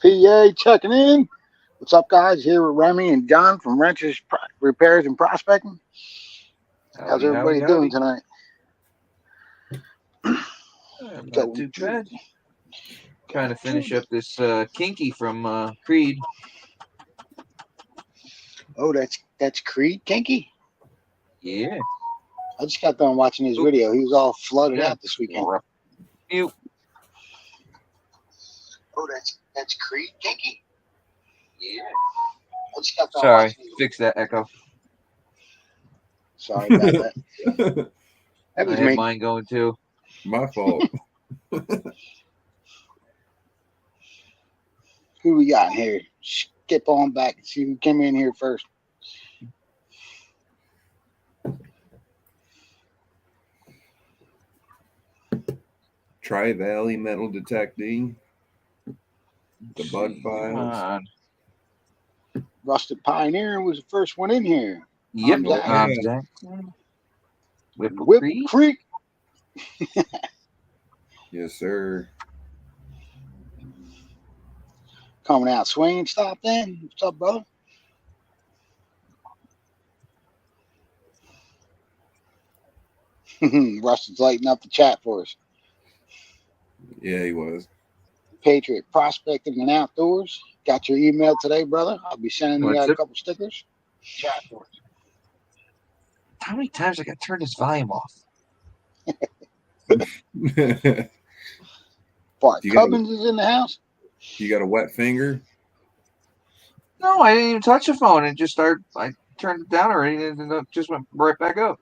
PA checking in. What's up, guys? Here with Remy and John from Renters Repairs and Prospecting. How's Howdy, howdy, everybody doing howdy. tonight? Not Going too through, bad. Trying going to through. finish up this Kinky from Creed. Oh, that's Creed Kinky. Yeah. I just got done watching his Oop, video. He was all flooded yeah. out this weekend. Mute. Oh, that's Creed Kinky. Yeah. I just got done Sorry, watching his. fix that echo. Sorry about that. That I was had me. mine going too. My fault. Who we got in here? Skip on back and see who came in here first. Tri Valley Metal Detecting. The Bug Come Files. on. Rusted Pioneer was the first one in here. Yep. Zach. Yeah. Zach. Whip Creed. Creek. Yes, sir. Coming out swinging. Stop then. What's up, brother? Rustin's lighting up the chat for us. Yeah, he was. Patriot Prospecting and Outdoors. Got your email today, brother. I'll be sending you What's out a up? couple stickers. Chat for us. How many times I got to turn this volume off? Bart You got a- Cubbins is in the house. You got a wet finger? No, I didn't even touch the phone. It just started. I turned it down already, and it just went right back up.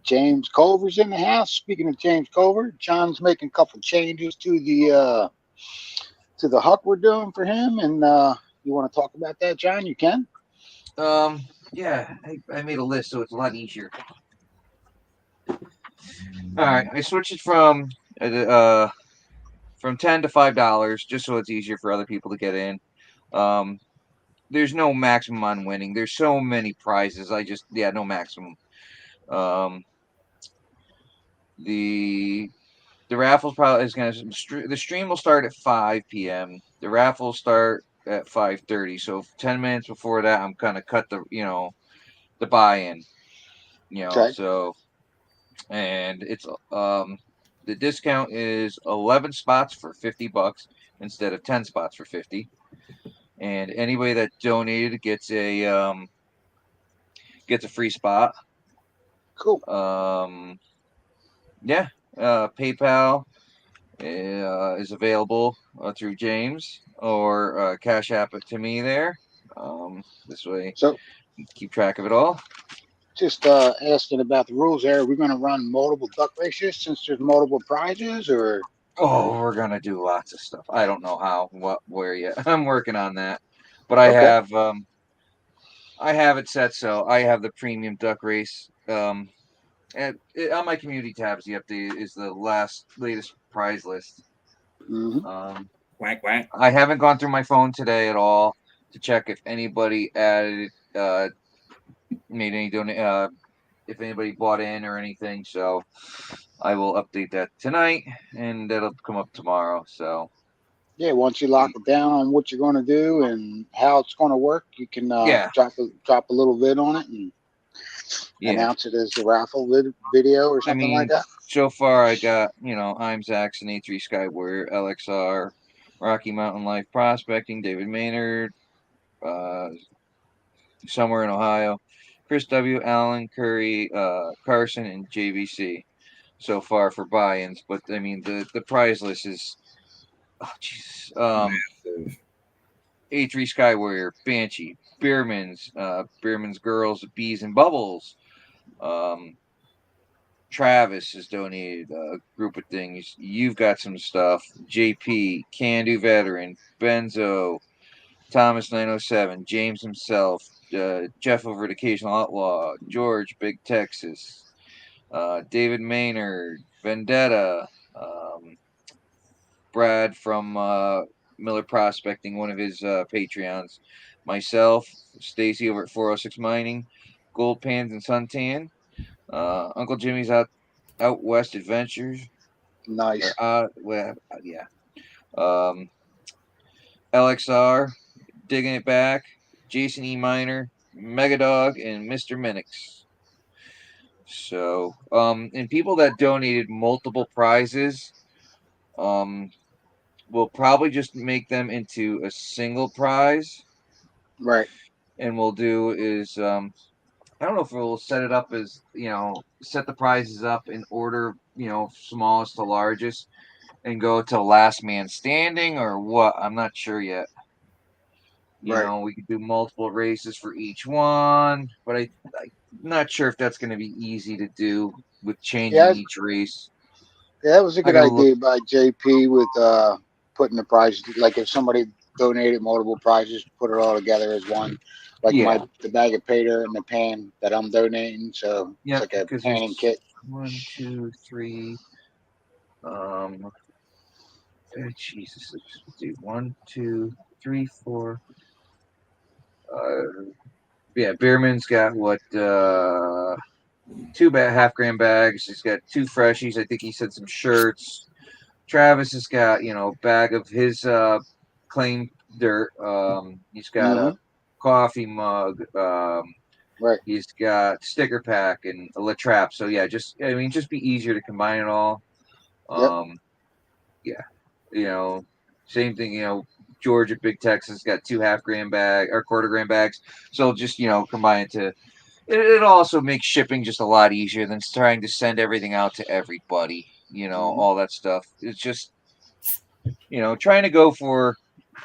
James Culver's in the house. Speaking of James Culver, John's making a couple changes to the huck we're doing for him, and you want to talk about that, John? You can. Yeah, I made a list, so it's a lot easier. All right, I switched it from $10 to $5, just so it's easier for other people to get in. There's no maximum on winning. There's so many prizes. No maximum. The raffle's probably is gonna the stream will start at 5 p.m. The raffle will start at 5:30. So 10 minutes before that, I'm gonna cut the buy-in. Okay. So and it's the discount is 11 spots for $50 instead of 10 spots for 50. And anybody that donated gets a free spot. Cool. Yeah. PayPal is available through James, or Cash App it to me there. This way, So, keep track of it all. just asking about the rules there. Are we going to run multiple duck races since there's multiple prizes, or? Oh, we're gonna do lots of stuff. I don't know how, what, where yet. I'm working on that, but Okay. I have it set so I have the premium duck race. And on my community tabs, the update is the latest prize list. Mm-hmm. Whack, whack. I haven't gone through my phone today at all to check if anybody added, made any if anybody bought in or anything. So I will update that tonight, and that'll come up tomorrow. So Yeah, once you lock it down on what you're going to do and how it's going to work, you can yeah, drop a little vid on it and announce it as a raffle video or something like that. So far I got I'm Zaxxon, A3 Sky Warrior, LXR, Rocky Mountain Life Prospecting, David Maynard, somewhere in Ohio, Chris W, Allen, Curry, Carson, and JVC. So far for buy-ins, but I mean the prize list is, oh Jesus, Massive. A3 Sky Warrior, Banshee, Beerman's Girls, Bees and Bubbles. Travis has donated a group of things. You've got some stuff. JP, Can Do Veteran, Benzo, Thomas 907, James himself, Jeff over at Occasional Outlaw, George, Big Texas, David Maynard, Vendetta, Brad from Miller Prospecting, one of his Patreons, myself, Stacy over at 406 Mining, Gold Pans and Suntan, Uncle Jimmy's out West Adventures. Nice. Yeah. Um, LXR, Digging It Back, Jason E. Minor, Megadog, and Mr. Minix. So, and people that donated multiple prizes, we'll probably just make them into a single prize. Right. And we'll do is, I don't know if we'll set it up as, set the prizes up in order, smallest to largest and go to last man standing or what. I'm not sure yet. Right. We could do multiple races for each one, but I'm not sure if that's going to be easy to do with changing Yeah, each race. yeah, that was a I good gotta look. idea by JP with putting the prizes. Like if somebody donated multiple prizes, put it all together as one. Like Yeah, the bag of pay dirt and the pan that I'm donating. So it's yeah, like a because panning there's kit. 1, 2, 3. Jesus, let's do 1, 2, 3, 4. Yeah, Beerman's got what? 2 half-gram bags. He's got 2 freshies. I think he said some shirts. Travis has got a bag of his claim dirt. He's got Mm-hmm. a coffee mug. Right. He's got sticker pack and a La Trappe. So yeah, just be easier to combine it all. Yep. Yeah, same thing. George at Big Texas got 2 half-gram bag or quarter-gram bags. So just combine it to. It also makes shipping just a lot easier than trying to send everything out to everybody. Mm-hmm. All that stuff. It's just trying to go for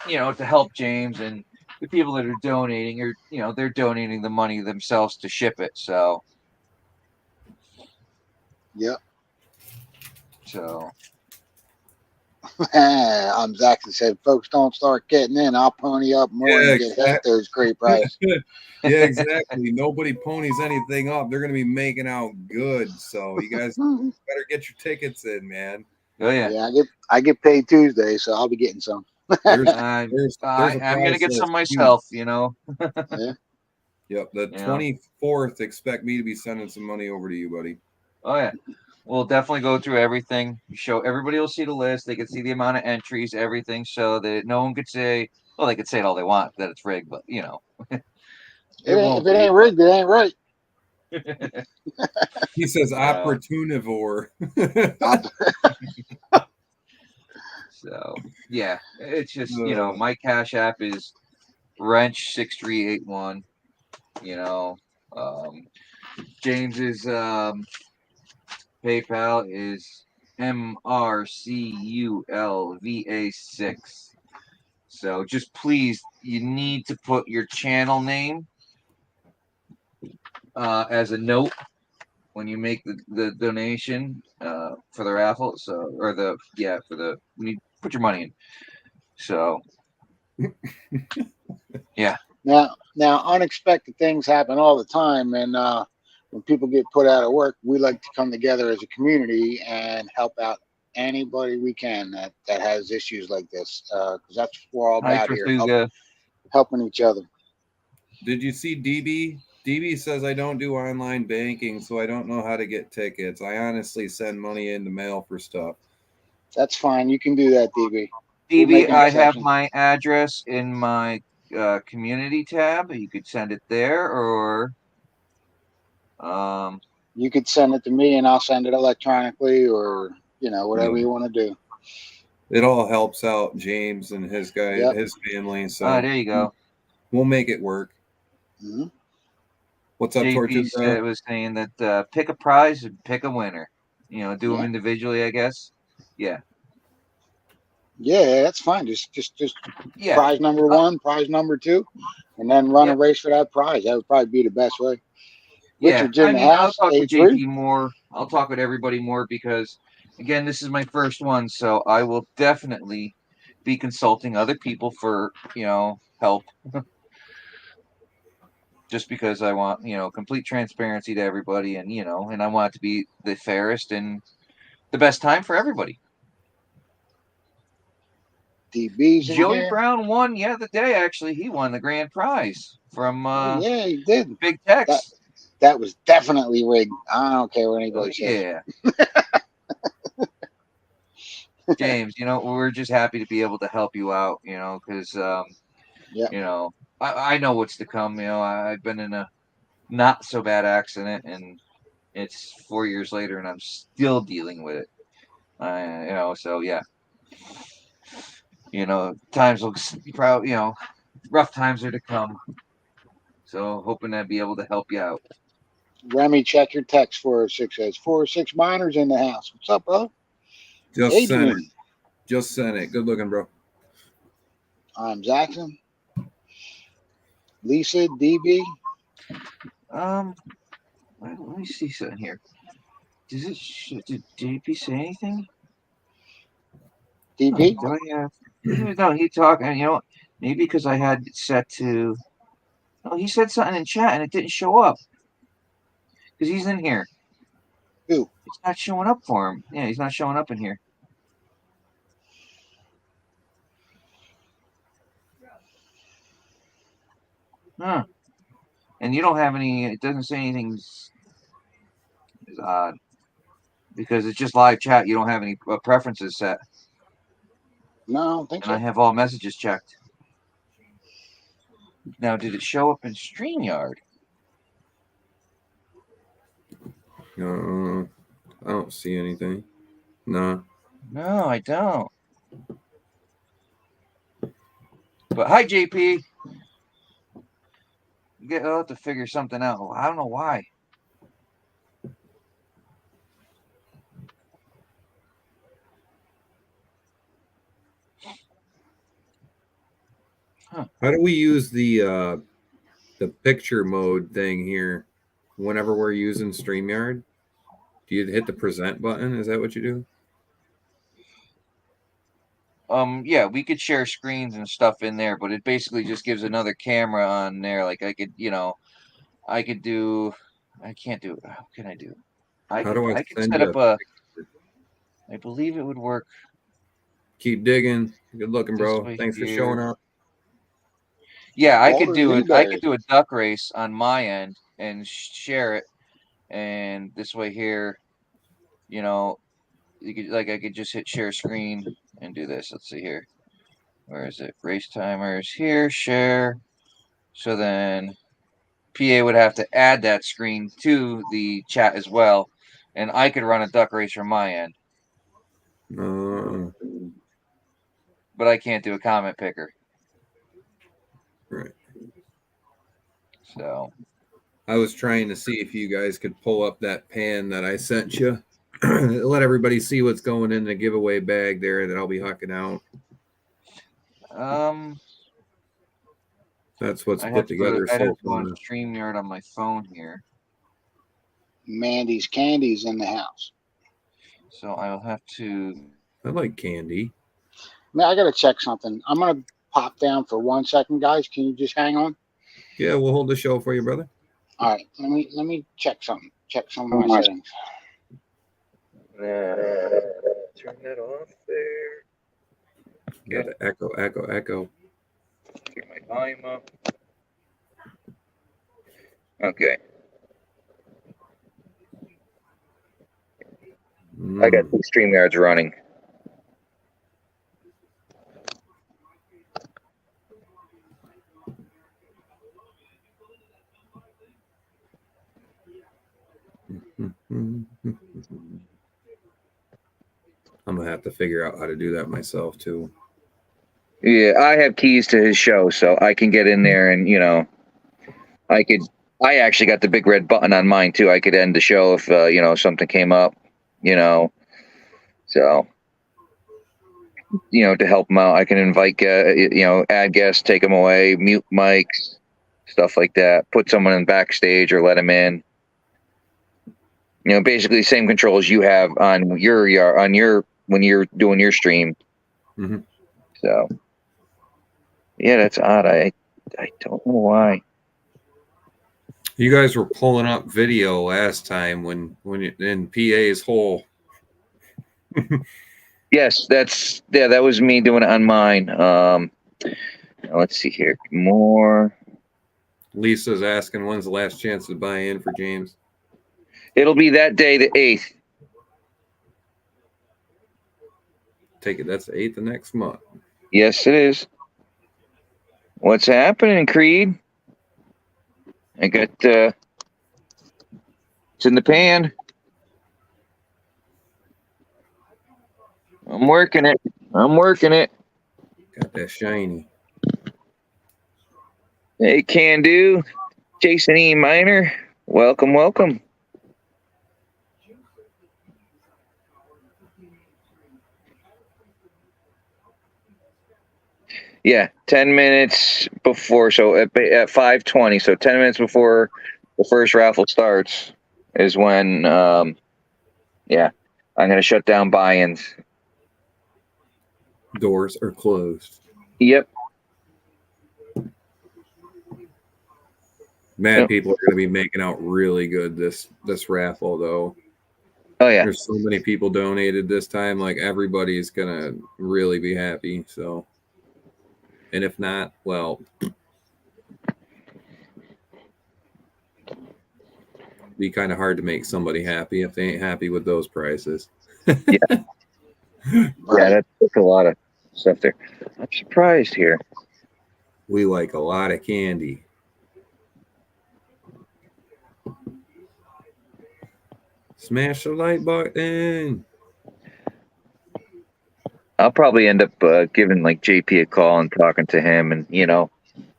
to help James and the people that are donating are they're donating the money themselves to ship it. So Yep. so Zach that said, folks don't start getting in. I'll pony up more Yeah, and get half exactly. those great prize. Yeah, exactly. Nobody ponies anything up. They're going to be making out good. So you guys better get your tickets in, man. oh yeah. Yeah, I get paid Tuesday, so I'll be getting some. There's I, there's a I'm gonna prize get for some us. myself. Yeah. Yep, the You know. 24th. Expect me to be sending some money over to you, buddy. Oh yeah. We'll definitely go through everything. Show everybody will see the list. They can see the amount of entries, everything, so that no one could say. Well, they could say it all they want that it's rigged, but it If won't it be. ain't rigged, it ain't right. But He says so, opportunivore. so yeah, it's just Uh, my Cash App is Wrench6381. You know, um, James's PayPal is MRCULVA6. So just please, you need to put your channel name as a note when you make the donation for the raffle. So when you put your money in. So yeah, Now, unexpected things happen all the time, and when people get put out of work, we like to come together as a community and help out anybody we can that has issues like this, because that's what we're all hi about here, Tortuga. helping each other. did you see DB? DB says I don't do online banking, so I don't know how to get tickets. I honestly send money in the mail for stuff. That's fine. You can do that, DB. We'll make DB, an I have exception. my address in my community tab. You could send it there, or um, You could send it to me, and I'll send it electronically, or whatever Yeah. you want to do. It all helps out James and Yep. his family. So there you go. we'll make it work. Hmm. What's up, JP Tortuga? was saying that pick a prize and pick a winner. Do them Yeah. individually, I guess. Yeah, Yeah, that's fine. Just yeah, prize number one, prize number two, and then run a yep, race for that prize. That would probably be the best way. yeah. Richard's in I the mean, I'll house, talk with A3. JP more. I'll talk with everybody more because, again, this is my first one, so I will definitely be consulting other people for help. Just because I want complete transparency to everybody, and I want it to be the fairest and the best time for everybody. DB's in Joey here. Brown won the other day. Actually, he won the grand prize from Oh yeah, he did. Big That Tex. that was definitely rigged. I don't care what Oh anybody says. yeah. James, we're just happy to be able to help you out, because Yeah. I know what's to come. I've been in a not so bad accident, and it's 4 years later, and I'm still dealing with it. So yeah, times will probably, rough times are to come. So hoping to be able to help you out. Remy, check your text. 406 says 406 miners in the house. What's up, brother? Just sent it. Adrian. Just sent it. Good looking, bro. I'm Jackson. Lisa, DB. Let me see something here. Did JP say anything? DB. Do I have? No, he talked, and maybe because I had it set to. Oh, he said something in chat and it didn't show up because he's in here. Who? It's not showing up for him. Yeah, he's not showing up in here. Huh. And you don't have any. It doesn't say anything. Is odd because it's just live chat. You don't have any preferences set. No, I don't think And so. I have all messages checked. Now, did it show up in StreamYard? I don't see anything. No. No, I don't. But hi, JP. I'll have to figure something out. I don't know why. How do we use the picture mode thing here whenever we're using StreamYard? Do you hit the present button? Is that what you do? Yeah, we could share screens and stuff in there, but it basically just gives another camera on there. Like I could do. I can't do. How can I do? I How do I could send set you up a. I believe it would work. Keep digging. Good looking, This bro. way Thanks for here. showing up. Yeah, I could Walter do it. I Newberry. could do a duck race on my end and share it, and this way here, you could I could just hit share screen and do this. Let's see here. Where is it? Race timers here. Share. So then PA would have to add that screen to the chat as well, and I could run a duck race from my end. But I can't do a comment picker. Right. So I was trying to see if you guys could pull up that pan that I sent you. Let everybody see what's going in the giveaway bag there that I'll be hucking out. That's what's put together I'd have so to go on far. StreamYard on my phone here. Mandy's Candy's in the house. So I'll have to. I like candy. Man, I gotta check something. I'm gonna pop down for 1 second, guys. Can you just hang on? Yeah, we'll hold the show for you, brother. All right. Let me check something. Check some of my settings. Turn that off there. Got to echo. Get my volume up. Okay. I got 2 StreamYards running. I'm gonna have to figure out how to do that myself too. Yeah, I have keys to his show, so I can get in there and I actually got the big red button on mine too. I could end the show if something came up, so to help him out, I can invite add guests, take them away, mute mics, stuff like that. Put someone in backstage or let them in. Basically the same controls you have on when you're doing your stream. Mm-hmm. So yeah, that's odd. I don't know why. You guys were pulling up video last time when in PA's hole. Yes, that was me doing it on mine. Let's see here. More. Lisa's asking when's the last chance to buy in for James. It'll be that day, the 8th. Take it. That's the 8th of next month. Yes, it is. What's happening, Creed? I got it's in the pan. I'm working it. Got that shiny. Hey, can do. Jason E. Minor. Welcome. Yeah, 10 minutes before, so at 5:20, so 10 minutes before the first raffle starts is when, yeah, I'm going to shut down buy-ins. Doors are closed. Yep. Mad Yep. people are going to be making out really good this raffle, though. Oh, yeah. There's so many people donated this time. Like, everybody's going to really be happy. So, and if not, well, be kind of hard to make somebody happy if they ain't happy with those prices. Yeah. Right. Yeah, that's a lot of stuff there. I'm surprised here. We like a lot of candy. Smash the like button. I'll probably end up giving like JP a call and talking to him, and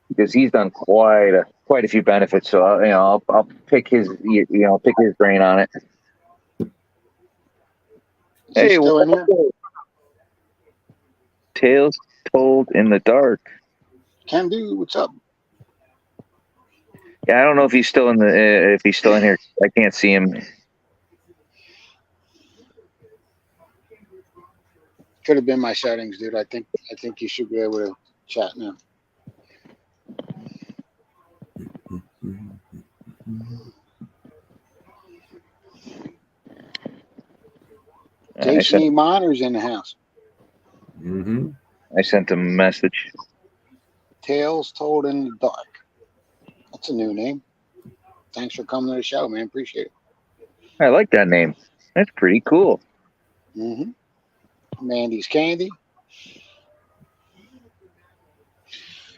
because he's done quite a few benefits, so I'll pick his pick his brain on it. Is he Hey, still in here? Tales told in the dark. Can do. What's up? Yeah, I don't know if he's still in here. I can't see him. Could have been my settings, dude. I think you should be able to chat now. Jason E. Minor's in the house. Mm-hmm. I sent him a message. Tales Told in the Dark. That's a new name. Thanks for coming to the show, man. Appreciate it. I like that name. That's pretty cool. Mm-hmm. Mandy's Candy.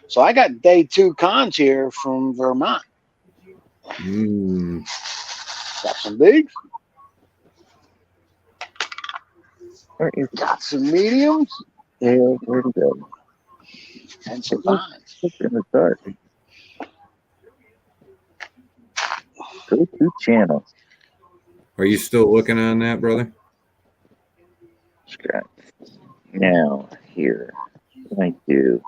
So I got day 2 cons here from Vermont. Got some bigs. Got some mediums. Tales, where to go? And some fines. In the dark. Go to channel. Are you still looking on that, brother? Scratch. Now, here. What I do.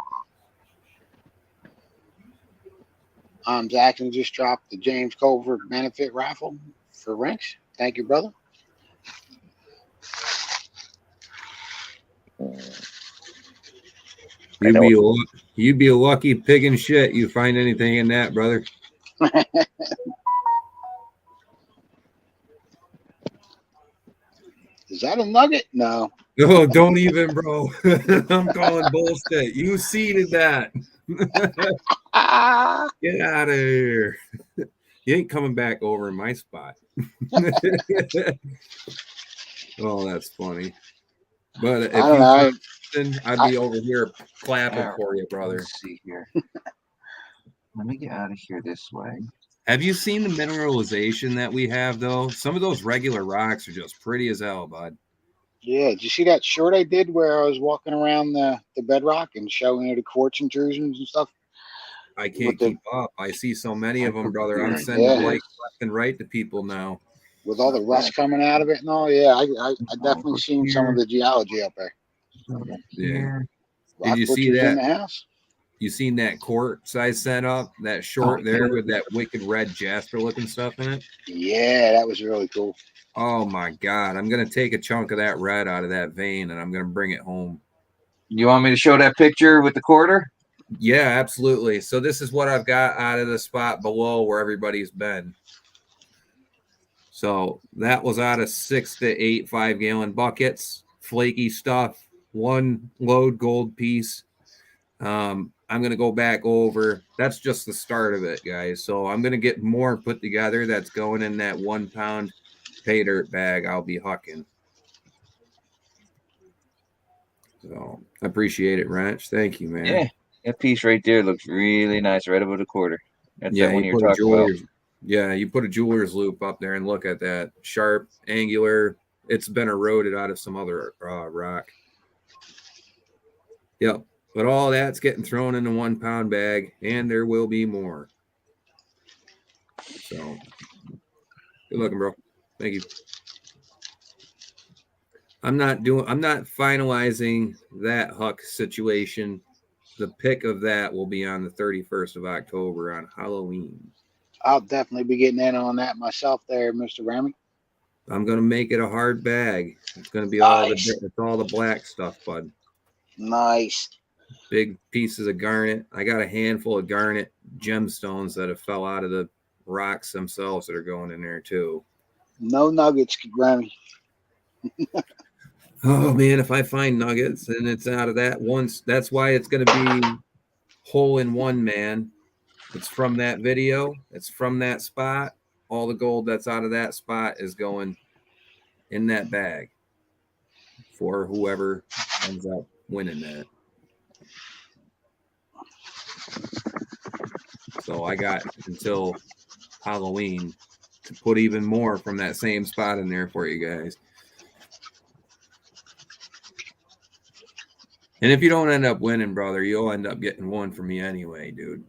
Zach just dropped the James Culver benefit raffle for Wrench. Thank you, brother. You'd be a lucky pig and shit you find anything in that, brother. Is that a nugget? No. Oh, don't even, bro. I'm calling bullshit. You seeded that. Get out of here. You ain't coming back over in my spot. Oh, that's funny. But if I'd be over here clapping for you, brother. Let's see here. Let me get out of here this way. Have you seen the mineralization that we have, though? Some of those regular rocks are just pretty as hell, bud. Yeah, did you see that short I did where I was walking around the bedrock and showing you the quartz intrusions and stuff? I can't keep up. I see so many of them, brother. I'm sending like left and right to people now. With all the rust coming out of it and all, yeah, I definitely seen some of the geology up there. Yeah. Rock Did you see butchers that? in the house? You seen that quartz I set up? That short there with that wicked red jasper looking stuff in it? Yeah, that was really cool. Oh my God. I'm going to take a chunk of that red out of that vein and I'm going to bring it home. You want me to show that picture with the quarter? Yeah, absolutely. So this is what I've got out of the spot below where everybody's been. So that was out of 6 to 8 5-gallon buckets, flaky stuff, 1 load gold piece. I'm going to go back over. That's just the start of it, guys. So I'm going to get more put together that's going in that 1 pound pay dirt bag I'll be hucking. So I appreciate it, Ranch. Thank you, man. Yeah, that piece right there looks really nice, right above the quarter. That's Yeah, that one you you're put a talking about. jeweler's. Yeah, you put a jeweler's loop up there and look at that sharp, angular. It's been eroded out of some other rock. Yep, but all that's getting thrown in a 1 pound bag, and there will be more. So, good looking, bro. Thank you. I'm not finalizing that Huck situation. The pick of that will be on the 31st of October on Halloween. I'll definitely be getting in on that myself there, Mr. Remy. I'm gonna make it a hard bag. It's gonna be Nice. it's all the black stuff, bud. Nice. Big pieces of garnet. I got a handful of garnet gemstones that have fell out of the rocks themselves that are going in there too. No nuggets, Remy. Oh man, if I find nuggets and it's out of that once, that's why it's gonna be hole in one, man. It's from that video. It's from that spot. All the gold that's out of that spot is going in that bag for whoever ends up winning that. So I got until Halloween to put even more from that same spot in there for you guys. And if you don't end up winning, brother, you'll end up getting one from me anyway, dude.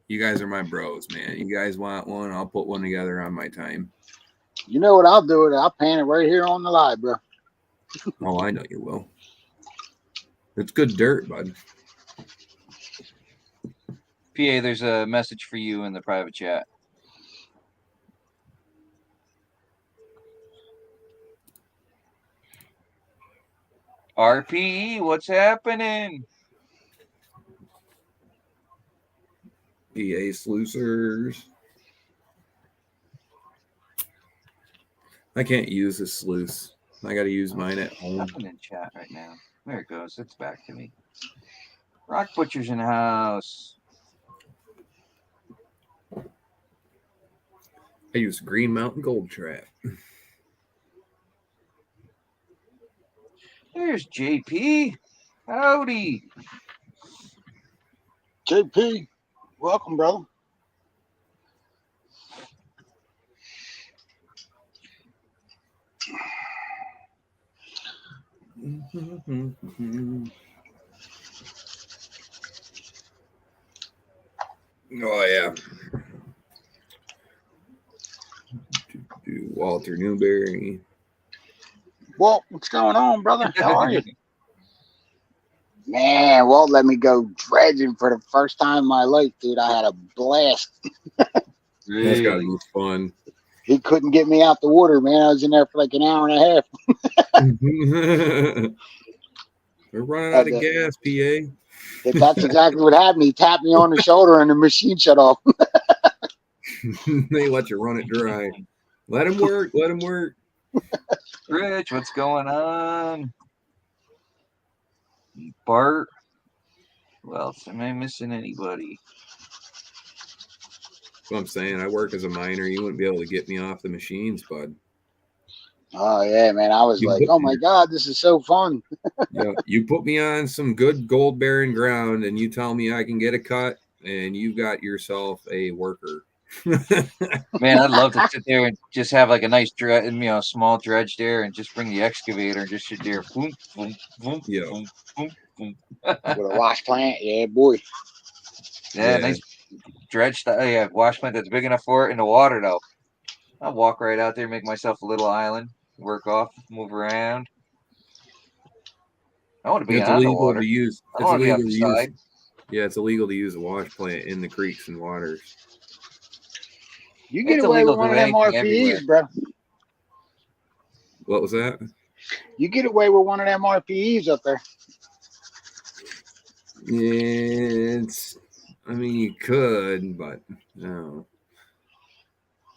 You guys are my bros, man. You guys want one, I'll put one together on my time. You know what I'll do? I'll pan it right here on the live, bro. Oh, I know you will. It's good dirt, bud. PA, there's a message for you in the private chat. RPE, what's happening? PA sluicers. I can't use this sluice. I got to use mine at home. Nothing in chat right now. There it goes. It's back to me. Rock Butcher's in the house. I use Green Mountain Gold Trap. There's JP. Howdy. JP, welcome, brother. Oh, yeah. Walter Newberry. Walt, what's going on, brother? How are you? Man, Walt let me go dredging for the first time in my life, dude. I had a blast. That's got to be fun. He couldn't get me out the water, man. I was in there for like an hour and a half. We're running out of gas, PA. That's exactly what happened. He tapped me on the shoulder and the machine shut off. They let you run it dry. Let him work. Let him work. Rich, what's going on? Bart. Who else? Am I missing anybody? That's what I'm saying. I work as a miner. You wouldn't be able to get me off the machines, bud. Oh, yeah, man. I was like, oh, my God, this is so fun. Yeah, you put me on some good gold-bearing ground, and you tell me I can get a cut, and you got yourself a worker. Man, I'd love to sit there and just have like a nice small dredge there, and just bring the excavator and just sit there. Boom, boom, boom, Yeah. boom, boom, boom. With a wash plant, yeah, boy. Yeah, nice dredge. Yeah, wash plant that's big enough for it in the water though. I'll walk right out there, make myself a little island, work off, move around. I want to be It's on the illegal water. to use. I It's don't want to be illegal off to the use. side. Yeah, it's illegal to use a wash plant in the creeks and waters. You get It's away with illegal one to of them anything everywhere. RPEs, bro. What was that? You get away with one of them RPEs up there. I mean, you could, but no.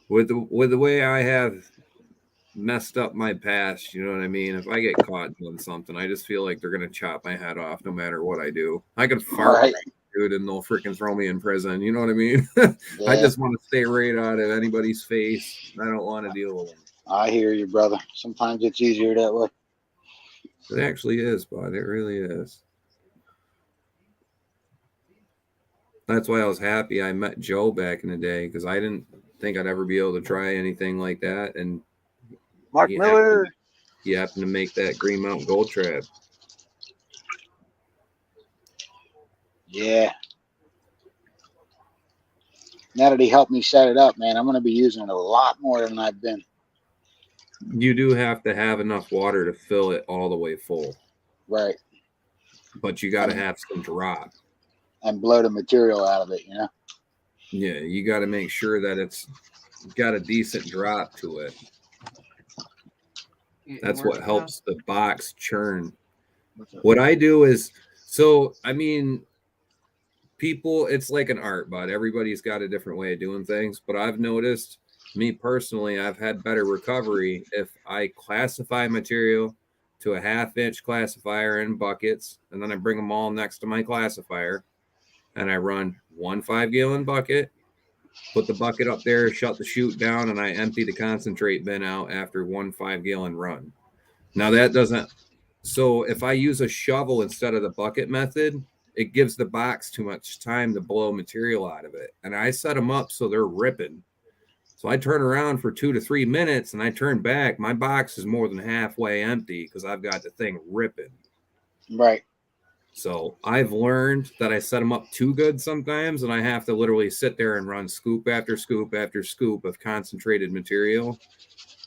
With the way I have messed up my past, you know what I mean? If I get caught doing something, I just feel like they're gonna chop my head off no matter what I do. I could fart, Right. dude, and they'll freaking throw me in prison. You know what I mean? Yeah, I just want to stay right out of anybody's face. I don't want to deal with them. I hear you, brother. Sometimes it's easier that way. It actually is, bud. It really is. That's why I was happy I met Joe back in the day, because I didn't think I'd ever be able to try anything like that. And Mark he Miller. happened to make that Green Mountain Gold Trap. Yeah. Now that he helped me set it up, man, I'm going to be using it a lot more than I've been. You do have to have enough water to fill it all the way full. Right. But you got to have some drop. And blow the material out of it, you know? Yeah, you got to make sure that it's got a decent drop to it. That's what helps the box churn. What I do is, so, I mean, people, it's like an art, bud. Everybody's got a different way of doing things. But I've noticed, me personally, I've had better recovery if I classify material to a 1/2-inch classifier in buckets, and then I bring them all next to my classifier, and I run 1 5-gallon bucket, put the bucket up there, shut the chute down, and I empty the concentrate bin out after 1 5-gallon run. Now that doesn't, so if I use a shovel instead of the bucket method, it gives the box too much time to blow material out of it. And I set them up so they're ripping. So I turn around for 2 to 3 minutes and I turn back. My box is more than halfway empty because I've got the thing ripping. Right. So I've learned that I set them up too good sometimes, and I have to literally sit there and run scoop after scoop after scoop of concentrated material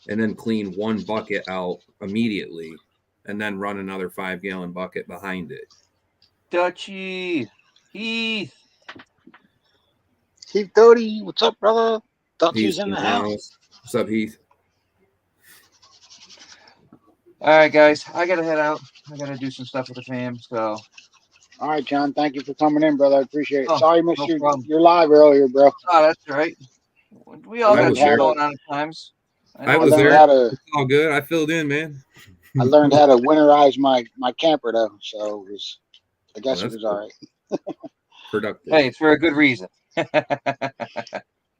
and then clean one bucket out immediately and then run another 5-gallon bucket behind it. Dutchy, Heath. Heath Doty, what's up, brother? Dutchy's Heath's in the house. What's up, Heath? All right, guys, I gotta head out. I gotta do some stuff with the fam. So, all right, John. Thank you for coming in, brother. I appreciate it. Oh, Sorry I missed no your, problem. your live earlier, bro. Oh, that's all right. We all I got was shit there. going on at times. I was learned there. how to- It's all good. I filled in, man. I learned how to winterize my camper though, so it was. I guess it was cool. all right. Productive. Hey, it's for a good reason.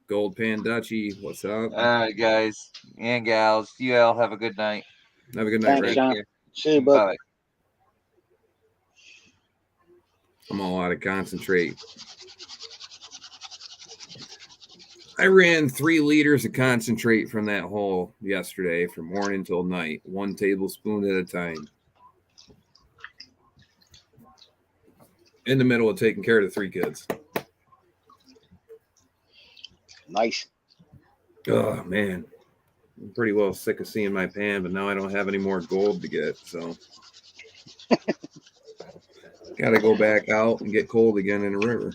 Gold Pan Dutchy, what's up? All right, guys and gals, you all have a good night. Have a good night, Thanks, Rick. John. See you, bud. Bye. I'm all out of concentrate. I ran 3 liters of concentrate from that hole yesterday from morning till night, 1 tablespoon at a time. In the middle of taking care of the 3 kids. Nice. Oh, man. I'm pretty well sick of seeing my pan, but now I don't have any more gold to get, so. Got to go back out and get cold again in the river.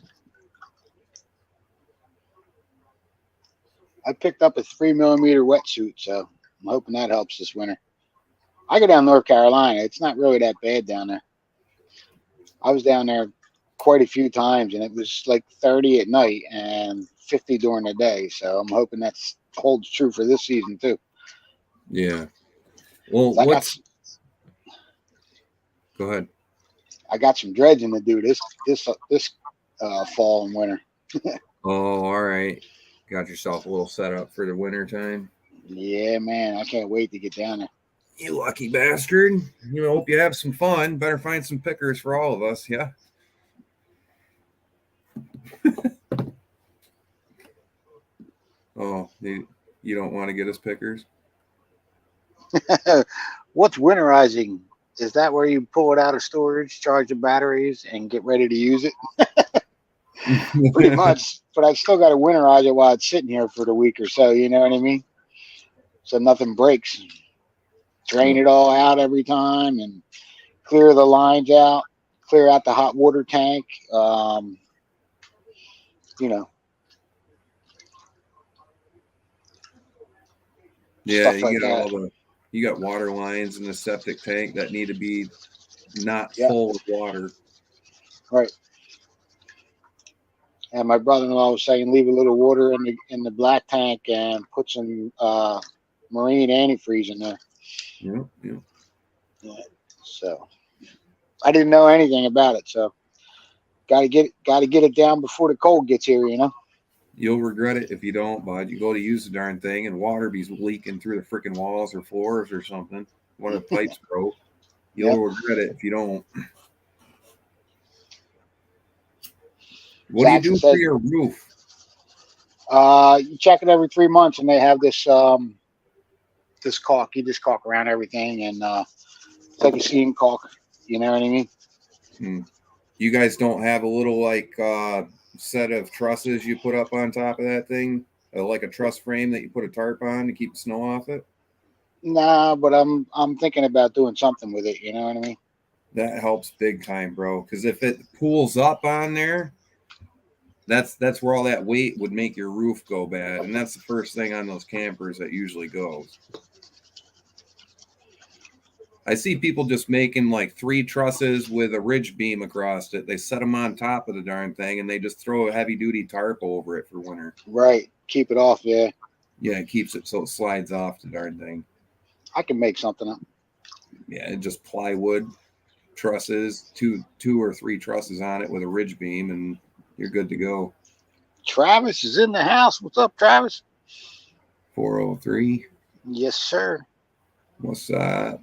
I picked up a 3mm wetsuit, so I'm hoping that helps this winter. I go down North Carolina. It's not really that bad down there. I was down there quite a few times, and it was like 30 at night and 50 during the day. So I'm hoping that holds true for this season too. Yeah. Well, Go ahead. I got some dredging to do this fall and winter. Oh, all right. Got yourself a little setup for the winter time. Yeah, man. I can't wait to get down there. You lucky bastard. You hope you have some fun. Better find some pickers for all of us, yeah? Oh, you don't want to get us pickers? What's winterizing? Is that where you pull it out of storage, charge the batteries, and get ready to use it? Pretty much. But I've still got to winterize it while it's sitting here for the week or so. You know what I mean? So nothing breaks. Drain it all out every time and clear the lines out. Clear out the hot water tank. You know. Yeah, stuff like that. You got water lines in the septic tank that need to be not full of water. Right. And my brother-in-law was saying leave a little water in the black tank and put some marine antifreeze in there. Yeah. So I didn't know anything about it, so gotta get it down before the cold gets here, you know. You'll regret it if you don't, bud. You go to use the darn thing and water be leaking through the freaking walls or floors or something. One of the pipes broke. You'll regret it if you don't. What do you Jackson do for said, your roof? you check it every 3 months, and they have this this caulk. You just caulk around everything, and it's like a seam caulk. You know what I mean? You guys don't have a little like set of trusses you put up on top of that thing, like a truss frame that you put a tarp on to keep the snow off it? Nah, but I'm thinking about doing something with it. You know what I mean? That helps big time, bro. Because if it pools up on there, that's where all that weight would make your roof go bad, and that's the first thing on those campers that usually goes. I see people just making like 3 trusses with a ridge beam across it. They set them on top of the darn thing, and they just throw a heavy duty tarp over it for winter. Right. Keep it off. Yeah. Yeah, it keeps it so it slides off the darn thing. I can make something up. Yeah, just plywood trusses, two or 3 trusses on it with a ridge beam, and you're good to go. Travis is in the house. What's up, Travis? 403. Yes, sir. What's that?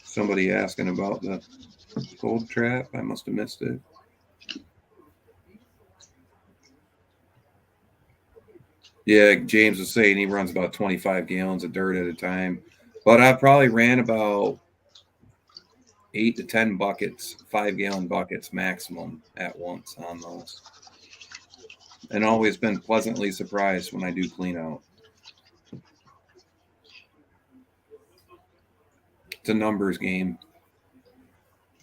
Somebody asking about the cold trap. I must have missed it. Yeah, James was saying he runs about 25 gallons of dirt at a time. But I probably ran about 8 to 10 buckets, 5-gallon buckets maximum at once on those. And always been pleasantly surprised when I do clean out. It's a numbers game.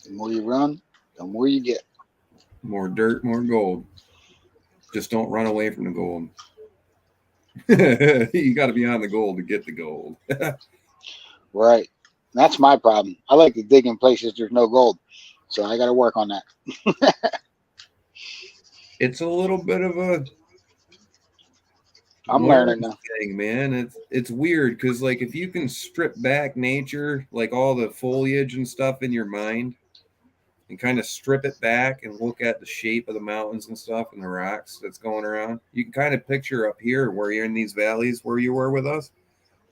The more you run, the more you get. More dirt, more gold. Just don't run away from the gold. You got to be on the gold to get the gold. Right. That's my problem. I like to dig in places there's no gold. So I got to work on that. It's a little bit of a I'm learning now. thing, man. It's weird because like if you can strip back nature, like all the foliage and stuff in your mind, and kind of strip it back and look at the shape of the mountains and stuff and the rocks that's going around, you can kind of picture up here where you're in these valleys where you were with us.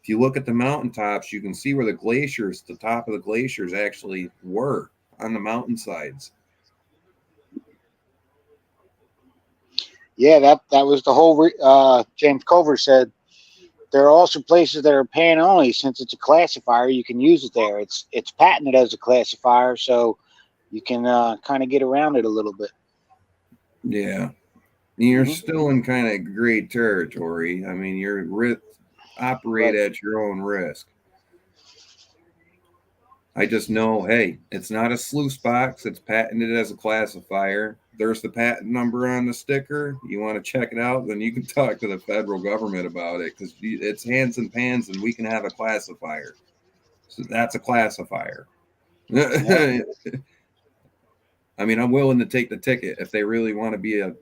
If you look at the mountaintops, you can see where the glaciers, the top of the glaciers actually were on the mountainsides. Yeah, that was the whole. James Culver said there are also places that are paying only. Since it's a classifier, you can use it there. It's patented as a classifier, so you can kind of get around it a little bit. Yeah, you're still in kind of great territory. I mean, operate at your own risk. I just know, hey, it's not a sluice box. It's patented as a classifier. There's the patent number on the sticker. You want to check it out, then you can talk to the federal government about it because it's hands and pans, and we can have a classifier. So that's a classifier. Yeah. I mean, I'm willing to take the ticket if they really want to be a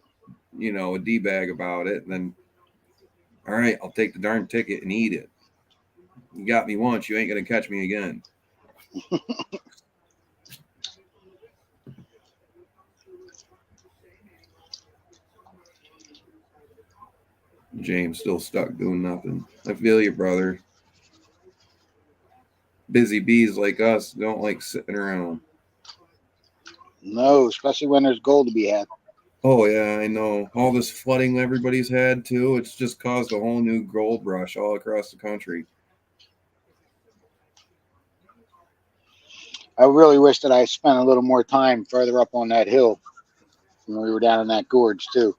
D-bag about it. Then, all right, I'll take the darn ticket and eat it. You got me once, you ain't gonna catch me again. James still stuck doing nothing. I feel you, brother. Busy bees like us don't like sitting around. No, especially when there's gold to be had. Oh yeah, I know. All this flooding everybody's had too. It's just caused a whole new gold rush all across the country. I really wish that I spent a little more time further up on that hill when we were down in that gorge too.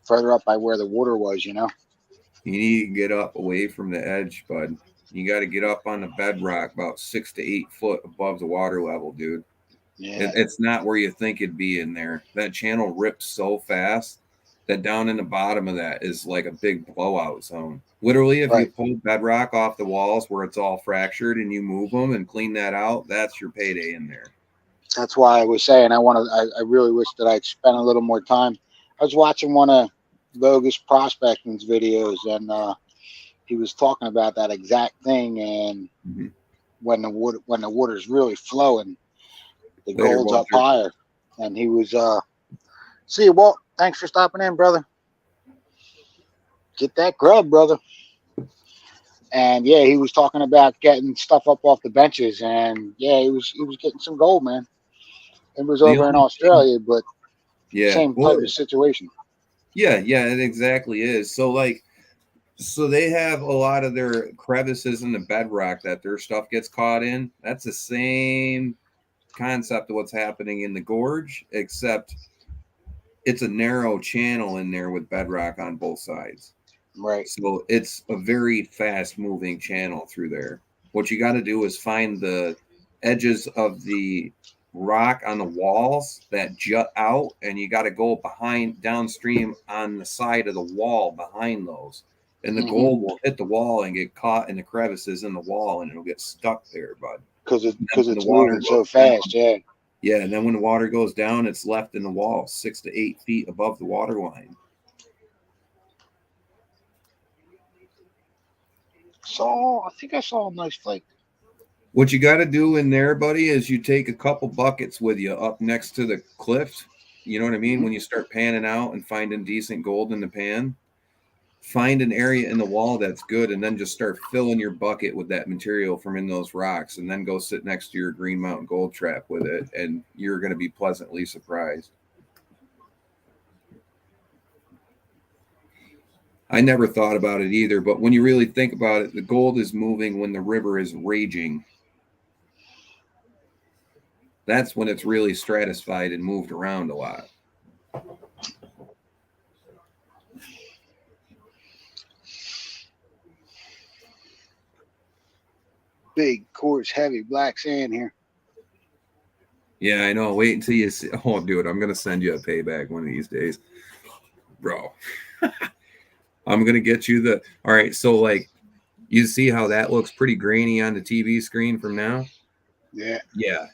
Further up by where the water was, You need to get up away from the edge, bud. You got to get up on the bedrock about 6 to 8 foot above the water level, dude. Yeah. It's not where you think it'd be in there. That channel rips so fast that down in the bottom of that is like a big blowout zone. Literally, if you pull bedrock off the walls where it's all fractured and you move them and clean that out, that's your payday in there. That's why I was saying I really wish that I'd spent a little more time. I was watching one of Bogus Prospecting's videos, and he was talking about that exact thing. And when the water's really flowing, the gold's up higher. And he was see, Walt, Thanks for stopping in, brother. Get that grub, brother. And yeah, he was talking about getting stuff up off the benches, and yeah, he was getting some gold, man. It was The over in only thing, Australia, but yeah, same well, type of situation. yeah, it exactly is. So like, so they have a lot of their crevices in the bedrock that their stuff gets caught in. That's the same concept of what's happening in the gorge, except it's a narrow channel in there with bedrock on both sides. Right. So it's a very fast moving channel through there. What you got to do is find the edges of the rock on the walls that jut out, and you got to go behind downstream on the side of the wall behind those. And the Mm-hmm. gold will hit the wall and get caught in the crevices in the wall, and it'll get stuck there, bud. Because And then when it's the water moving so goes down, fast. Yeah. yeah, and then when the water goes down, it's left in the wall 6 to 8 feet above the water line. I think I saw a nice flake. What you got to do in there, buddy, is you take a couple buckets with you up next to the cliff. You know what I mean? Mhm. When you start panning out and finding decent gold in the pan, find an area in the wall that's good, and then just start filling your bucket with that material from in those rocks, and then go sit next to your Green Mountain gold trap with it, and you're going to be pleasantly surprised. I never thought about it either, but when you really think about it, the gold is moving when the river is raging. That's when it's really stratified and moved around a lot. Big, coarse, heavy black sand here. Yeah, I know. Wait until you see. Oh, dude, I'm gonna send you a payback one of these days, bro. I'm gonna get you the. All right, so like, you see how that looks pretty grainy on the TV screen from now? Yeah.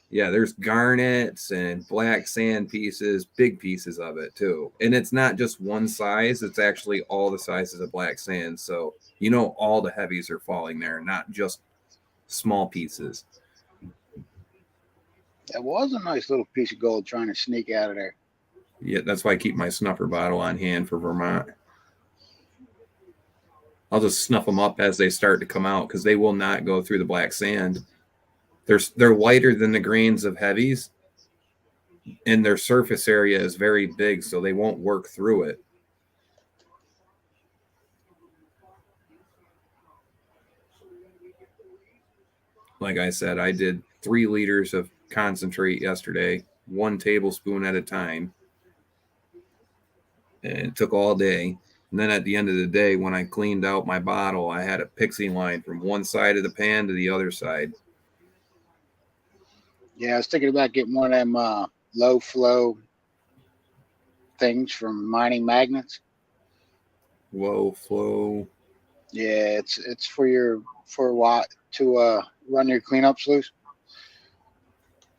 Yeah. There's garnets and black sand pieces, big pieces of it too, and it's not just one size. It's actually all the sizes of black sand. So you know all the heavies are falling there, not just small pieces. That was a nice little piece of gold trying to sneak out of there. Yeah, that's why I keep my snuffer bottle on hand for Vermont. I'll just snuff them up as they start to come out because they will not go through the black sand. They're lighter than the grains of heavies, and their surface area is very big, so they won't work through it. Like I said, I did 3 liters of concentrate yesterday, 1 tablespoon at a time, and it took all day. And then at the end of the day, when I cleaned out my bottle, I had a pixie line from one side of the pan to the other side. Yeah, I was thinking about getting one of them low flow things from mining magnets. Low flow. Yeah, it's for what to run your cleanup sluice.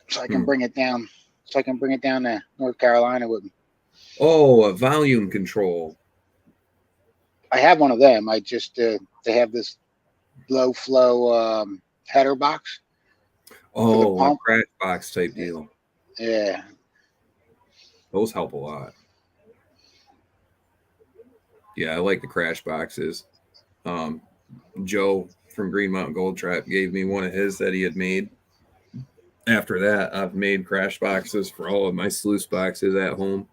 So I can bring it down. So I can bring it down to North Carolina with me. Oh, a volume control. I have one of them. I just they have this low flow header box. Oh, a crash box type deal. Yeah. Those help a lot. Yeah, I like the crash boxes. Joe from Green Mountain Gold Trap gave me one of his that he had made. After that, I've made crash boxes for all of my sluice boxes at home.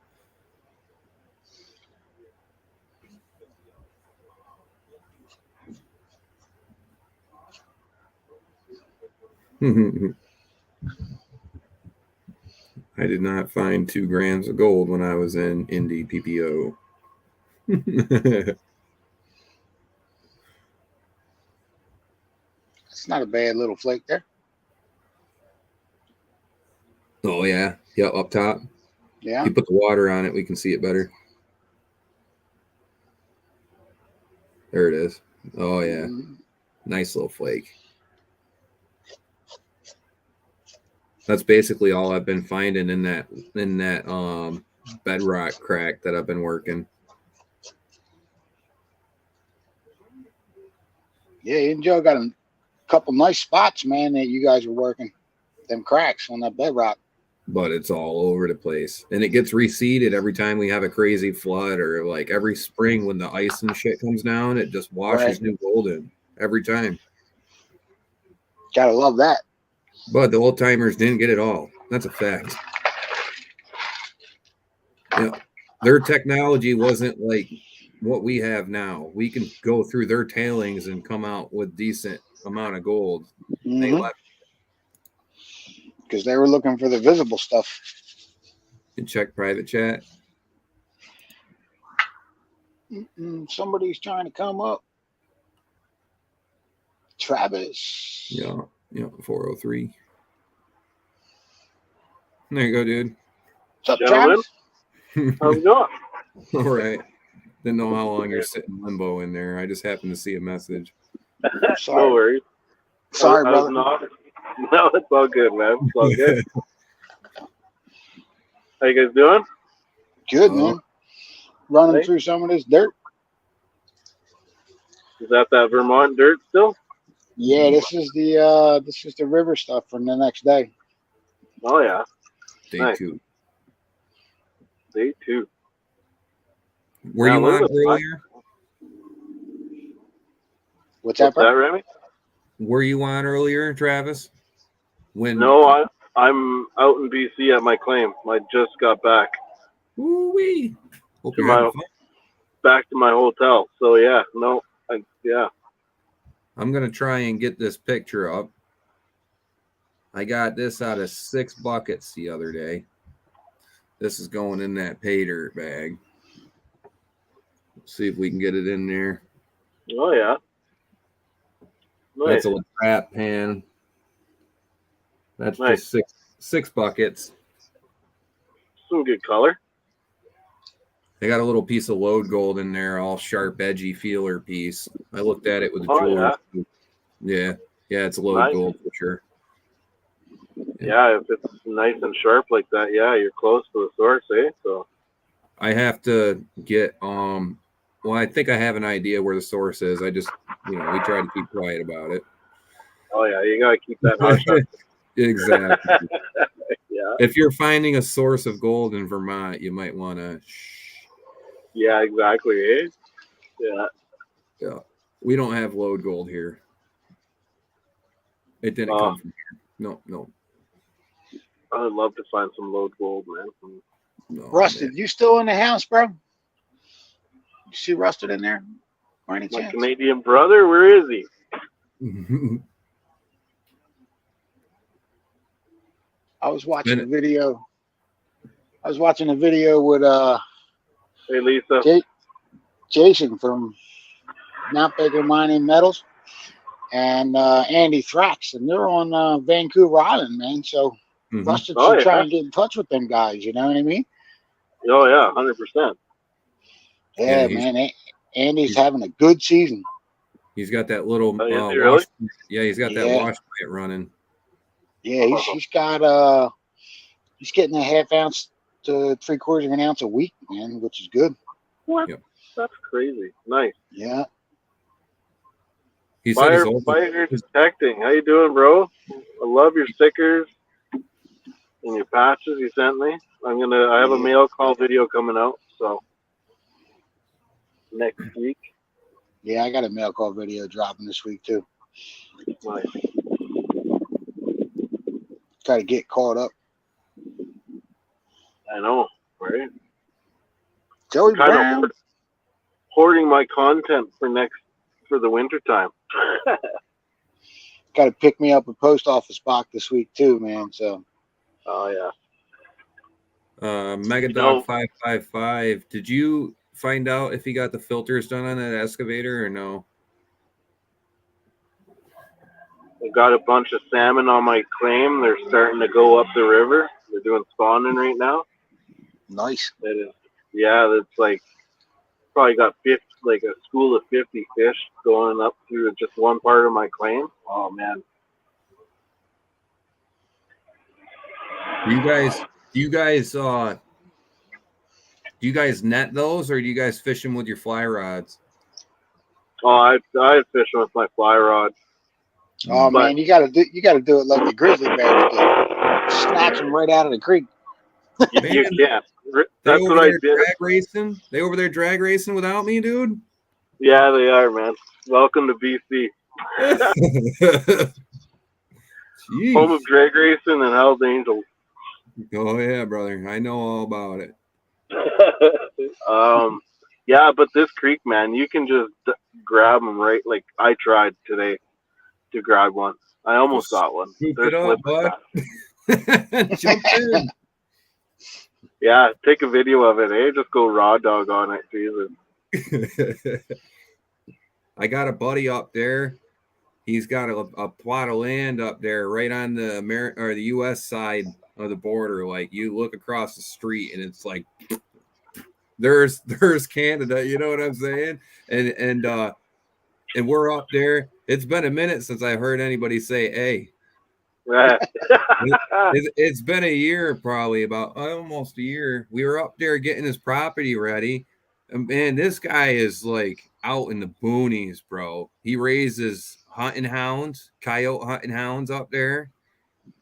I did not find 2 grams of gold when I was in Indy PPO. It's not a bad little flake there. Oh, yeah. Yeah, up top. Yeah. You put the water on it, we can see it better. There it is. Oh, yeah. Mm-hmm. Nice little flake. That's basically all I've been finding in that bedrock crack that I've been working. Yeah, you and Joe got a couple nice spots, man, that you guys are working. Them cracks on that bedrock. but it's all over the place. And it gets reseeded every time we have a crazy flood, or like every spring when the ice and shit comes down, it just washes new gold in every time. Gotta love that. But the old timers didn't get it all. That's a fact. Yeah, their technology wasn't like what we have now. We can go through their tailings and come out with decent amount of gold. They left. Because they were looking for the visible stuff. And check private chat. Somebody's trying to come up. Travis. Yeah, 403. There you go, dude. What's up, Gentlemen? Travis? How's it going? All right. Didn't know how long you're sitting limbo in there. I just happened to see a message. Sorry. No worries. Sorry, I was brother. not. No, it's all good, man. It's all good. How you guys doing? Good, man. Running Hey. through some of this dirt. Is that Vermont dirt still? Yeah, this is the river stuff from the next day. Oh yeah, Day Nice. 2. day 2. Were Yeah, you look on at that. earlier? What's that, What's that, bro? Remy? Were you on earlier, Travis? When? No, I'm out in BC at my claim. I just got back Woo-wee. Hope to you're having my fun. back to my hotel. So yeah, no, yeah. I'm going to try and get this picture up. I got this out of 6 buckets the other day. This is going in that pay dirt bag. Let's see if we can get it in there. Oh yeah. Nice. That's a trap pan. That's Nice. just six buckets. Some good color. They got a little piece of load gold in there, all sharp, edgy feeler piece. I looked at it with the Oh, jeweler. Yeah, it's load Nice. gold for sure. Yeah, if it's nice and sharp like that, yeah, you're close to the source, eh? So I have to get well, I think I have an idea where the source is. I just we try to keep quiet about it. oh yeah, you gotta keep that hush hush. Exactly. Yeah. If you're finding a source of gold in Vermont, you might want to Yeah, exactly, eh? Yeah. We don't have load gold here. It didn't come from here. No. I would love to find some load gold, man. No. Rusted, Man. you still in the house, bro? You see Rusted in there? By any My chance? Canadian brother, where is he? I was watching a video. I was watching a video with Hey, Lisa. Jason from Mount Baker Mining Metals and Andy Thrax, and they're on Vancouver Island, man. So Rusted should try and get in touch with them guys. You know what I mean? Oh yeah, 100%. Yeah, man. Andy's having a good season. He's got that little really? he's got that wash plant running. Yeah, he's got he's getting a half ounce to 3/4 of an ounce a week, man, which is good. What? Yep. That's crazy. Nice. Yeah. He said his Paydirts Decting. How you doing, bro? I love your stickers and your patches you sent me. I have a mail call video coming out, so next week. Yeah, I got a mail call video dropping this week too. Nice. Got to get caught up. I know, right? Joey Kind Brown. of hoarding my content for the winter time. Got to pick me up a post office box this week too, man. So. Oh yeah. Megadog 555. Did you find out if he got the filters done on that excavator or no? I got a bunch of salmon on my claim. They're starting to go up the river. They're doing spawning right now. Nice. It is. Yeah, that's like probably got 50, like a school of 50 fish going up through just one part of my claim. Oh man. Do you guys net those, or do you guys fish them with your fly rods? Oh, I fish with my fly rod. Oh But- man, you gotta do it like the grizzly bears did. Snatch them right out of the creek. You Man, can't. They That's over what I there did. drag racing. They over there drag racing without me, dude. Yeah, they are, man. Welcome to BC, home of Jeez. drag racing and Hell's Angels. Oh yeah, brother. I know all about it. Yeah, but this creek, man, you can just grab them right. Like I tried today to grab one. I almost got one. Scoop They're it up, slippery bud. fast. Jump in. Yeah, take a video of it, eh? Just go raw dog on it, Jesus. I got a buddy up there. He's got a plot of land up there, right on the the U.S. side of the border. Like you look across the street, and it's like there's Canada. You know what I'm saying? And we're up there. It's been a minute since I heard anybody say, "Hey." Right. It's been a year, probably about almost a year. We were up there getting his property ready. And man, this guy is like out in the boonies, bro. He raises hunting hounds, coyote hunting hounds up there.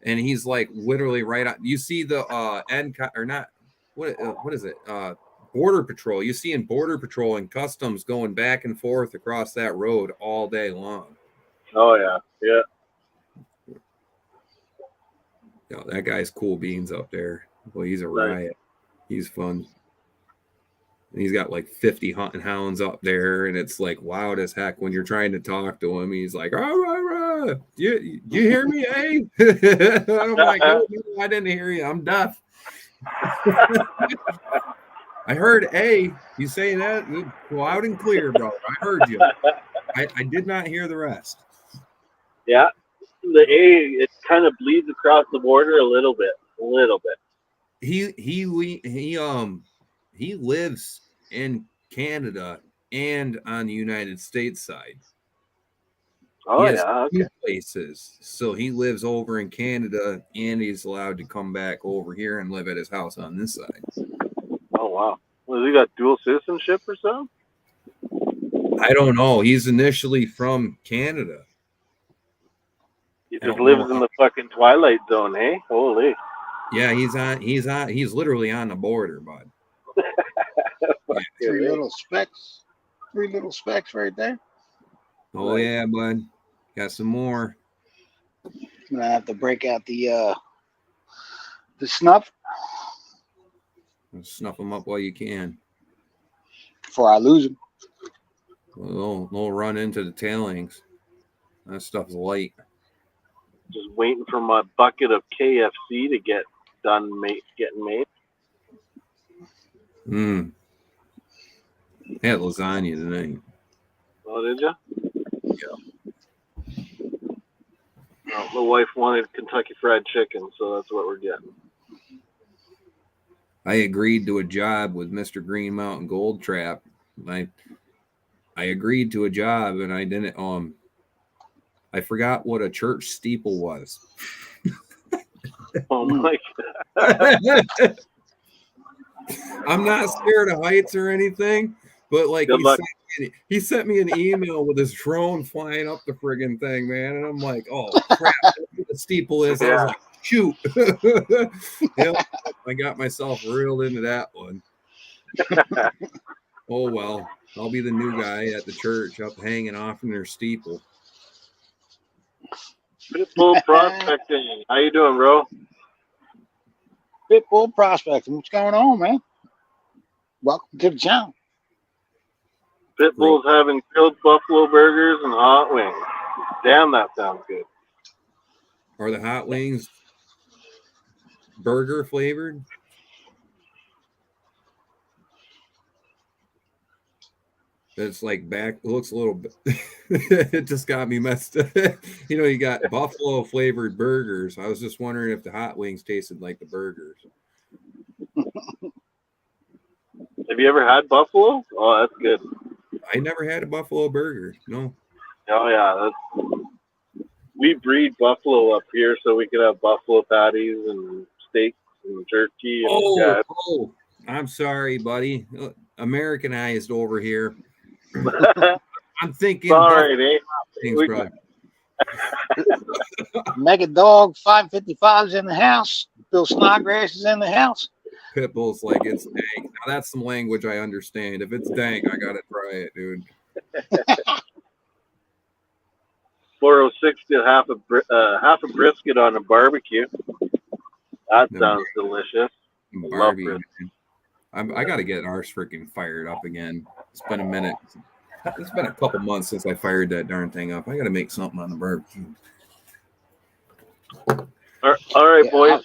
And he's like literally right on. You see the or not, what is it? Border Patrol. You see in Border Patrol and Customs going back and forth across that road all day long. Oh yeah, yeah. No, that guy's cool beans up there. Well, he's a Right. riot. He's fun. And he's got like 50 hunting hounds up there, and it's like loud as heck when you're trying to talk to him. He's like, "Oh, you hear me, eh?" I'm like, "No, I didn't hear you. I'm deaf." I heard "a." You saying that loud and clear, bro. I heard you. I did not hear the rest. Yeah. The A, it kind of bleeds across the border a little bit. He lives in Canada and on the United States side. Oh He has yeah, two okay. places. So he lives over in Canada, and he's allowed to come back over here and live at his house on this side. Oh wow. Well, he got dual citizenship or something? I don't know. He's initially from Canada. He I just don't lives know. in the fucking Twilight Zone, eh? Holy. Yeah, he's literally on the border, bud. Three little specks right there. Oh Right. yeah, bud. Got some more. I'm gonna have to break out the snuff Snuff them up while you can. before I lose them. Well, they'll run into the tailings. That stuff's light. Just waiting for my bucket of KFC to get done getting made. Had lasagna tonight. Oh, did you? Yeah. Well, the wife wanted Kentucky Fried Chicken, so that's what we're getting. I agreed to a job with Mr. Green Mountain Gold Trap. I agreed to a job, and I didn't. I forgot what a church steeple was. Oh my god. I'm not scared of heights or anything, but like Good luck. he sent me an email with his drone flying up the friggin' thing, man, and I'm like, oh crap, that's what the steeple is. I was like, shoot. Yep, I got myself reeled into that one. Oh well, I'll be the new guy at the church up hanging off in their steeple. Pitbull prospecting. How you doing, bro? Pitbull prospecting. What's going on, man? Welcome to the channel. Pitbull's having grilled buffalo burgers and hot wings. Damn, that sounds good. Are the hot wings burger flavored? It's like back. It looks a little bit. It just got me messed up. You know, you got buffalo flavored burgers. I was just wondering if the hot wings tasted like the burgers. Have you ever had buffalo? Oh, that's good. I never had a buffalo burger. No. Oh yeah, we breed buffalo up here so we can have buffalo patties and steaks and turkey. And Oh, I'm sorry, buddy. Americanized over here. I'm thinking. Sorry, Nate. Things, brother. Mega Dog 555's in the house. Bill Snodgrass is in the house. Pitbull's like, it's dank. Now that's some language I understand. If it's dank, I gotta try it, dude. 406 did half a brisket on a barbecue. That sounds delicious. Barbie, man. I gotta get ours freaking fired up again. It's been a minute. It's been a couple months since I fired that darn thing up. I gotta make something on the barbecue. All right, boys.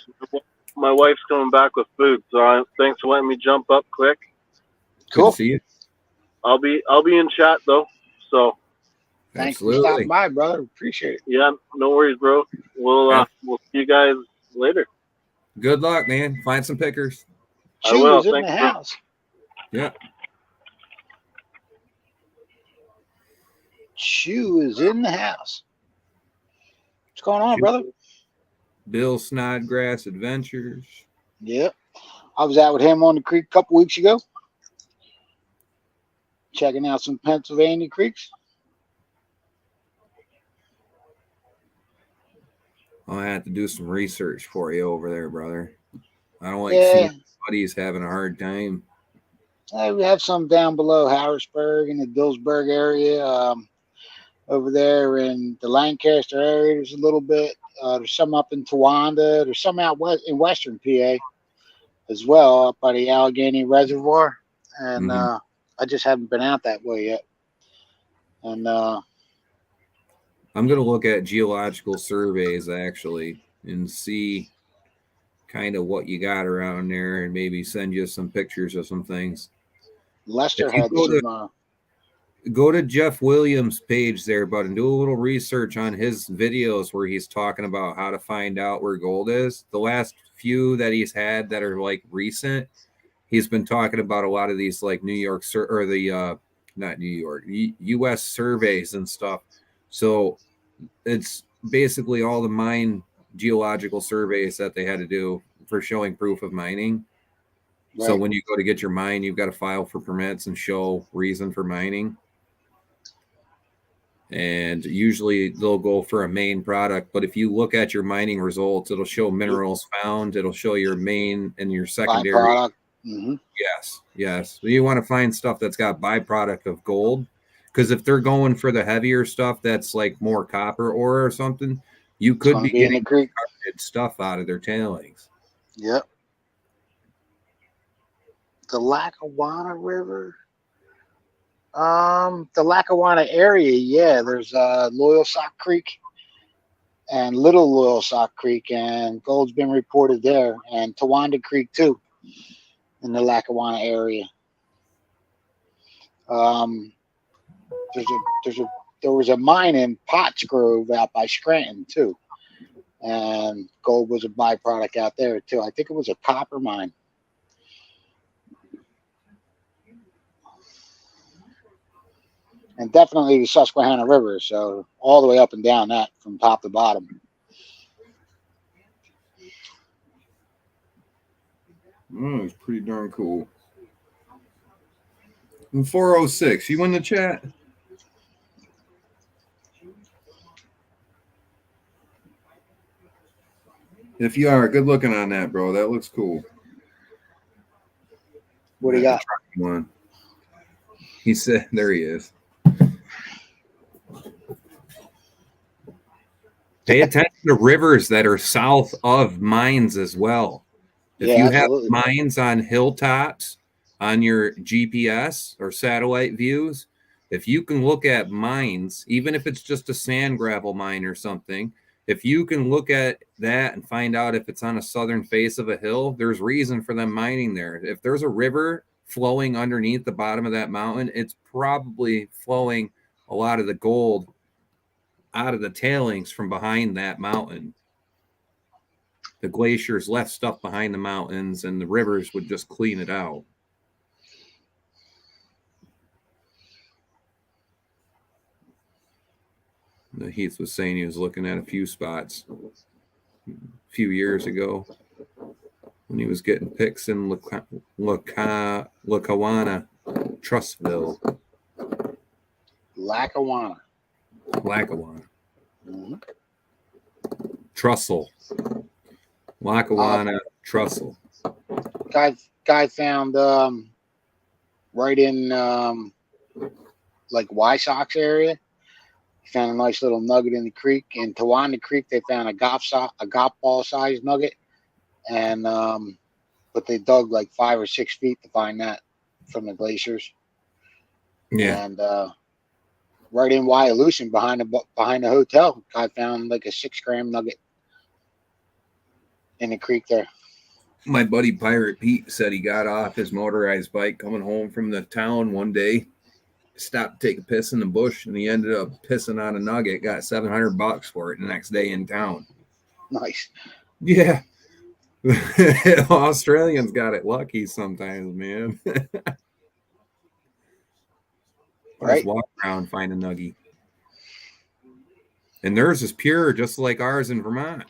My wife's coming back with food, so thanks for letting me jump up quick. Cool. Good to see you. I'll be in chat though. So thanks for stopping by, brother. Appreciate it. Yeah, no worries, bro. We'll see you guys later. Good luck, man. Find some pickers. She was in the house. Yeah. Chew is in the house. What's going on, brother? Bill Snodgrass Adventures. Yep. I was out with him on the creek a couple weeks ago. Checking out some Pennsylvania creeks. I'll have to do some research for you over there, brother. I don't like seeing buddies having a hard time. We have some down below Harrisburg in the Dillsburg area. Over there in the Lancaster area, there's a little bit. There's some up in Towanda. There's some out west in western PA as well, up by the Allegheny Reservoir. And I just haven't been out that way yet. And I'm going to look at geological surveys, actually, and see kind of what you got around there and maybe send you some pictures of some things. Lester had some... Go to Jeff Williams' page there, bud, and do a little research on his videos where he's talking about how to find out where gold is. The last few that he's had that are like recent, he's been talking about a lot of these like New York or the not New York, U.S. surveys and stuff. So it's basically all the mine geological surveys that they had to do for showing proof of mining. Right. So when you go to get your mine, you've got to file for permits and show reason for mining. And usually they'll go for a main product. But if you look at your mining results, it'll show minerals found. It'll show your main and your secondary. Byproduct. Yes. So you want to find stuff that's got byproduct of gold. Because if they're going for the heavier stuff that's like more copper ore or something, you could be getting carbonate stuff out of their tailings. Yep. The Lackawanna River. The Lackawanna area, yeah, there's Loyalsock Creek and Little Loyalsock Creek, and gold's been reported there, and Towanda Creek too, in the Lackawanna area. There was a mine in Pottsgrove out by Scranton too, and gold was a byproduct out there too. I think it was a copper mine. And definitely the Susquehanna River, so all the way up and down that from top to bottom. It's pretty darn cool. And 406, you in the chat? If you are, good looking on that, bro. That looks cool. What do you got? One. He said, there he is. Pay attention to rivers that are south of mines as well. If you have mines on hilltops on your GPS or satellite views, if you can look at mines, even if it's just a sand gravel mine or something, if you can look at that and find out if it's on a southern face of a hill, there's reason for them mining there. If there's a river flowing underneath the bottom of that mountain, it's probably flowing a lot of the gold out of the tailings from behind that mountain. The glaciers left stuff behind the mountains, and the rivers would just clean it out. Heath was saying he was looking at a few spots a few years ago when he was getting pics in Lackawanna, Trustville. Lackawanna. Lackawanna. Trussell. Lackawanna Trussell. Guy found right in like Wysox area. He found a nice little nugget in the creek. In Tawanda Creek, they found a golf ball sized nugget, and but they dug like 5 or 6 feet to find that from the glaciers. Yeah. And right in Wyalusing, behind the hotel, guy found like a 6-gram nugget in the creek there. My buddy Pirate Pete said he got off his motorized bike coming home from the town one day, stopped to take a piss in the bush, and he ended up pissing on a nugget, got $700 for it the next day in town. Nice. Yeah. Australians got it lucky sometimes, man. Right. Just walk around, find a nuggie. And theirs is pure, just like ours in Vermont.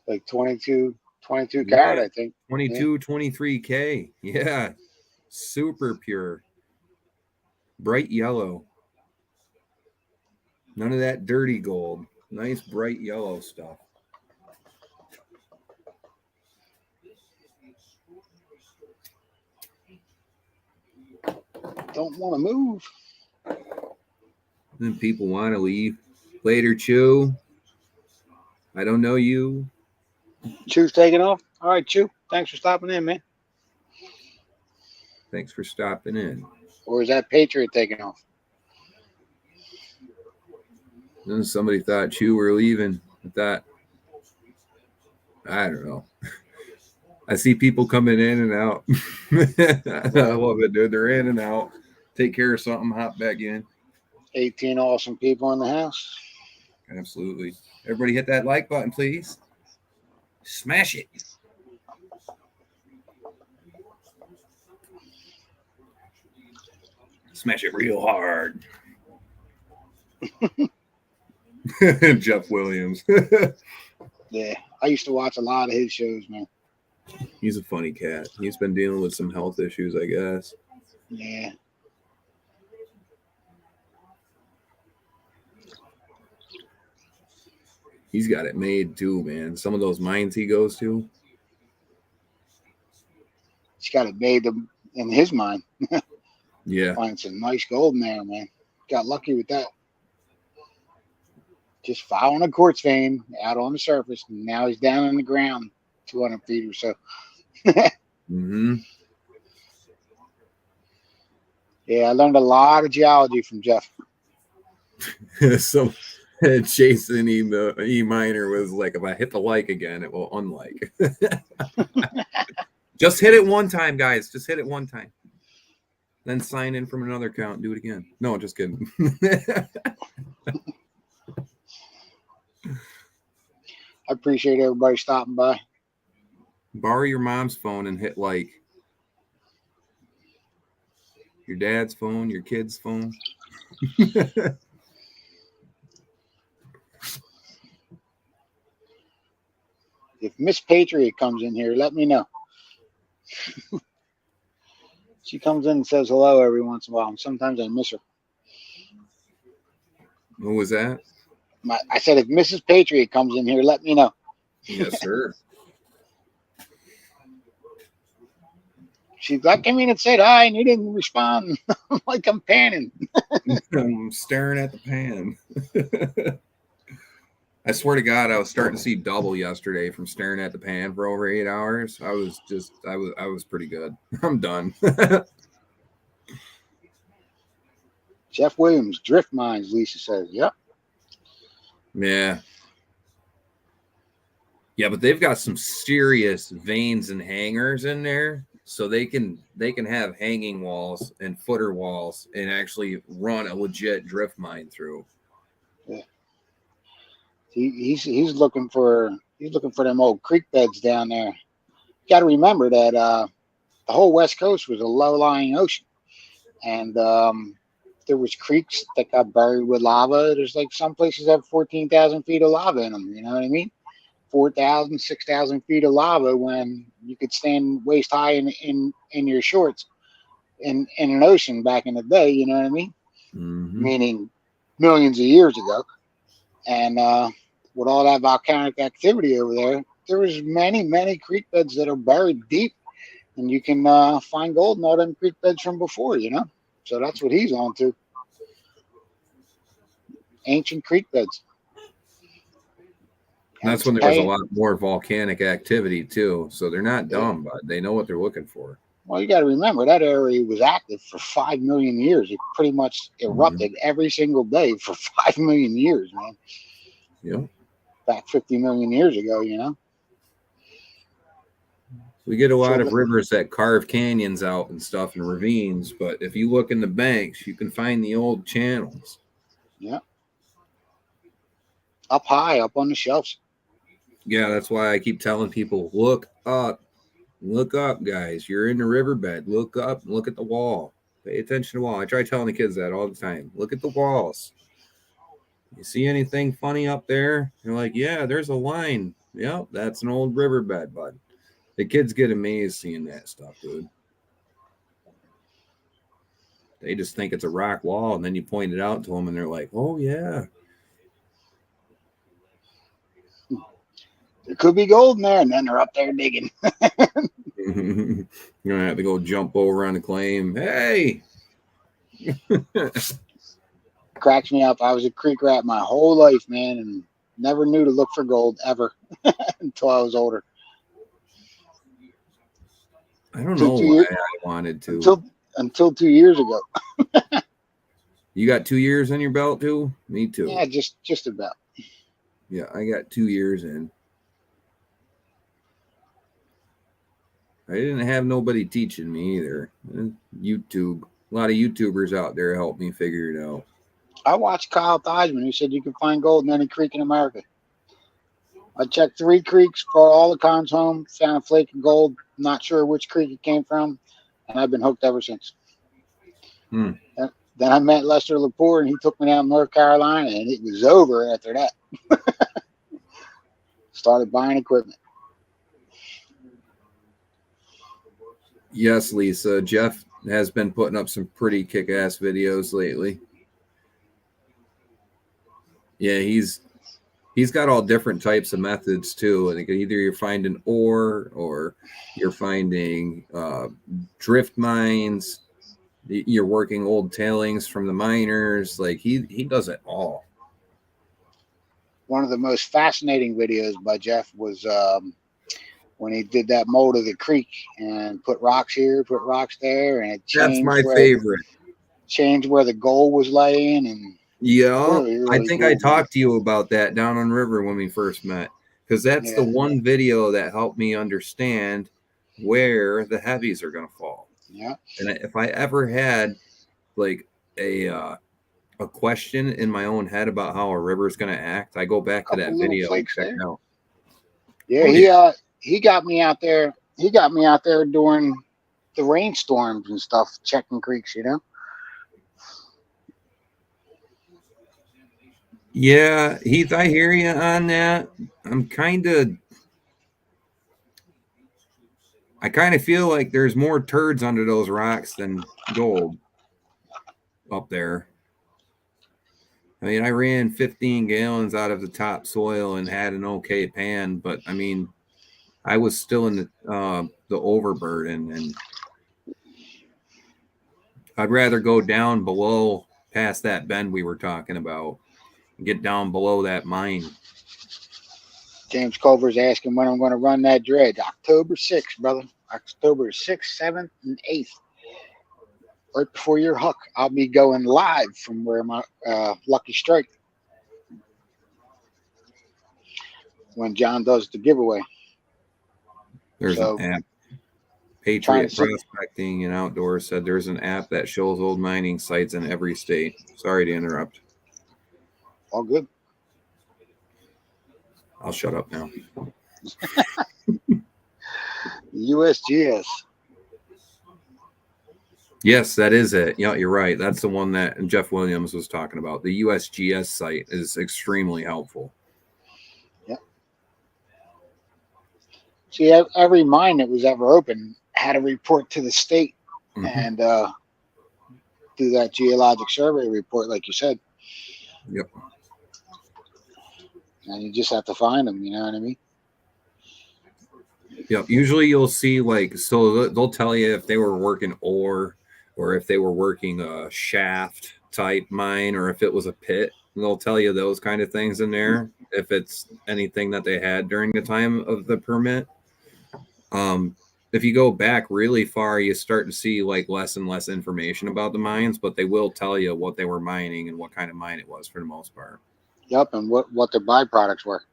Like 22 Yeah. carat, I think. 22, 23K. Yeah. Super pure. Bright yellow. None of that dirty gold. Nice bright yellow stuff. Don't want to move. Then people want to leave. Later, Chew. I don't know you. Chew's taking off. All right, Chew. Thanks for stopping in, man. Thanks for stopping in. Or is that Patriot taking off? Then somebody thought Chew were leaving. I thought, I don't know. I see people coming in and out. I love it, dude. They're in and out. Take care of something, hop back in. 18 awesome people in the house. Absolutely. Everybody hit that like button, please. Smash it. Smash it real hard. Jeff Williams. Yeah, I used to watch a lot of his shows, man. He's a funny cat. He's been dealing with some health issues, I guess. Yeah. He's got it made too, man. Some of those mines he goes to. He's got it made in his mind. Yeah. Find some nice gold in there, man. Got lucky with that. Just following a quartz vein out on the surface. And now he's down in the ground 200 feet or so. Mm-hmm. Yeah, I learned a lot of geology from Jeff. So Jason E Minor was like, if I hit the like again, it will unlike. Just hit it one time, guys. Just hit it one time. Then sign in from another account and do it again. No, just kidding. I appreciate everybody stopping by. Borrow your mom's phone and hit like. Your dad's phone, your kid's phone. If Miss Patriot comes in here, let me know. She comes in and says hello every once in a while, and sometimes I miss her. What was that? I said, if Mrs. Patriot comes in here, let me know. Yes, sir. She's like, came in and said hi, and you didn't respond. I'm like, I'm panning. I'm staring at the pan. I swear to God, I was starting to see double yesterday from staring at the pan for over 8 hours. I was pretty good. I'm done. Jeff Williams, drift mines, Lisa says. Yep. Yeah. Yeah, but they've got some serious veins and hangers in there. So they can have hanging walls and footer walls and actually run a legit drift mine through. Yeah. He's looking for them old creek beds down there. You got to remember that the whole West Coast was a low-lying ocean, and there was creeks that got buried with lava. There's like some places have 14,000 feet of lava in them. You know what I mean? 4,000, 6,000 feet of lava when you could stand waist high in your shorts in an ocean back in the day. You know what I mean? Mm-hmm. Meaning millions of years ago. And with all that volcanic activity over there, there was many creek beds that are buried deep, and you can find gold in all them creek beds from before, you know. So that's what he's on to. Ancient creek beds. And that's when there was a lot more volcanic activity too. So they're not dumb, but they know what they're looking for. Well, you got to remember that area was active for 5 million years. It pretty much erupted every single day for 5 million years, man. Yeah. Back 50 million years ago, you know. We get a lot of rivers that carve canyons out and stuff and ravines, but if you look in the banks, you can find the old channels. Yeah. Up high, up on the shelves. Yeah, that's why I keep telling people, look up, guys. You're in the riverbed. Look up, look at the wall. Pay attention to the wall. I try telling the kids that all the time. Look at the walls. You see anything funny up there? You're like, yeah, there's a line. Yep, that's an old riverbed, bud. The kids get amazed seeing that stuff, dude. They just think it's a rock wall, and then you point it out to them, and they're like, oh, yeah. There could be gold in there, and then they're up there digging. You're going to have to go jump over on the claim. Hey! Cracks me up. I was a creek rat my whole life, man, and never knew to look for gold ever until I was older. I don't know why I wanted to. Until 2 years ago. You got 2 years on your belt, too? Me, too. Yeah, just about. Yeah, I got 2 years in. I didn't have nobody teaching me either. YouTube. A lot of YouTubers out there helped me figure it out. I watched Kyle Theismann, who said you can find gold in any creek in America. I checked 3 creeks for all the cons home, found a flake of gold, not sure which creek it came from, and I've been hooked ever since. Then I met Lester Lepore, and he took me down to North Carolina, and it was over after that. Started buying equipment. Yes, Lisa. Jeff has been putting up some pretty kick-ass videos lately. Yeah, he's got all different types of methods too. I think either you're finding ore or you're finding drift mines. You're working old tailings from the miners. Like he does it all. One of the most fascinating videos by Jeff was when he did that mold of the creek and put rocks here, put rocks there, and it changed. That's my favorite. Changed where the gold was laying, and yeah, really I think cool, I talked to you about that down on River when we first met, because that's the one video that helped me understand where the heavies are going to fall. Yeah, and if I ever had like a question in my own head about how a river is going to act, I go back to that video and check it out. Yeah, he got me out there. He got me out there during the rainstorms and stuff, checking creeks, you know. Yeah, Heath, I hear you on that. I kind of feel like there's more turds under those rocks than gold up there. I mean, I ran 15 gallons out of the topsoil and had an okay pan, but I mean, I was still in the overburden, and I'd rather go down below past that bend we were talking about. Get down below that mine. James Culver's asking when I'm going to run that dredge. October 6th, brother. October 6th, 7th, and 8th. Right before your hook, I'll be going live from where my Lucky Strike. When John does the giveaway. There's an app. Patriots Prospecting and Outdoors said there's an app that shows old mining sites in every state. Sorry to interrupt. All good. I'll shut up now. USGS. Yes, that is it. Yeah, you're right. That's the one that Jeff Williams was talking about. The USGS site is extremely helpful. Yeah. See, every mine that was ever open had a report to the state and do that geologic survey report, like you said. Yep. and you just have to find them. You know what I mean? Yeah, usually you'll see like, so they'll tell you if they were working ore or if they were working a shaft type mine or if it was a pit. They'll tell you those kind of things in there if it's anything that they had during the time of the permit. If you go back really far, you start to see like less and less information about the mines, but they will tell you what they were mining and what kind of mine it was for the most part. Yep, and what the byproducts were.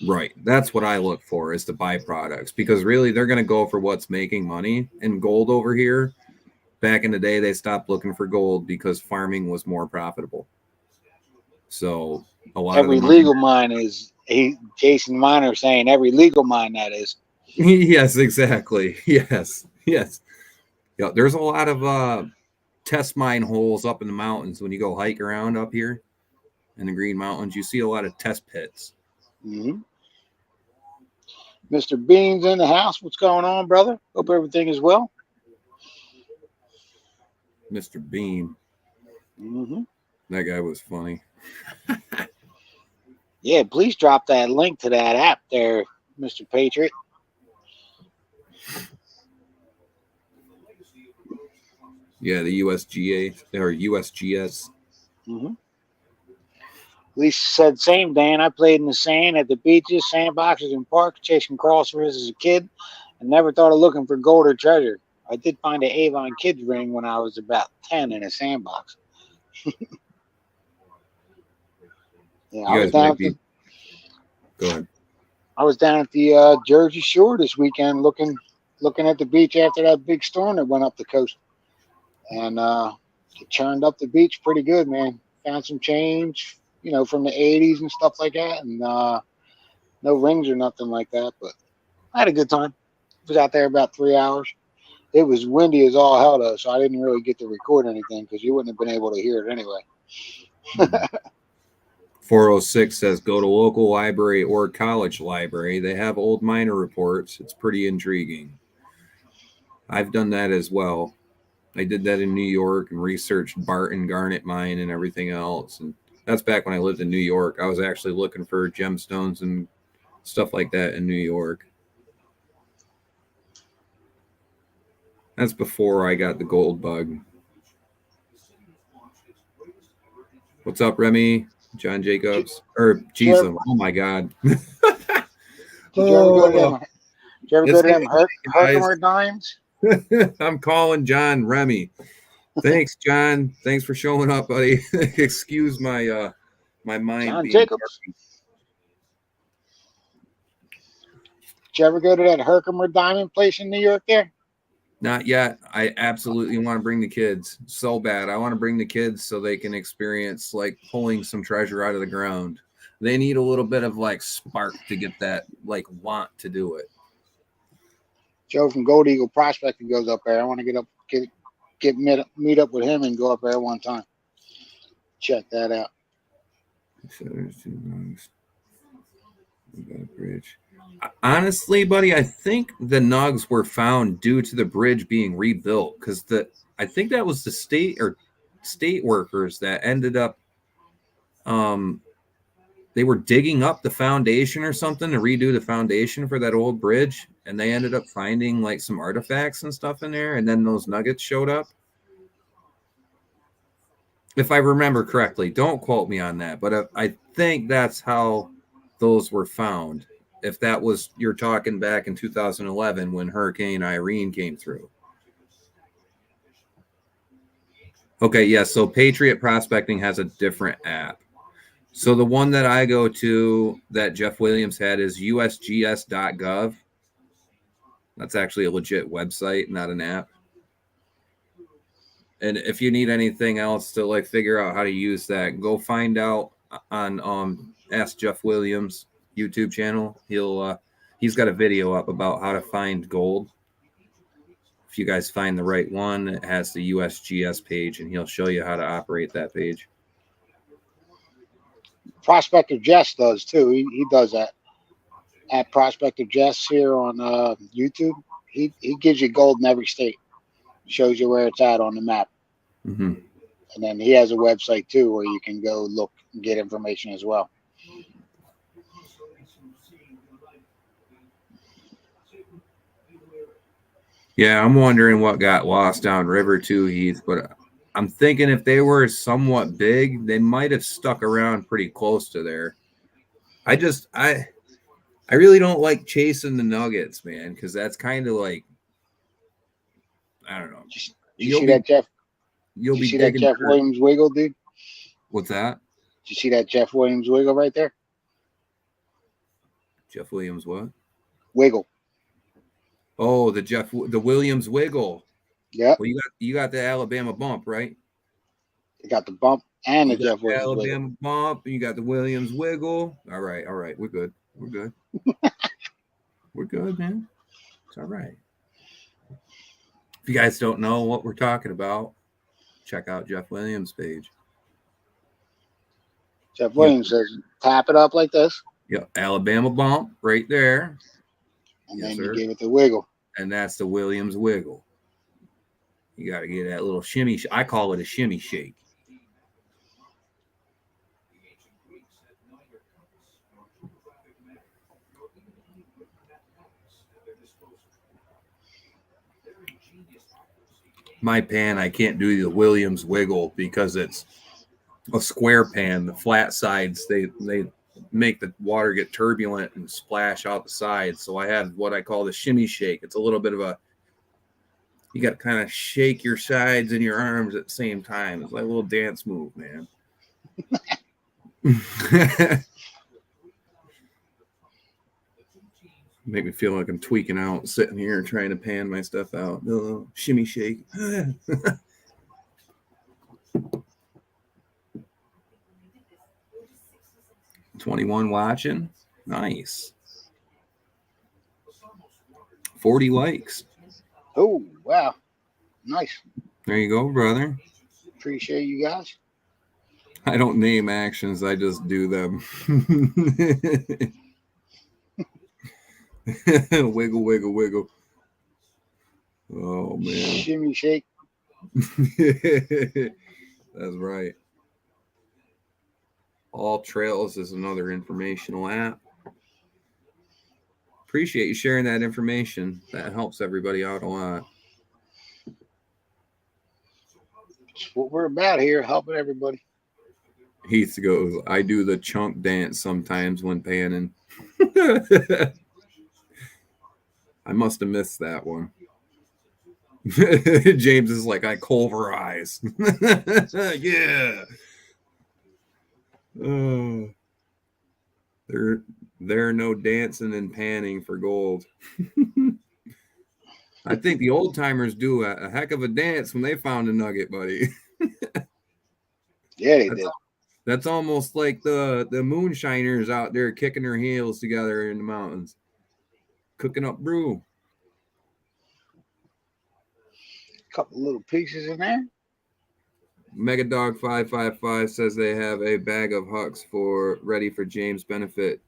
Right. That's what I look for is the byproducts because really they're going to go for what's making money. And gold over here, back in the day, they stopped looking for gold because farming was more profitable. So a lot Every of the legal mine is Jason Miner saying every legal mine that is. Yes, exactly. Yes. Yes. Yeah, there's a lot of test mine holes up in the mountains when you go hike around up here in the Green Mountains. You see a lot of test pits. Mm-hmm. Mr. Beans in the house. What's going on, brother? Hope everything is well. Mr. Bean. Mm-hmm. That guy was funny. Yeah, please drop that link to that app there, Mr. Patriot. Yeah, the USGA or USGS. Mm-hmm. Lisa said, same, Dan. I played in the sand at the beaches, sandboxes, and parks, chasing crossovers as a kid, and never thought of looking for gold or treasure. I did find an Avon kids ring when I was about 10 in a sandbox. Yeah, I was down at the, Go ahead. I was down at the Jersey Shore this weekend looking at the beach after that big storm that went up the coast. And it churned up the beach pretty good, man. Found some change, from the 80s and stuff like that. And no rings or nothing like that. But I had a good time. Was out there about 3 hours. It was windy as all hell, though, so I didn't really get to record anything because you wouldn't have been able to hear it anyway. 406 says go to local library or college library. They have old miner reports. It's pretty intriguing. I've done that as well. I did that in New York and researched Barton Garnet mine and everything else. And that's back when I lived in New York. I was actually looking for gemstones and stuff like that in New York. That's before I got the gold bug. What's up, Remy? John Jacobs? Or Jesus. Oh my God. Did you ever go to them Herkimer dimes? I'm calling John Remy. Thanks, John. Thanks for showing up, buddy. Excuse my my mind. John Jacobs. Did you ever go to that Herkimer diamond place in New York there? Not yet. I absolutely want to bring the kids so bad. I want to bring the kids so they can experience like pulling some treasure out of the ground. They need a little bit of like spark to get that like want to do it. Joe from Gold Eagle Prospecting goes up there. I want to meet up with him and go up there one time. Check that out. Bridge. Honestly, buddy, I think the nugs were found due to the bridge being rebuilt because I think that was the state workers that ended up they were digging up the foundation or something to redo the foundation for that old bridge, and they ended up finding like some artifacts and stuff in there, and then those nuggets showed up. If I remember correctly, don't quote me on that, but I think that's how those were found. If that was, you're talking back in 2011 when Hurricane Irene came through. Okay, yeah, so Patriot Prospecting has a different app. So the one that I go to that Jeff Williams had is usgs.gov. That's actually a legit website, not an app. And if you need anything else to like figure out how to use that, go find out on Ask Jeff Williams YouTube channel. He's got a video up about how to find gold. If you guys find the right one, it has the USGS page, and he'll show you how to operate that page. Prospector Jess does too. He does that at Prospector Jess here on YouTube. He gives you gold in every state, shows you where it's at on the map. Mm-hmm. And then he has a website too where you can go look and get information as well. Yeah, I'm wondering what got lost downriver too, Heath. But I'm thinking if they were somewhat big, they might have stuck around pretty close to there. I really don't like chasing the nuggets, man, because that's kind of like, I don't know. Did you You'll see be that Jeff? you'll Did you be see that digging Jeff dirt. Williams wiggle, dude? What's that? Did you see that Jeff Williams wiggle right there? Jeff Williams, what? Wiggle. Oh, the Williams wiggle. Yep. Well, you got the Alabama bump, right? They got the bump and the You got Jeff the Williams wiggle. Alabama bump, and you got the Williams wiggle. All right. We're good. We're good. We're good, man. It's all right. If you guys don't know what we're talking about, check out Jeff Williams' page. Jeff Williams says, tap it up like this, Yeah, Alabama bump right there. and Yes, then sir. you give it the wiggle. And that's the Williams wiggle. You got to get that little shimmy. I call it a shimmy shake. My pan, I can't do the Williams wiggle because it's a square pan. The flat sides, they make the water get turbulent and splash out the sides. So I have what I call the shimmy shake. It's a little bit of a, you got to kind of shake your sides and your arms at the same time. It's like a little dance move, man. Make me feel like I'm tweaking out, sitting here trying to pan my stuff out. Shimmy shake. 21 watching. Nice. 40 likes. Oh, wow. Nice. There you go, brother. Appreciate you guys. I don't name actions, I just do them. Wiggle, wiggle, wiggle. Oh, man. Shimmy shake. That's right. All Trails is another informational app. Appreciate you sharing that information. That helps everybody out a lot. That's what we're about here, helping everybody. Heath goes, I do the chunk dance sometimes when panning. I must have missed that one. James is like, I pulverize. Yeah. There are no dancing and panning for gold. I think the old timers do a heck of a dance when they found a nugget, buddy. Yeah, they did. That's almost like the moonshiners out there kicking their heels together in the mountains, cooking up brew. Couple little pieces in there. Megadog 555 says they have a bag of hucks ready for James' benefit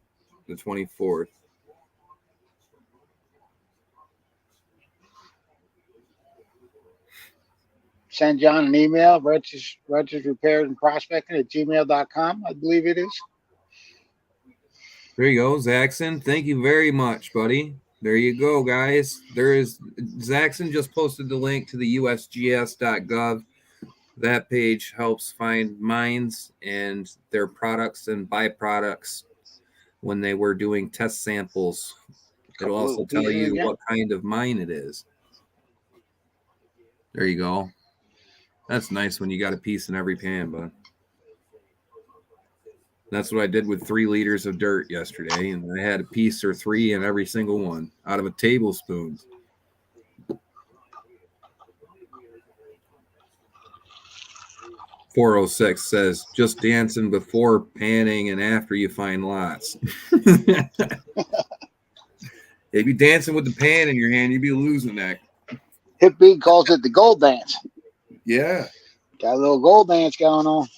the 24th. Send John an email, Rutgers Repairs and Prospecting at gmail.com, I believe it is. There you go, Zaxxon. Thank you very much, buddy. There you go, guys. Zaxxon just posted the link to the usgs.gov. That page helps find mines and their products and byproducts when they were doing test samples. It'll also tell you what kind of mine it is. There you go. That's nice when you got a piece in every pan, bud. That's what I did with 3 liters of dirt yesterday, and I had a piece or 3 in every single one out of a tablespoon. .406 says, just dancing before panning and after you find lots. If you're dancing with the pan in your hand, you'd be losing that. Hip Beat calls it the gold dance. Yeah. Got a little gold dance going on.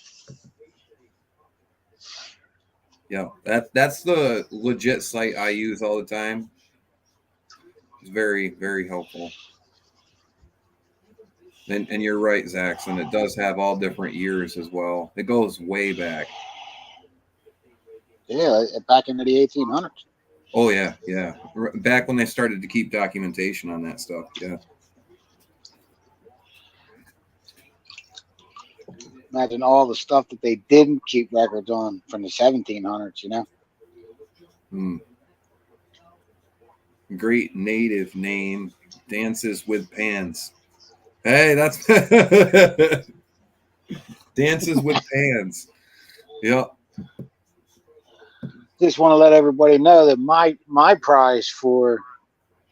Yeah, that's the legit site I use all the time. It's very, very helpful. And you're right, Zaxxon. It does have all different years as well. It goes way back. Yeah, back into the 1800s. Oh, yeah. Back when they started to keep documentation on that stuff, yeah. Imagine all the stuff that they didn't keep records on from the 1700s, you know? Hmm. Great native name, Dances with Pans. Hey, that's Dances with Pans. Yep. Just want to let everybody know that my prize for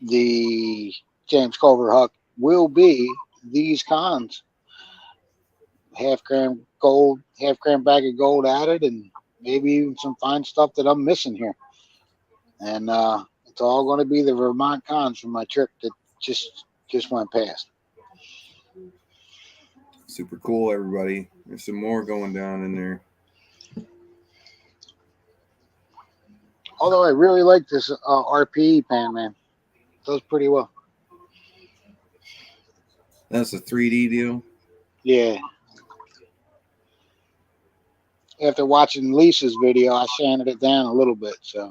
the James Culver Huck will be these cons. Half-gram gold, half-gram bag of gold added, and maybe even some fine stuff that I'm missing here. And it's all going to be the Vermont cons from my trip that just went past. Super cool, everybody. There's some more going down in there. Although I really like this RPE pan, man. It does pretty well. That's a 3D deal. Yeah. After watching Lisa's video, I sanded it down a little bit. So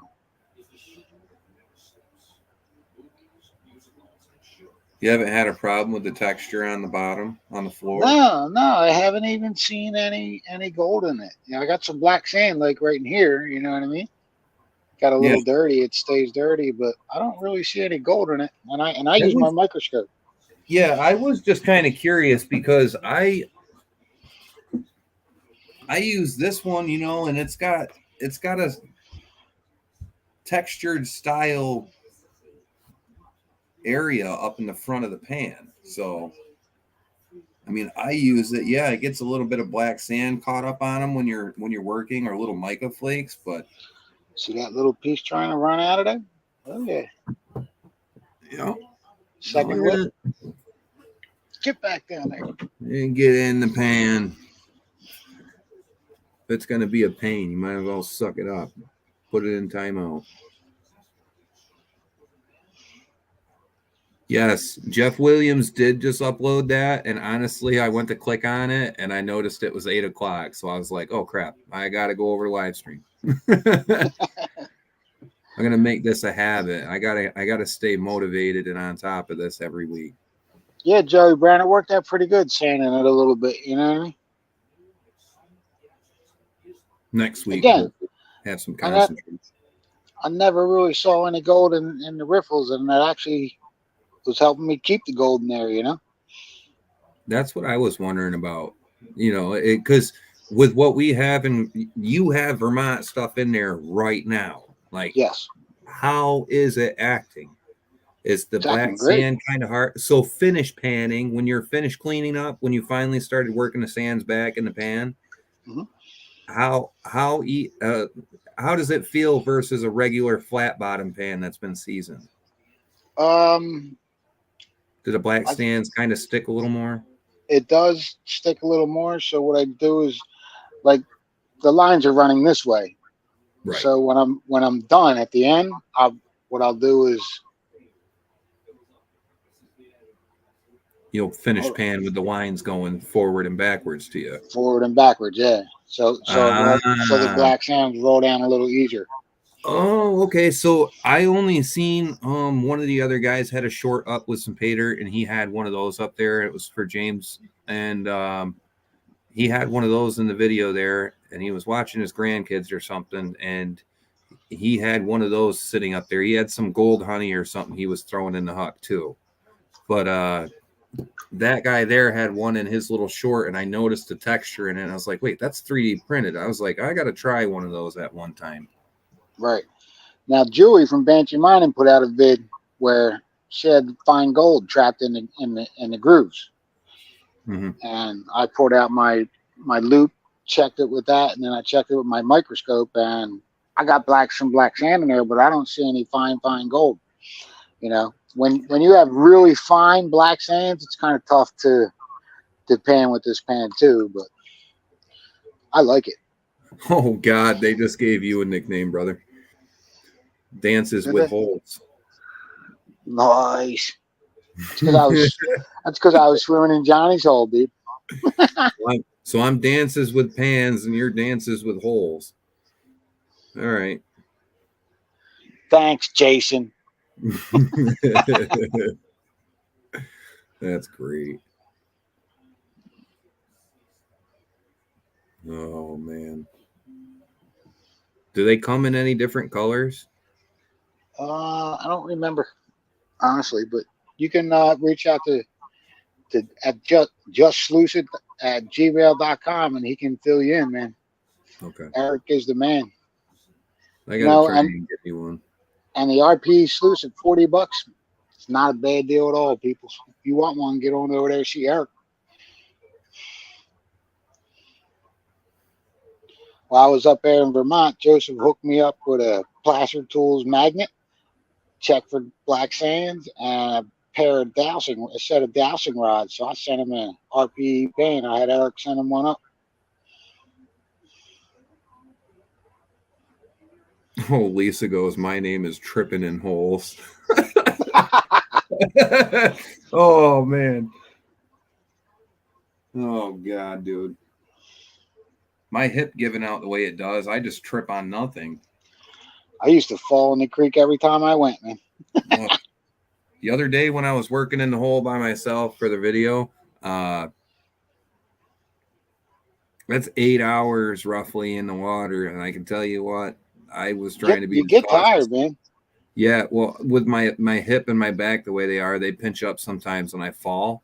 You haven't had a problem with the texture on the bottom, on the floor? no, I haven't even seen any gold in it. You know, I got some black sand like right in here. You know what I mean? Got a little dirty. It stays dirty, but I don't really see any gold in it. And I use my microscope. Yeah, I was just kind of curious because I use this one, you know, and it's got a textured style area up in the front of the pan. So I mean, I use it. Yeah, it gets a little bit of black sand caught up on them when you're working, or little mica flakes, but See that little piece trying to run out of there? Oh yeah. yeah. Second whip. Get back down there. And get in the pan. If it's going to be a pain, you might as well suck it up. Put it in timeout. Yes, Jeff Williams did just upload that. And honestly, I went to click on it and I noticed it was 8 o'clock. So I was like, oh, crap. I got to go over to live stream. I'm going to make this a habit. I gotta stay motivated and on top of this every week. Yeah, Joey Brown, it worked out pretty good sanding it a little bit, you know what I mean? Next week, Again, we'll have some concentration. I never really saw any gold in the riffles, and that actually was helping me keep the gold in there, you know? That's what I was wondering about, you know, because with what we have, and you have Vermont stuff in there right now. Like, yes. How is it acting? Is the black sand kind of hard? So finish panning, when you're finished cleaning up, when you finally started working the sands back in the pan, how does it feel versus a regular flat bottom pan that's been seasoned? Do the black sands kind of stick a little more? It does stick a little more. So what I do is, like, the lines are running this way. Right. So when I'm done at the end, what I'll do is you'll finish pan with the lines going forward and backwards to you. Forward and backwards, yeah. So the black sands roll down a little easier. Oh, okay. So I only seen one of the other guys had a short up with some pay dirt, and he had one of those up there. It was for James, and he had one of those in the video there, and he was watching his grandkids or something, and he had one of those sitting up there. He had some gold honey or something he was throwing in the huck too. But that guy there had one in his little short, and I noticed the texture in it. And I was like, wait, that's 3D printed. I was like, I got to try one of those at one time. Right. Now, Julie from Banshee Mining put out a vid where she had fine gold trapped in the grooves. And I poured out my loop, checked it with that, and then I checked it with my microscope, and I got some black sand in there, but I don't see any fine gold. You know, when you have really fine black sands, it's kind of tough to pan with this pan too, but I like it. Oh God, they just gave you a nickname, brother. Dances with holes. Nice. That's because I was swimming in Johnny's hole, dude. So I'm dances with pans and you're dances with holes. All right. Thanks, Jason. That's great. Oh man. Do they come in any different colors? I don't remember honestly, but you can reach out to at just lucid at gmail.com and he can fill you in, man. Okay. Eric is the man. I You gotta know, try and get you one. and the RP sluice at $40. It's not a bad deal at all, people. If you want one, get on over there, see Eric. While I was up there in Vermont, Joseph hooked me up with a Placer Tools magnet, check for black sands, and a set of dowsing rods. So I sent him an RP paint. I had Eric send him one up. Oh, Lisa goes, my name is Tripping in Holes. Oh man. Oh god, dude. My hip giving out the way it does, I just trip on nothing. I used to fall in the creek every time I went, man. The other day when I was working in the hole by myself for the video, that's 8 hours roughly in the water, and I can tell you what, I was trying to be. You get tired, man. Yeah, well, with my hip and my back the way they are, they pinch up sometimes when I fall.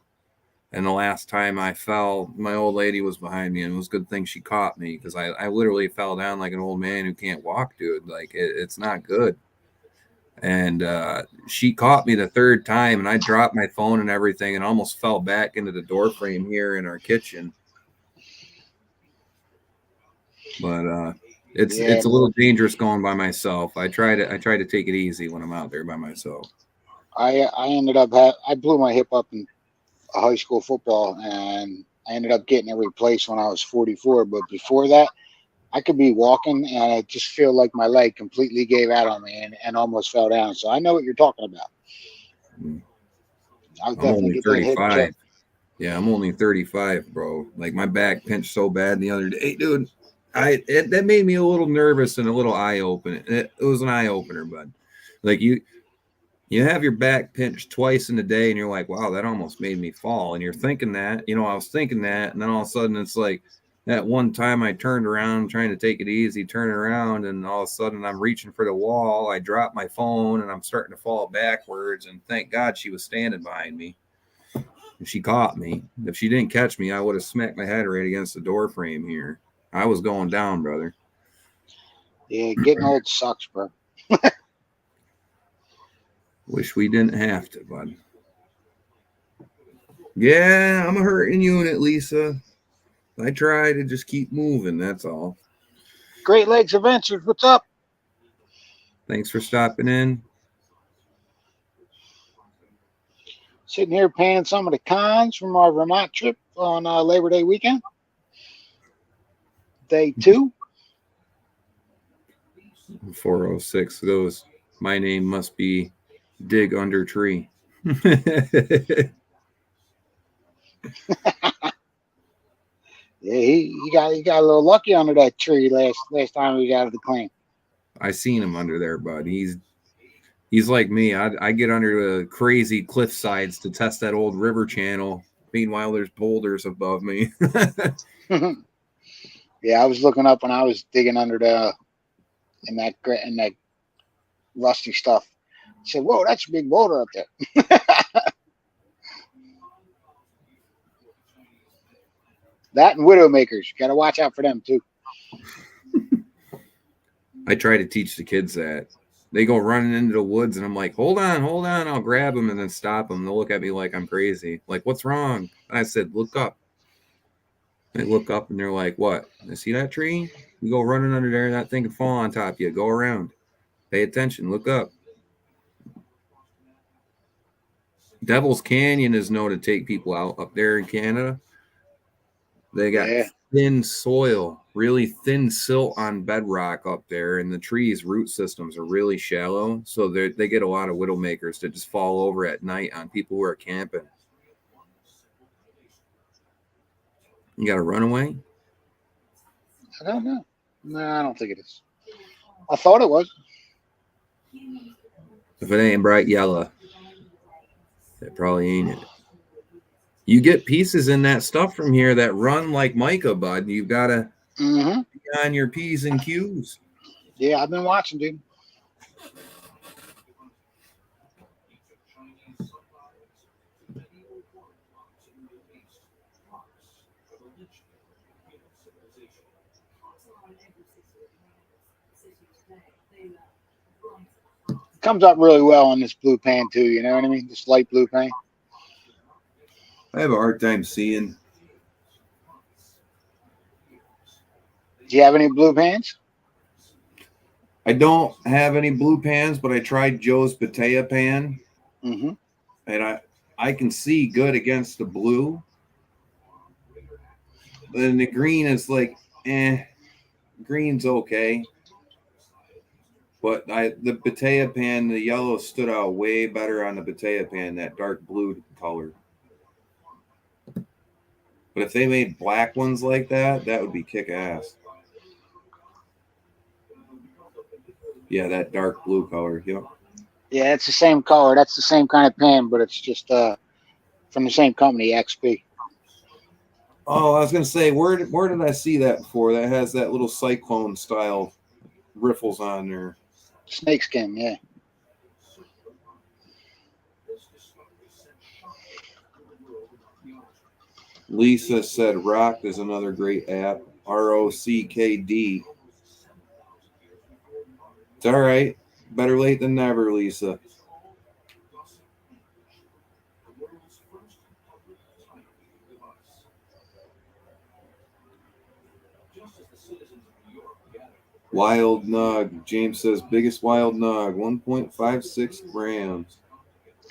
And the last time I fell, my old lady was behind me, and it was a good thing she caught me because I literally fell down like an old man who can't walk, dude. Like it's not good. And she caught me the third time, and I dropped my phone and everything, and almost fell back into the door frame here in our kitchen. But it's a little dangerous going by myself. I try to take it easy when I'm out there by myself. I ended up I blew my hip up in high school football, and I ended up getting it replaced when I was 44. But before that, I could be walking and I just feel like my leg completely gave out on me and almost fell down. So I know what you're talking about. I'm only 35. Yeah, I'm only 35, bro. Like my back pinched so bad the other day, dude. That made me a little nervous and a little eye opening. It was an eye opener, bud. Like you have your back pinched twice in a day, and you're like, wow, that almost made me fall. And you're thinking that, I was thinking that, and then all of a sudden it's like that one time I turned around trying to take it easy, turn around, and all of a sudden I'm reaching for the wall. I dropped my phone, and I'm starting to fall backwards, and thank God she was standing behind me. And she caught me. If she didn't catch me, I would have smacked my head right against the door frame here. I was going down, brother. Yeah, getting old sucks, bro. Wish we didn't have to, bud. Yeah, I'm a hurting unit, Lisa. I try to just keep moving, that's all. Great Lakes Adventures, what's up? Thanks for stopping in. Sitting here paying some of the cons from our Vermont trip on Labor Day weekend. Day 2. 406 goes, my name must be Dig Under Tree. Yeah, he got a little lucky under that tree last time we got to the claim. I seen him under there, bud. He's like me. I get under the crazy cliff sides to test that old river channel. Meanwhile, there's boulders above me. Yeah, I was looking up when I was digging under in that rusty stuff. I said, "Whoa, that's a big boulder up there." That and Widowmakers. Got to watch out for them too. I try to teach the kids that. They go running into the woods, and I'm like, hold on. I'll grab them and then stop them. They'll look at me like I'm crazy. Like, what's wrong? And I said, look up. They look up, and they're like, what? I see that tree? You go running under there, that thing can fall on top of you. Go around. Pay attention. Look up. Devil's Canyon is known to take people out up there in Canada. They got thin soil, really thin silt on bedrock up there, and the trees' root systems are really shallow. So they get a lot of widowmakers that just fall over at night on people who are camping. You got a runaway? I don't know. No, I don't think it is. I thought it was. If it ain't bright yellow, it probably ain't it. You get pieces in that stuff from here that run like mica, bud. You gotta Mm-hmm. Be on your P's and Q's. Yeah, I've been watching, dude. Comes up really well on this blue pan too. You know what I mean? This light blue pan. I have a hard time seeing. Do you have any blue pans? I don't have any blue pans, but I tried Joe's Patea pan, Mm-hmm. and I can see good against the blue. And the green is like, green's okay. But the Patea pan, the yellow stood out way better on the Patea pan, that dark blue color. But if they made black ones like that, that would be kick ass. Yeah, that dark blue color. Yep. Yeah, it's the same color. That's the same kind of pan, but it's just from the same company, XP. Oh, I was gonna say, where did I see that before? That has that little cyclone style riffles on there. Snakeskin, yeah. Lisa said Rocked is another great app. ROCKD. It's all right. Better late than never, Lisa. Wild nug. James says biggest wild nug, 1.56 grams.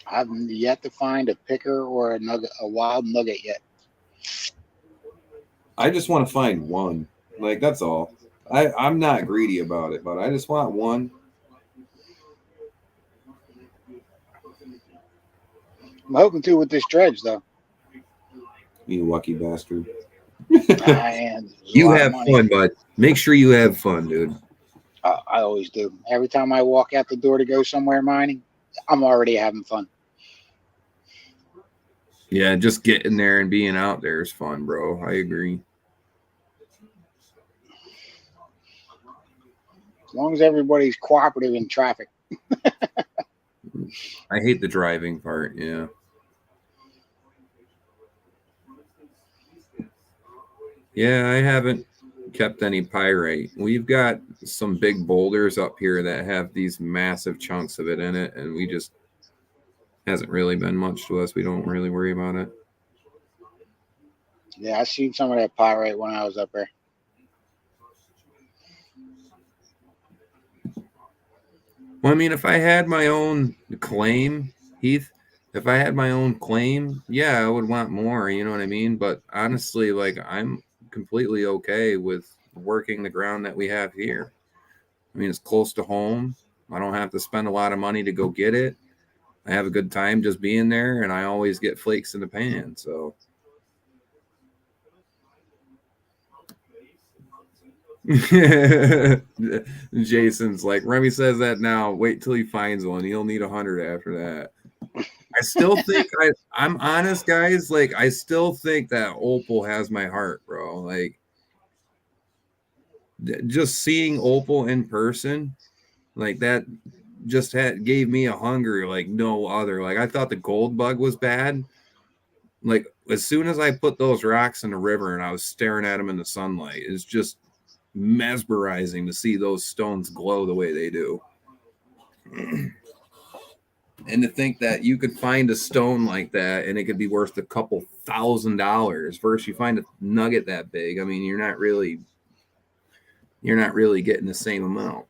I haven't yet to find a picker or a wild nugget yet. I just want to find one. Like, that's all. I'm not greedy about it, but I just want one. I'm hoping to with this dredge, though. You lucky bastard. You have fun, bud. Make sure you have fun, dude. I always do. Every time I walk out the door to go somewhere mining, I'm already having fun. Yeah, just getting there and being out there is fun, bro. I agree. As long as everybody's cooperative in traffic. I hate the driving part, yeah. Yeah, I haven't kept any pyrite. We've got some big boulders up here that have these massive chunks of it in it, and we just hasn't really been much to us. We don't really worry about it. Yeah, I seen some of that pyrite when I was up there. Well, I mean, if I had my own claim, Heath, if I had my own claim, yeah, I would want more, you know what I mean? But honestly, like, I'm completely okay with working the ground that we have here. I mean, it's close to home. I don't have to spend a lot of money to go get it. I have a good time just being there, and I always get flakes in the pan, so. Jason's like, Remy says that now. Wait till he finds one. He'll need 100 after that. I still think I'm honest, guys. Like, I still think that Opal has my heart, bro. Like, just seeing Opal in person, like that, just gave me a hunger like no other. Like, I thought the gold bug was bad. Like, as soon as I put those rocks in the river and I was staring at them in the sunlight, it's just mesmerizing to see those stones glow the way they do. And to think that you could find a stone like that and it could be worth a couple $1,000 versus you find a nugget that big. I mean, you're not really getting the same amount.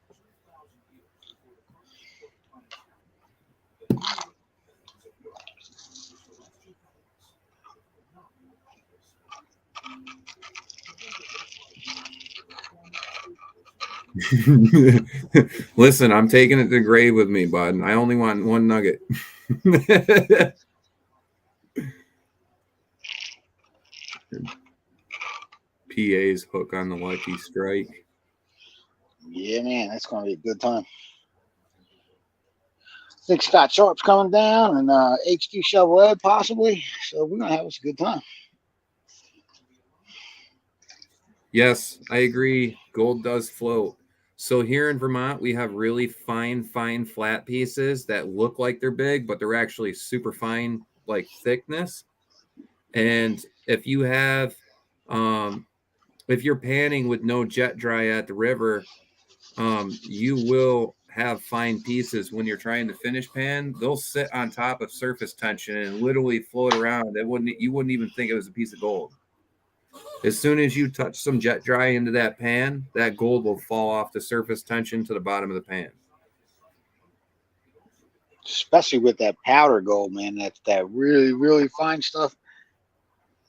Listen, I'm taking it to the grave with me, bud. I only want one nugget. PA's hook on the lucky strike. Yeah, man, that's going to be a good time. I think Scott Sharp's coming down and HQ Shovel Ed possibly. So we're going to have us a good time. Yes, I agree. Gold does float. So here in Vermont, we have really fine flat pieces that look like they're big, but they're actually super fine, like thickness. And um, if you're panning with no jet dry at the river, you will have fine pieces when you're trying to finish pan. They'll sit on top of surface tension and literally float around. You wouldn't even think it was a piece of gold. As soon as you touch some jet dry into that pan, that gold will fall off the surface tension to the bottom of the pan. Especially with that powder gold, man. That's that really fine stuff.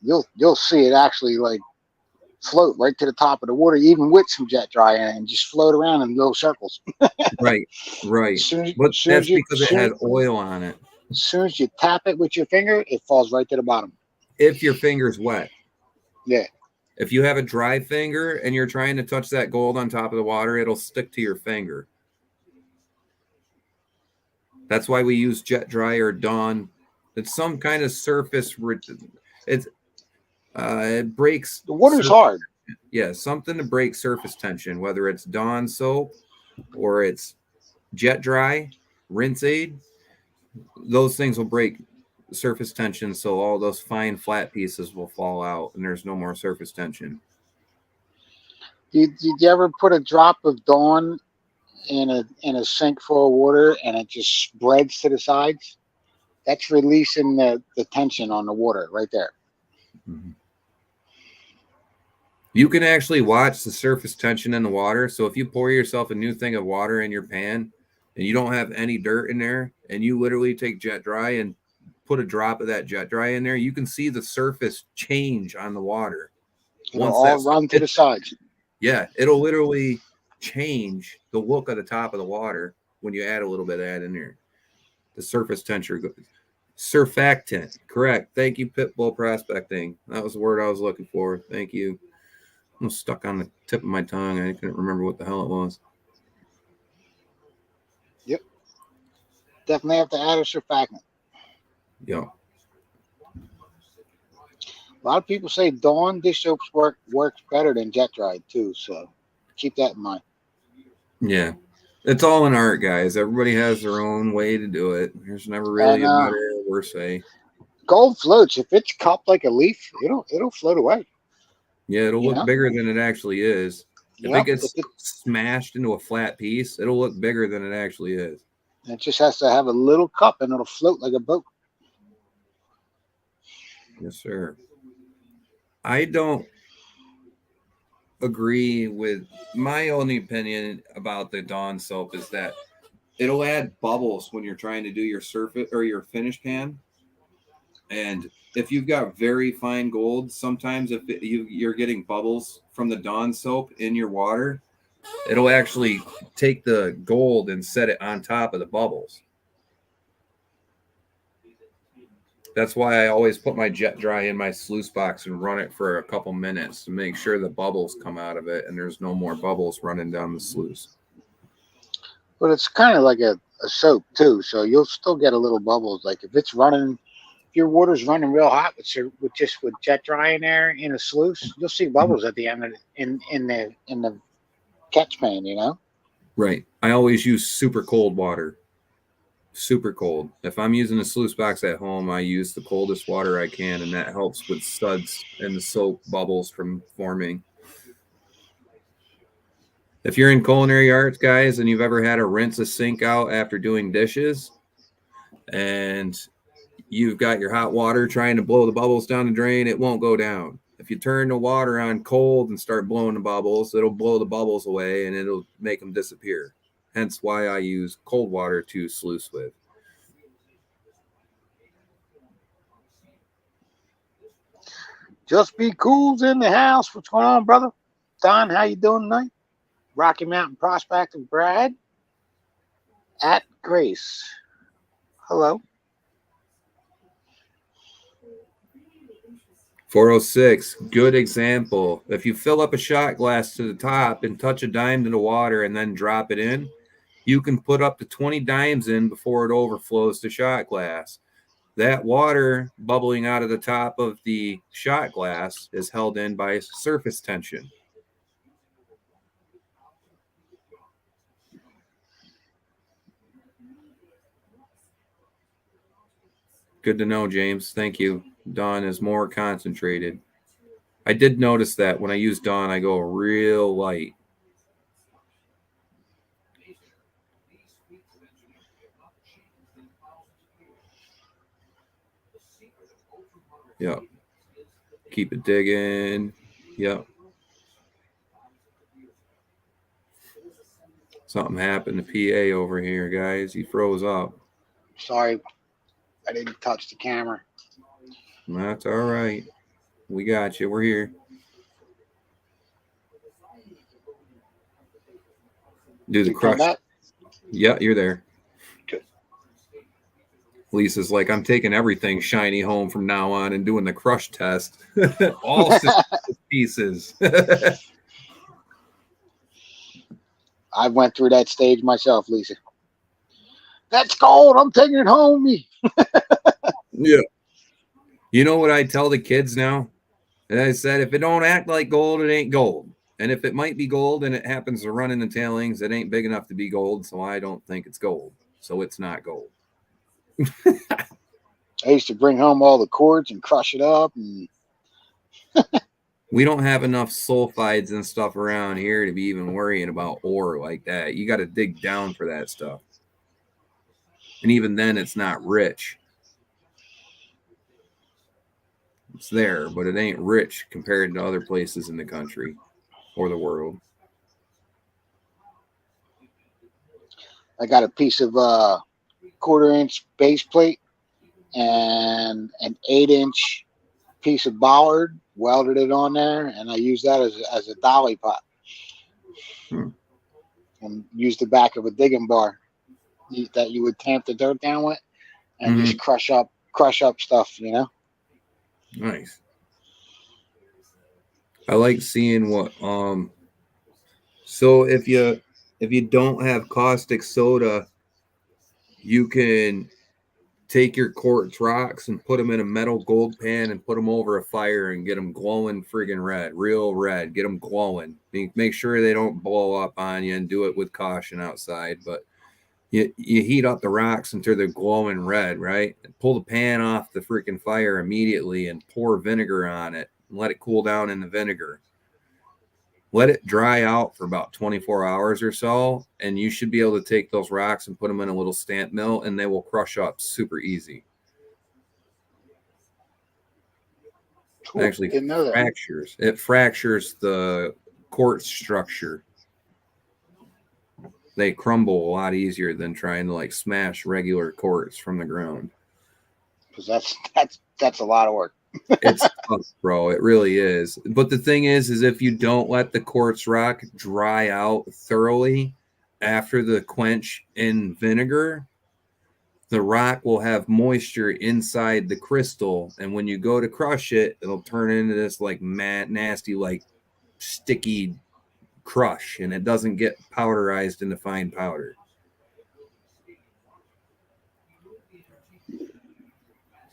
You'll see it actually like float right to the top of the water, even with some jet dry in it, and just float around in little circles. Right. Soon But as that's you because it had oil on it. soon as you tap it with your finger, it falls right to the bottom. If your finger's wet. Yeah. If you have a dry finger and you're trying to touch that gold on top of the water, it'll stick to your finger. That's why we use jet dry or Dawn. It's some kind of surface. It breaks. The water's hard. Yeah, something to break surface tension, whether it's Dawn soap or it's jet dry, rinse aid. Those things will break surface tension, so all those fine flat pieces will fall out, and there's no more surface tension. Did you ever put a drop of Dawn in a sink full of water and it just spreads to the sides? That's releasing the tension on the water right there. Mm-hmm. You can actually watch the surface tension in the water. So if you pour yourself a new thing of water in your pan and you don't have any dirt in there, and you literally take jet dry and put a drop of that jet dry in there, you can see the surface change on the water. It'll all run to the sides. Yeah, it'll literally change the look of the top of the water when you add a little bit of that in there. The surface tension. Surfactant. Correct. Thank you, Pitbull Prospecting. That was the word I was looking for. Thank you. I'm stuck on the tip of my tongue. I couldn't remember what the hell it was. Yep. Definitely have to add a surfactant. Yeah. A lot of people say Dawn dish soaps works better than jet dried too, so keep that in mind. Yeah. It's all an art, guys. Everybody has their own way to do it. There's never really a better or worse way. Gold floats. If it's cupped like a leaf, it'll float away. Yeah, it'll look bigger than it actually is. If it gets smashed into a flat piece, it'll look bigger than it actually is. It just has to have a little cup and it'll float like a boat. Yes, sir. I don't agree with my only opinion about the Dawn soap is that it'll add bubbles when you're trying to do your surface or your finish pan. And if you've got very fine gold, sometimes if you're getting bubbles from the Dawn soap in your water, it'll actually take the gold and set it on top of the bubbles. That's why I always put my jet dry in my sluice box and run it for a couple minutes to make sure the bubbles come out of it and there's no more bubbles running down the sluice. But it's kind of like a soap too, so you'll still get a little bubbles. Like if it's running, if your water's running real hot with jet dry in there in a sluice, you'll see bubbles at the end of in the catch pan, you know. Right. I always use super cold water. Super cold. If I'm using a sluice box at home, I use the coldest water I can, and that helps with suds and the soap bubbles from forming. If you're in culinary arts, guys, and you've ever had to rinse a sink out after doing dishes, and you've got your hot water trying to blow the bubbles down the drain, it won't go down. If you turn the water on cold and start blowing the bubbles, it'll blow the bubbles away and it'll make them disappear. Hence why I use cold water to sluice with. Just Be Cool's in the house. What's going on, brother? Don, how you doing tonight? Rocky Mountain Prospect and Brad at Grace. Hello. 406, good example. If you fill up a shot glass to the top and touch a dime to the water and then drop it in, you can put up to 20 dimes in before it overflows the shot glass. That water bubbling out of the top of the shot glass is held in by surface tension. Good to know, James. Thank you. Dawn is more concentrated. I did notice that when I use Dawn, I go real light. Yep. Keep it digging. Yep. Something happened to PA over here, guys. He froze up. Sorry, I didn't touch the camera. That's all right. We got you. We're here. Do the You come crush. back? Yeah, you're there. Good. Lisa's like, I'm taking everything shiny home from now on and doing the crush test. All 6 pieces. I went through that stage myself, Lisa. That's gold. I'm taking it home. Me. Yeah. You know what I tell the kids now? And I said, if it don't act like gold, it ain't gold. And if it might be gold and it happens to run in the tailings, it ain't big enough to be gold. So I don't think it's gold. So it's not gold. I used to bring home all the quartz and crush it up. And We don't have enough sulfides and stuff around here to be even worrying about ore like that. You got to dig down for that stuff. And even then, it's not rich. It's there, but it ain't rich compared to other places in the country or the world. I got a piece of 1/4-inch base plate and an 8-inch piece of bollard, welded it on there, and I used that as a dolly pot. And used the back of a digging bar that you would tamp the dirt down with and just crush up stuff, you know. Nice. I like seeing what so if you don't have caustic soda, you can take your quartz rocks and put them in a metal gold pan and put them over a fire and get them glowing friggin' red, real red. Get them glowing. Make sure they don't blow up on you, and do it with caution outside. But you heat up the rocks until they're glowing red, right? And pull the pan off the freaking fire immediately and pour vinegar on it and let it cool down in the vinegar. Let it dry out for about 24 hours or so, and you should be able to take those rocks and put them in a little stamp mill, and they will crush up super easy. Cool. Actually, Didn't know that. fractures. It fractures the quartz structure. They crumble a lot easier than trying to like smash regular quartz from the ground. Because that's a lot of work. It's tough, bro. It really is. But the thing is if you don't let the quartz rock dry out thoroughly after the quench in vinegar, the rock will have moisture inside the crystal, and when you go to crush it, it'll turn into this like nasty, like sticky crush, and it doesn't get powderized into fine powder.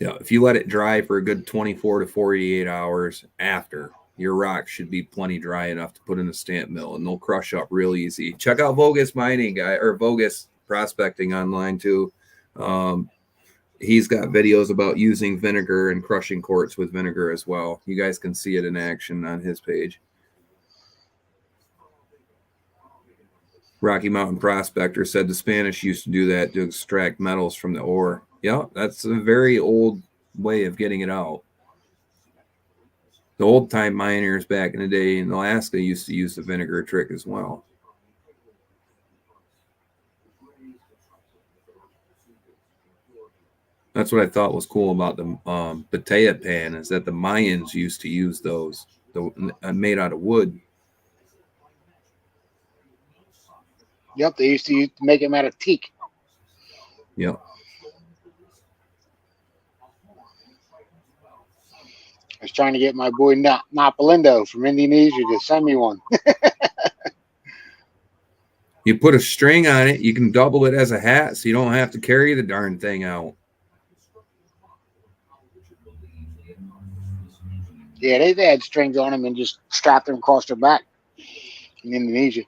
Yeah, if you let it dry for a good 24 to 48 hours after, your rock should be plenty dry enough to put in a stamp mill, and they'll crush up real easy. Check out Vogus Mining guy or Vogus Prospecting online too. He's got videos about using vinegar and crushing quartz with vinegar as well. You guys can see it in action on his page. Rocky Mountain Prospector said the Spanish used to do that to extract metals from the ore. Yeah, that's a very old way of getting it out. The old-time miners back in the day in Alaska used to use the vinegar trick as well. That's what I thought was cool about the Batea pan, is that the Mayans used to use those, made out of wood. Yep, they used to make them out of teak. Yep. I was trying to get my boy Napolindo from Indonesia to send me one. You put a string on it, you can double it as a hat, so you don't have to carry the darn thing out. Yeah, they had strings on them and just strapped them across their back in Indonesia.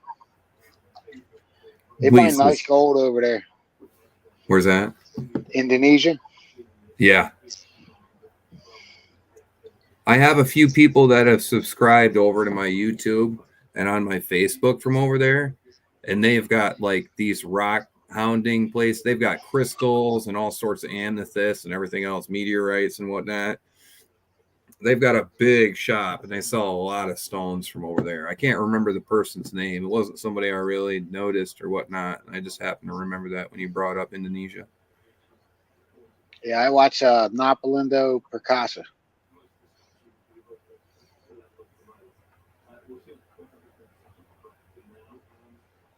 They find nice gold over there. Where's that? Indonesia. Yeah. I have a few people that have subscribed over to my YouTube and on my Facebook from over there, and they've got like these rock hounding places. They've got crystals and all sorts of amethysts and everything else, meteorites and whatnot. They've got a big shop and they sell a lot of stones from over there. I can't remember the person's name. It wasn't somebody I really noticed or whatnot. I just happened to remember that when you brought up Indonesia. Yeah, I watch Napolindo Percasa.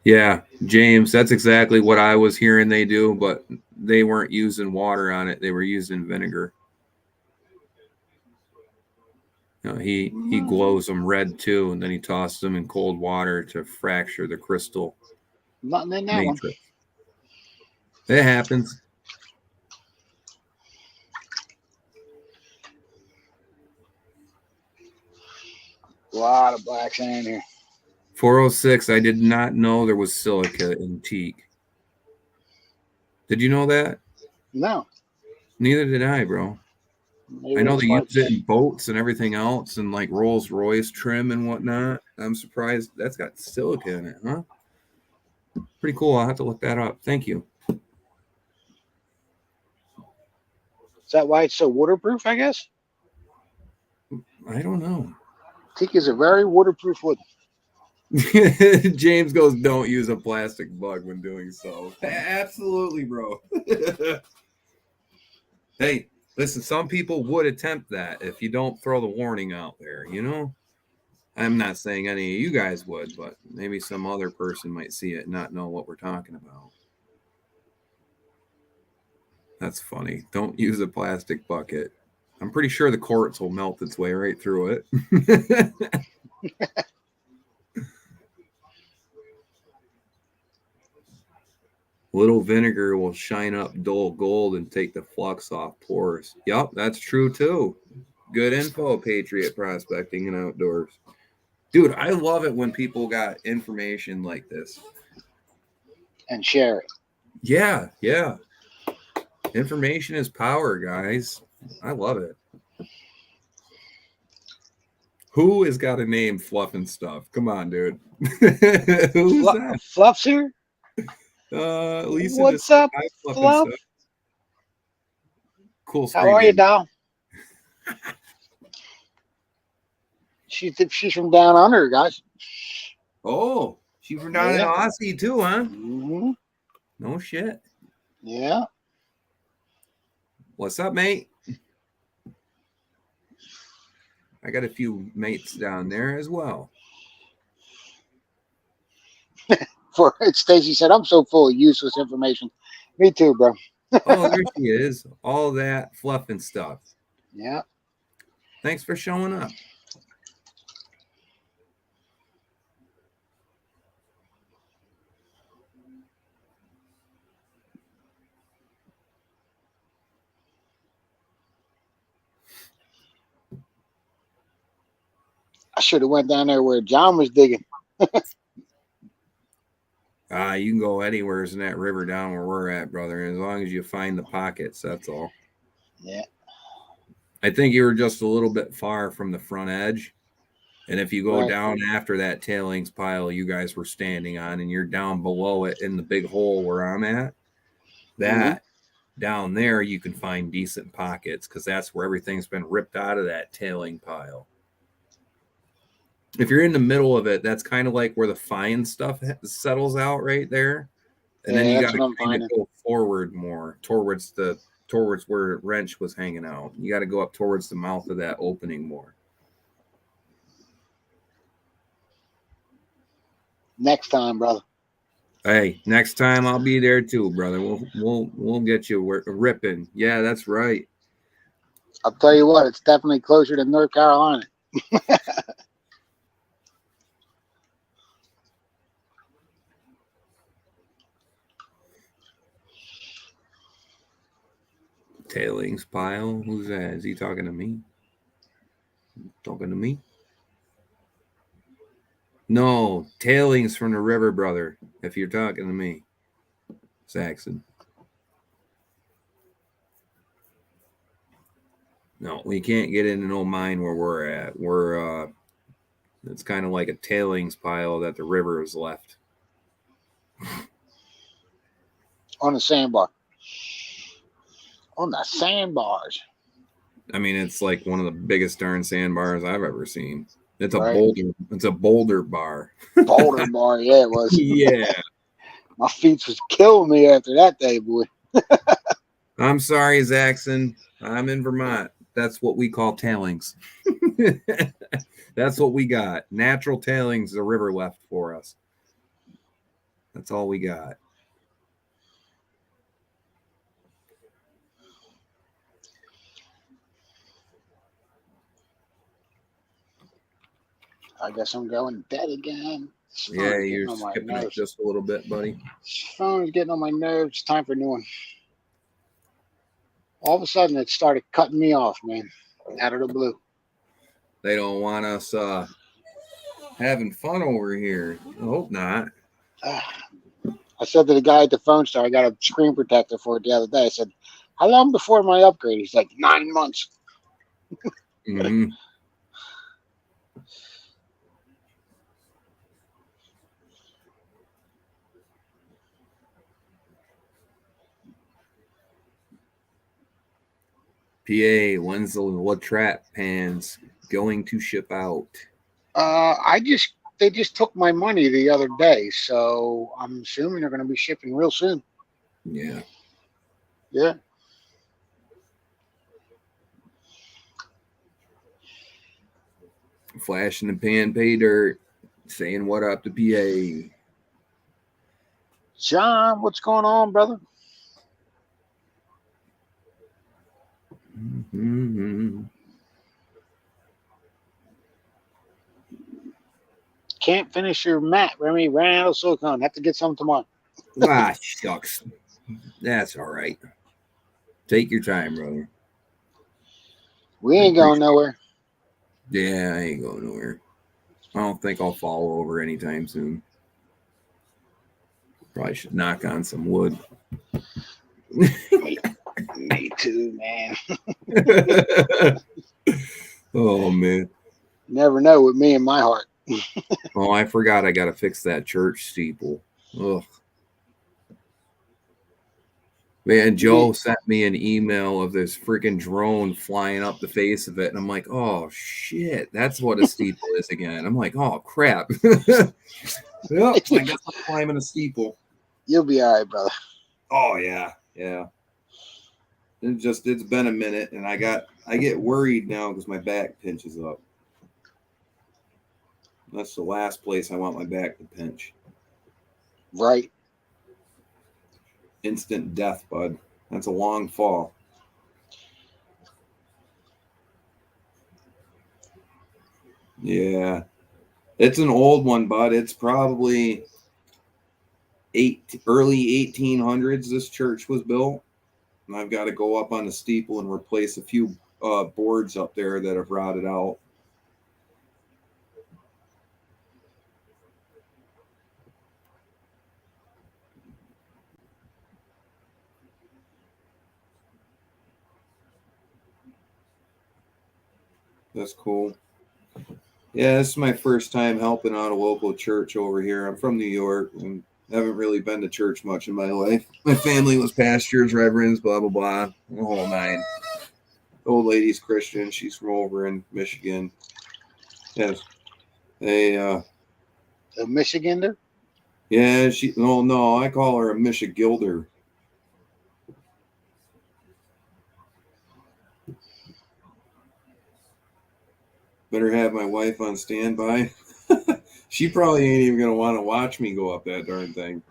Yeah, James, that's exactly what I was hearing they do, but they weren't using water on it. They were using vinegar. You know, he glows them red too, and then he tosses them in cold water to fracture the crystal Nothing in that matrix. It happens. one. A lot of black sand here. 406, I did not know there was silica in teak. Did you know that? No. Neither did I, bro. Maybe I know that's they why use it in boats and everything else and like Rolls Royce trim and whatnot. I'm surprised that's got silica in it, huh? Pretty cool. I'll have to look that up. Thank you. Is that why it's so waterproof, I guess? I don't know. Teak is a very waterproof wood. James goes, don't use a plastic bug when doing so. Absolutely, bro. Hey, listen, some people would attempt that if you don't throw the warning out there, you know? I'm not saying any of you guys would, but maybe some other person might see it and not know what we're talking about. That's funny. Don't use a plastic bucket. I'm pretty sure the quartz will melt its way right through it. Little vinegar will shine up dull gold and take the flux off pores. Yup, that's true too. Good info, Patriot Prospecting and Outdoors. Dude, I love it when people got information like this. And share it. Yeah, yeah. Information is power, guys. I love it. Who has got a name Fluff and Stuff? Come on, dude. Who's that? Fluff's here? Lisa, What's up, Fluff and Fluff? Stuff. Cool. How are you, name. doll? She's from down under, guys. Oh, she's from down in Aussie too, huh? Mm-hmm. No shit. Yeah. What's up, mate? I got a few mates down there as well. Stacy said, I'm so full of useless information. Me too, bro. Oh, there she is. All that fluff and stuff. Yeah. Thanks for showing up. I should have went down there where John was digging. You can go anywhere in that river down where we're at, brother, as long as you find the pockets, that's all. Yeah. I think you were just a little bit far from the front edge. And if you go down after that tailings pile you guys were standing on and you're down below it in the big hole where I'm at, that down there you can find decent pockets because that's where everything's been ripped out of that tailing pile. If you're in the middle of it, that's kind of like where the fine stuff settles out right there. And then you got to kind of go forward more towards where wrench was hanging out. You got to go up towards the mouth of that opening more. Next time, brother. Hey, next time I'll be there too, brother. We'll get you ripping. Yeah, that's right. I'll tell you what, it's definitely closer to North Carolina. Tailings pile? Who's that? Is he talking to me? Talking to me? No, tailings from the river, brother. If you're talking to me, Saxon. No, we can't get into no mine where we're at. We're it's kind of like a tailings pile that the river has left. On the sandbar. On the sandbars. I mean, it's like one of the biggest darn sandbars I've ever seen. It's a Right. boulder. It's a boulder bar. Boulder bar, yeah, it was. Yeah. My feet was killing me after that day, boy. I'm sorry, Zaxxon. I'm in Vermont. That's what we call tailings. That's what we got. Natural tailings the river left for us. That's all we got. I guess I'm going dead again. This phone Yeah, is getting you're on my skipping it nerves. just a little bit, buddy. This phone is getting on my nerves. It's time for a new one. All of a sudden, it started cutting me off, man, out of the blue. They don't want us having fun over here. I hope not. I said to the guy at the phone store, I got a screen protector for it the other day. I said, how long before my upgrade? He's like, 9 months. Mm-hmm. PA, when's the Latrap pans going to ship out? They just took my money the other day, so I'm assuming they're going to be shipping real soon. Yeah. Yeah. Flash in the pan, pay dirt, saying what up to PA. John, what's going on, brother? Mm-hmm. Can't finish your mat, Remy. Ran out of silicone. Have to get some tomorrow. Ah, shucks. That's all right. Take your time, brother. We ain't going nowhere. Yeah, I ain't going nowhere. I don't think I'll fall over anytime soon. Probably should knock on some wood. Me too, man. Oh, man. Never know with me in my heart. Oh, I forgot I got to fix that church steeple. Ugh. Man, Joe sent me an email of this freaking drone flying up the face of it. And I'm like, oh, shit. That's what a steeple is again. I'm like, oh, crap. Yep, I guess I'm climbing a steeple. You'll be all right, brother. Oh, yeah. Yeah. It's been a minute. And I get worried now because my back pinches up. That's the last place I want my back to pinch. Right. Instant death, bud. That's a long fall. Yeah. It's an old one, bud. It's probably early 1800s this church was built. And I've got to go up on the steeple and replace a few boards up there that have rotted out. That's cool. Yeah, this is my first time helping out a local church over here. I'm from New York and haven't really been to church much in my life. My family was pastors, reverends, blah, blah, blah. The whole nine. The old lady's Christian. She's from over in Michigan. Yes. A Michigander? Yeah, no, I call her a Michigilder. Better have my wife on standby. She probably ain't even gonna want to watch me go up that darn thing.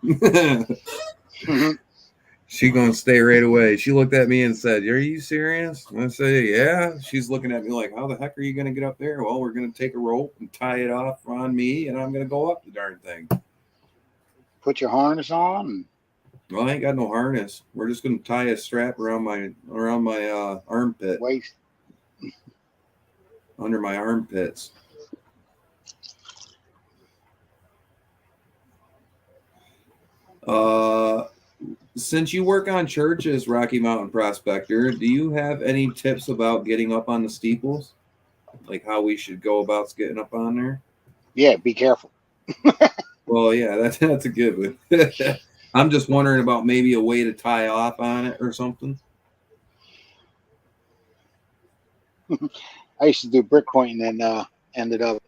She gonna stay right away. She looked at me and said, "Are you serious?" And I said, "Yeah." She's looking at me like, "How the heck are you gonna get up there?" Well, we're gonna take a rope and tie it off on me, and I'm gonna go up the darn thing. Put your harness on. Well, I ain't got no harness. We're just gonna tie a strap around my armpit. Waist. Under my armpits. Since you work on churches, Rocky Mountain Prospector, do you have any tips about getting up on the steeples? Like how we should go about getting up on there? Yeah, be careful. Well, yeah, that's a good one. I'm just wondering about maybe a way to tie off on it or something. I used to do brick pointing and ended up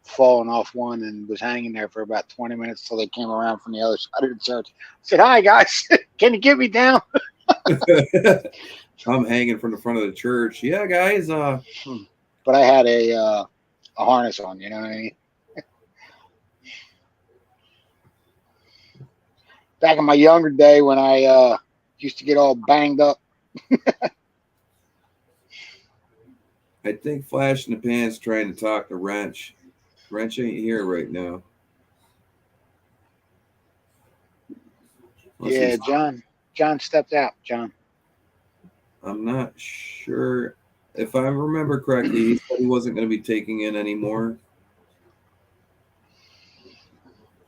falling off one and was hanging there for about 20 minutes till they came around from the other side of the church. I said, "Hi guys, can you get me down?" I'm hanging from the front of the church. Yeah, guys. But I had a harness on. You know what I mean? Back in my younger day when I used to get all banged up. I think Flash in the Pan's trying to talk to Wrench. Wrench ain't here right now. Unless Yeah, he's- John stepped out. John. I'm not sure. If I remember correctly, he said he wasn't going to be taking in anymore.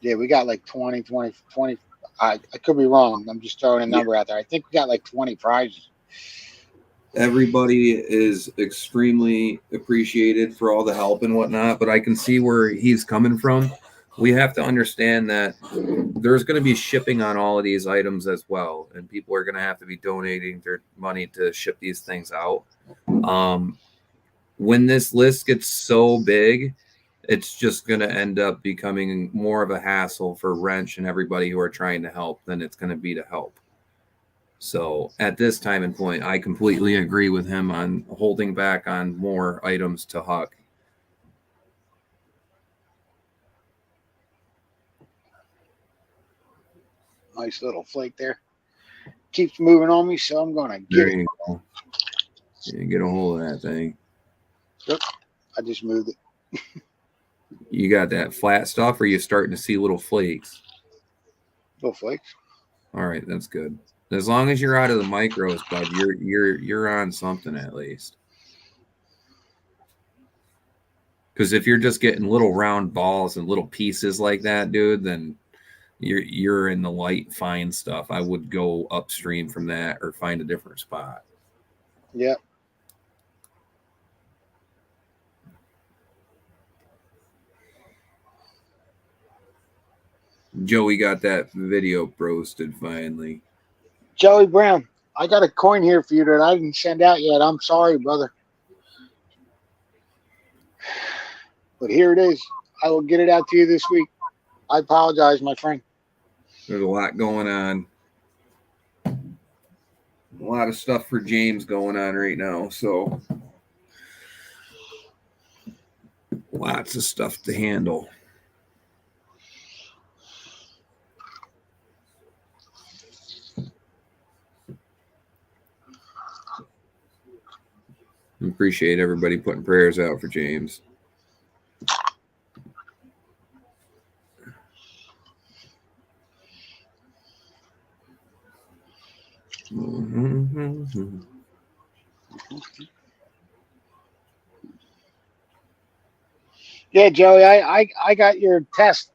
Yeah, we got like 20. I could be wrong. I'm just throwing a number out there. I think we got like 20 prizes. Everybody is extremely appreciated for all the help and whatnot, but I can see where he's coming from. We have to understand that there's going to be shipping on all of these items as well, and people are going to have to be donating their money to ship these things out. When this list gets so big, it's just going to end up becoming more of a hassle for Wrench and everybody who are trying to help than it's going to be to help. So at this time and point, I completely agree with him on holding back on more items to Huck. Nice little flake there. Keeps moving on me, so I'm going to get There it. you go. Yeah, get a hold of that thing. Yep. I just moved it. You got that flat stuff, or you starting to see little flakes? Little flakes. All right, that's good. As long as you're out of the micros, bud, you're on something at least. Because if you're just getting little round balls and little pieces like that, dude, then you're in the light fine stuff. I would go upstream from that or find a different spot. Yep. Joey got that video posted finally. Joey Brown, I got a coin here for you that I didn't send out yet. I'm sorry, brother. But here it is. I will get it out to you this week. I apologize, my friend. There's a lot going on. A lot of stuff for James going on right now. So lots of stuff to handle. Appreciate everybody putting prayers out for James. Yeah, Joey, I got your test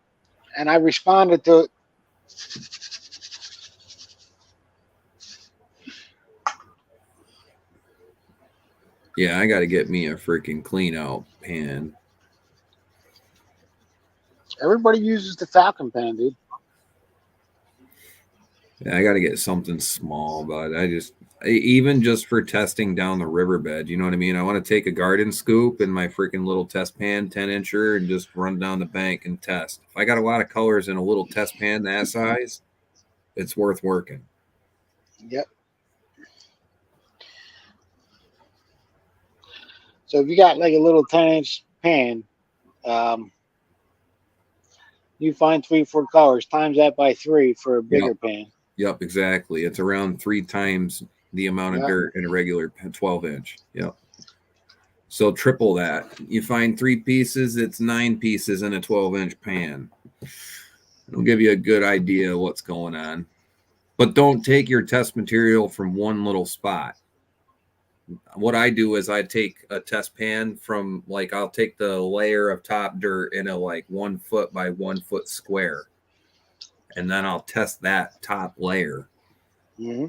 and I responded to it. Yeah, I got to get me a freaking clean out pan. Everybody uses the Falcon pan, dude. Yeah, I got to get something small, but even just for testing down the riverbed, you know what I mean? I want to take a garden scoop and my freaking little test pan, 10-incher, and just run down the bank and test. If I got a lot of colors in a little test pan that size, it's worth working. Yep. So if you got like a little 10-inch pan, you find 3-4 colors, times that by 3 for a bigger pan. Yep, exactly. It's around 3 times the amount of dirt in a regular 12-inch. Yep. So triple that. You find 3 pieces, it's 9 pieces in a 12-inch pan. It'll give you a good idea of what's going on. But don't take your test material from one little spot. What I do is I take a test pan from, like, I'll take the layer of top dirt in a like 1 foot by 1 foot square. and then I'll test that top layer. Mm-hmm.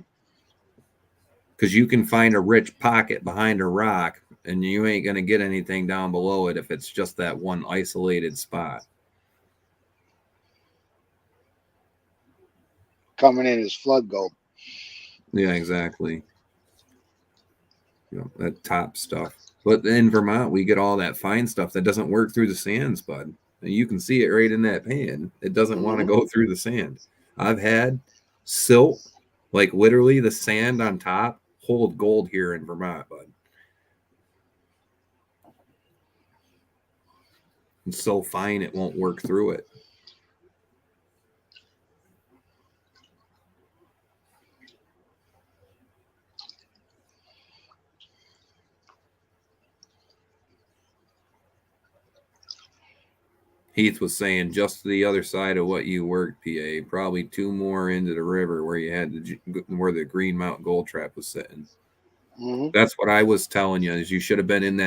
Because you can find a rich pocket behind a rock, and you ain't going to get anything down below it if it's just that one isolated spot. Coming in as flood gold. Yeah, exactly. You know, that top stuff. But in Vermont, we get all that fine stuff that doesn't work through the sands, bud. And you can see it right in that pan. It doesn't want to go through the sand. I've had silt, like literally the sand on top, hold gold here in Vermont, bud. It's so fine it won't work through it. Heath was saying just to the other side of what you worked, PA, probably 2 more into the river where you had where the Green Mountain Gold Trap was sitting. Mm-hmm. That's what I was telling you. Is you should have been in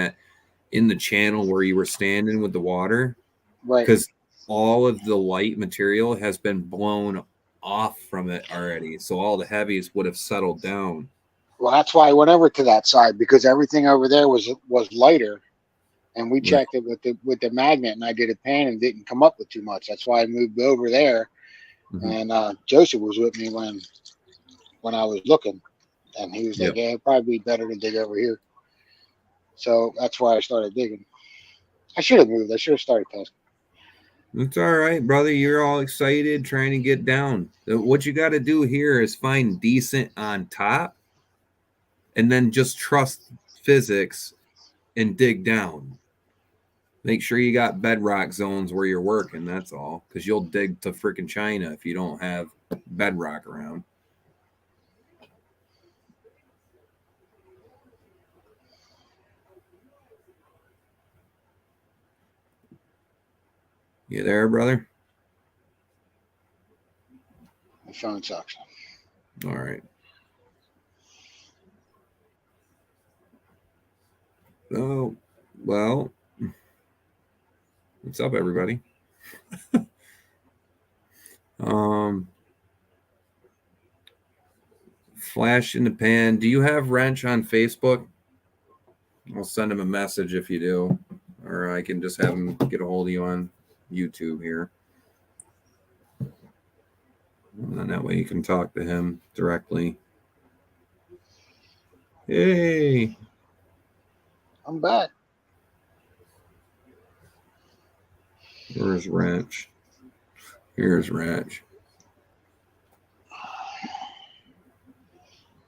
the channel where you were standing with the water, Right. because all of the light material has been blown off from it already. So all the heavies would have settled down. Well, that's why I went over to that side, because everything over there was lighter, and we checked it with the magnet, and I did a pan and didn't come up with too much. That's why I moved over there. Mm-hmm. And Joseph was with me when I was looking, and he was like, "Yeah, it'd probably be better to dig over here." So that's why I started digging. I should have moved. I should have started testing. It's all right, brother. You're all excited trying to get down. What you got to do here is find decent on top, and then just trust physics and dig down. Make sure you got bedrock zones where you're working. That's all, because you'll dig to freaking China if you don't have bedrock around. You there, brother? My phone sucks. All right. Oh, well, what's up, everybody? Flash in the pan. Do you have Wrench on Facebook? I'll send him a message if you do, or I can just have him get a hold of you on YouTube here. And then that way you can talk to him directly. Hey, I'm back. where's Wrench? Here's Wrench.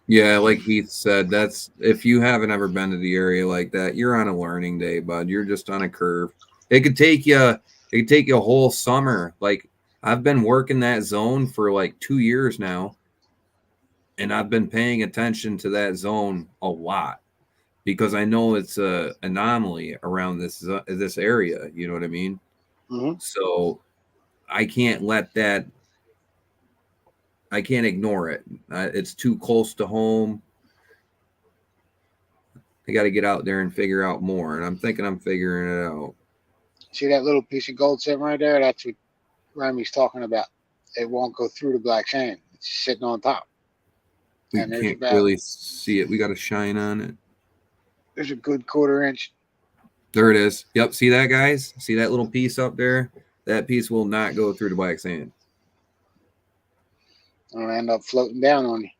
Yeah, like Heath said, that's if you haven't ever been to the area like that, you're on a learning day, bud. You're just on a curve. It could take you a whole summer. Like I've been working that zone for like 2 years now, and I've been paying attention to that zone a lot because I know it's a anomaly around this area. You know what I mean? Mm-hmm. So I can't let that. I can't ignore it. It's too close to home. I got to get out there and figure out more, and I'm thinking I'm figuring it out. See that little piece of gold sitting right there? That's what Remy's talking about. It won't go through the black sand. It's sitting on top. We And can't really see it. We got to shine on it. There's a good 1/4 inch. There it is. Yep. See that, guys? See that little piece up there? That piece will not go through the black sand. It'll end up floating down on you.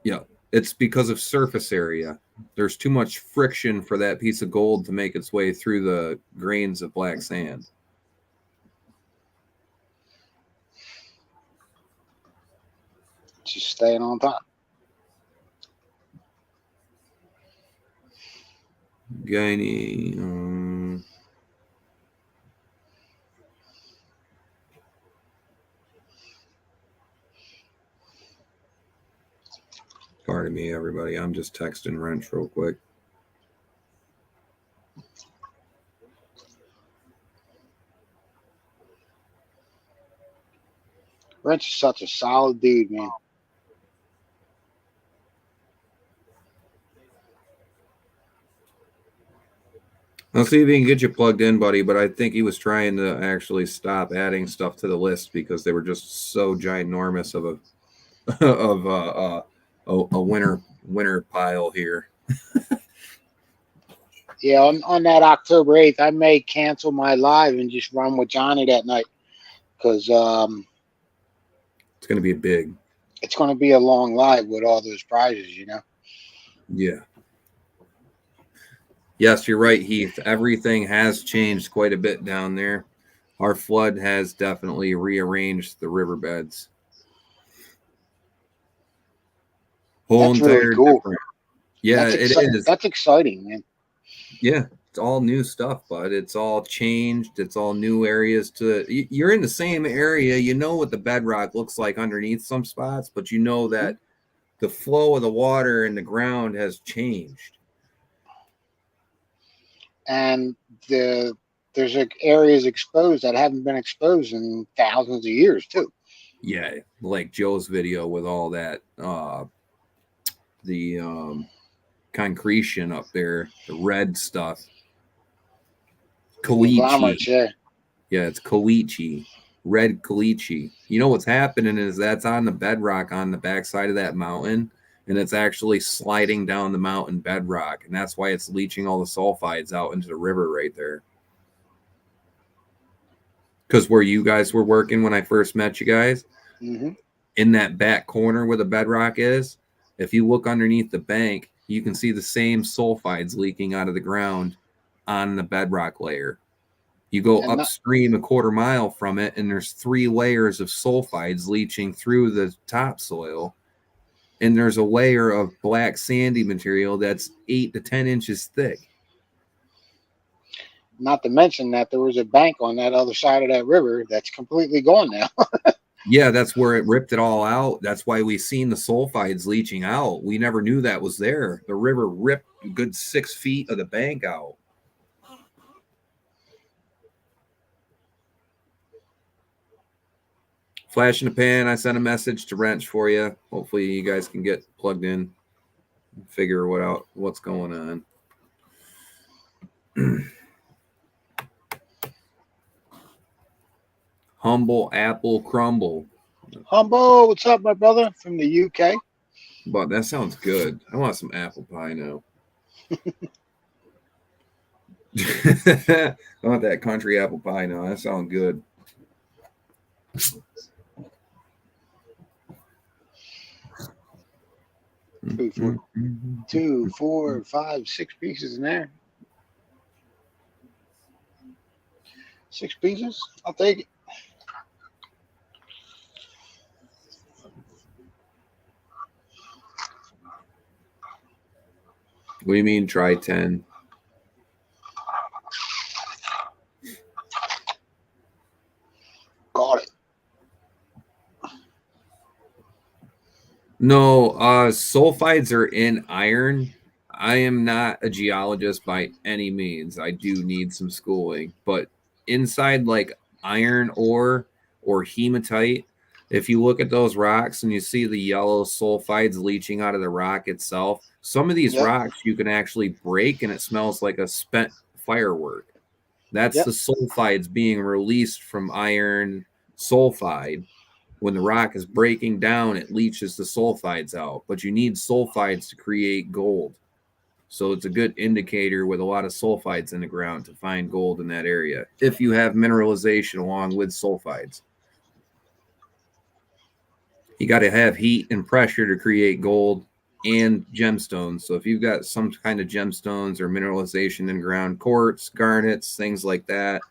Yeah. It's because of surface area. There's too much friction for that piece of gold to make its way through the grains of black sand. It's just staying on top. Guiney. Pardon me, everybody. I'm just texting Wrench real quick. Wrench is such a solid dude, man. I'll see if he can get you plugged in, buddy. But I think he was trying to actually stop adding stuff to the list because they were just so ginormous of a a winter pile here. Yeah, on that October 8th, I may cancel my live and just run with Johnny that night because It's going to be big. it's going to be a long live with all those prizes, you know. Yeah. Yes, you're right, Heath. Everything has changed quite a bit down there. Our flood has definitely rearranged the riverbeds. Whole That's really entire cool. different. Yeah, it is. That's exciting, man. Yeah, it's all new stuff, bud. It's all changed. It's all new areas to. You're in the same area. You know what the bedrock looks like underneath some spots, but you know that the flow of the water in the ground has changed. And there's like areas exposed that haven't been exposed in thousands of years too. Yeah, like Joe's video with all that the concretion up there, the red stuff. Caliche. Conglomerates, yeah. Yeah, it's caliche. Red caliche. You know what's happening is that's on the bedrock on the backside of that mountain, and it's actually sliding down the mountain bedrock, and that's why it's leaching all the sulfides out into the river right there. Because where you guys were working when I first met you guys, in that back corner where the bedrock is, if you look underneath the bank, you can see the same sulfides leaking out of the ground on the bedrock layer. You go upstream a quarter mile from it, and there's 3 layers of sulfides leaching through the topsoil. And there's a layer of black sandy material that's 8 to 10 inches thick. Not to mention that there was a bank on that other side of that river that's completely gone now. Yeah, that's where it ripped it all out. That's why we seen the sulfides leaching out. We never knew that was there. The river ripped a good 6 feet of the bank out. Flash in the pan. I sent a message to Wrench for you. Hopefully you guys can get plugged in and figure what's going on. Humble Apple Crumble. Humbo, what's up, my brother from the UK? But that sounds good. I want some apple pie now. I want that country apple pie now. That sounds good. 2, 4, 5, 6 pieces in there. 6 pieces? I'll take it. What do you mean try 10? Got it. No, sulfides are in iron. I am not a geologist by any means. I do need some schooling, but inside like iron ore or hematite, if you look at those rocks and you see the yellow sulfides leaching out of the rock itself, some of these rocks you can actually break and it smells like a spent firework. That's the sulfides being released from iron sulfide. When the rock is breaking down, it leaches the sulfides out, but you need sulfides to create gold. So it's a good indicator with a lot of sulfides in the ground to find gold in that area if you have mineralization along with sulfides. You got to have heat and pressure to create gold and gemstones. So if you've got some kind of gemstones or mineralization in ground, quartz, garnets, things like that,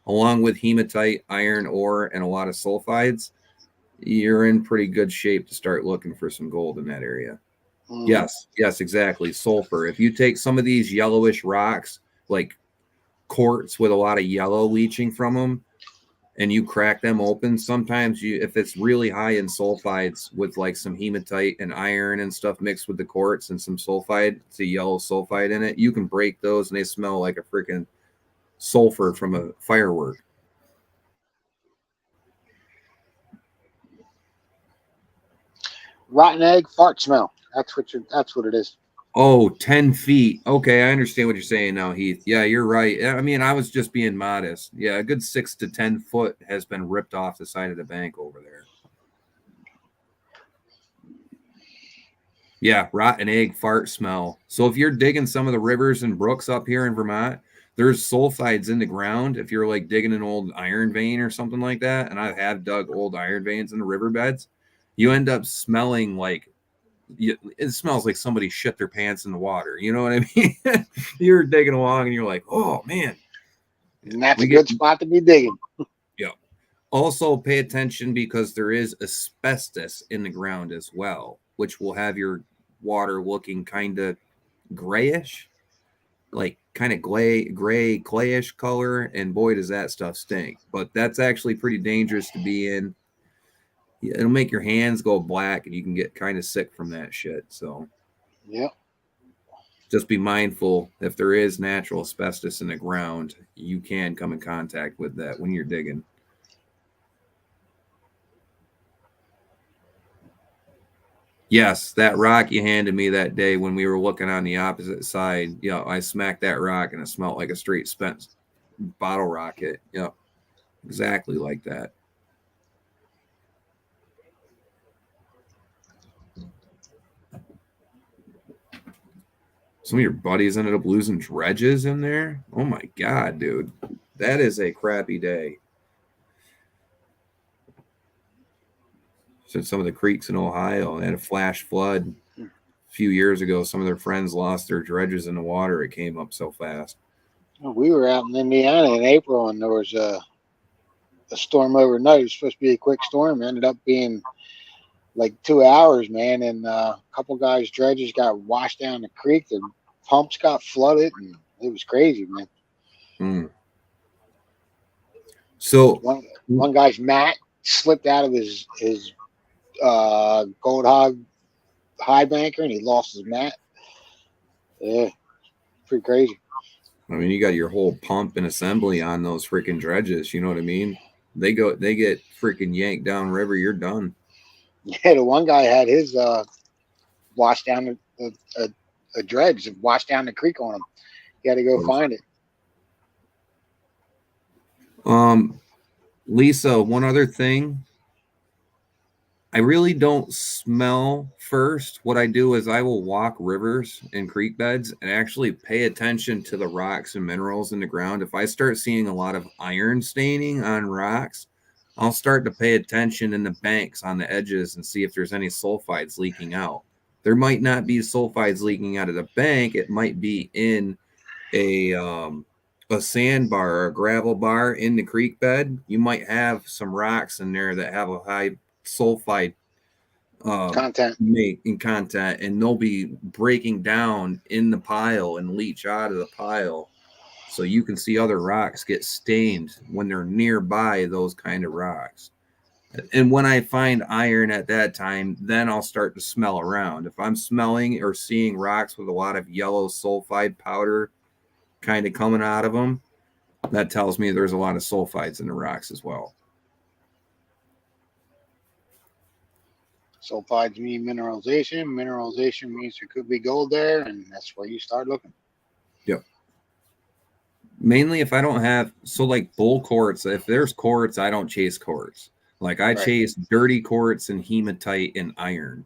along with hematite, iron ore, and a lot of sulfides, you're in pretty good shape to start looking for some gold in that area. Yes, exactly. Sulfur. If you take some of these yellowish rocks, like quartz with a lot of yellow leaching from them, and you crack them open, sometimes if it's really high in sulfides with like some hematite and iron and stuff mixed with the quartz and some sulfide, it's a yellow sulfide in it, you can break those and they smell like a freaking sulfur from a firework. Rotten egg, fart smell. That's what it is. Oh, 10 feet. Okay, I understand what you're saying now, Heath. Yeah, you're right. I mean, I was just being modest. Yeah, a good 6 to 10 foot has been ripped off the side of the bank over there. Yeah, rotten egg fart smell. So if you're digging some of the rivers and brooks up here in Vermont, there's sulfides in the ground. If you're like digging an old iron vein or something like that, and I have dug old iron veins in the riverbeds, you end up smelling like it smells like somebody shit their pants in the water. You know what I mean? You're digging along and you're like, oh man. And that's We a get good spot to be digging. yeah. Also pay attention because there is asbestos in the ground as well, which will have your water looking kind of grayish, like kind of gray clayish color, and boy does that stuff stink. But that's actually pretty dangerous to be in. It'll make your hands go black and you can get kind of sick from that shit. So Yep. just be mindful if there is natural asbestos in the ground, you can come in contact with that when you're digging. Yes, that rock you handed me that day when we were looking on the opposite side. Yeah, I smacked that rock and it smelled like a straight spent bottle rocket. Yeah, exactly like that. Some of your buddies ended up losing dredges in there. Oh my God, dude. That is a crappy day. Since some of the creeks in Ohio had a flash flood a few years ago, some of their friends lost their dredges in the water. It came up so fast. We were out in Indiana in April, and there was a storm overnight. It was supposed to be a quick storm. It ended up being like 2 hours, man. And a couple guys' dredges got washed down the creek. The pumps got flooded, and it was crazy, man. Mm. So one guy's mat slipped out of his gold hog high banker, and he lost his mat. Yeah, pretty crazy. I mean, you got your whole pump and assembly on those freaking dredges. You know what I mean? They get freaking yanked down river. You're done. Yeah, the one guy had his washed down a dredge, washed down the creek on him. He had to go find it. Lisa, one other thing. I really don't smell first. What I do is I will walk rivers and creek beds and actually pay attention to the rocks and minerals in the ground. If I start seeing a lot of iron staining on rocks, I'll start to pay attention in the banks on the edges and see if there's any sulfides leaking out. There might not be sulfides leaking out of the bank. It might be in a sandbar or a gravel bar in the creek bed. You might have some rocks in there that have a high sulfide content and they'll be breaking down in the pile and leach out of the pile, so you can see other rocks get stained when they're nearby those kind of rocks. And when I find iron at that time, then I'll start to smell around. If I'm smelling or seeing rocks with a lot of yellow sulfide powder kind of coming out of them, that tells me there's a lot of sulfides in the rocks as well. Sulfides mean mineralization. Mineralization means there could be gold there, and that's where you start looking. Yep. Mainly if I don't have, so like bull quartz, if there's quartz, I don't chase quartz. Like I chase dirty quartz and hematite and iron.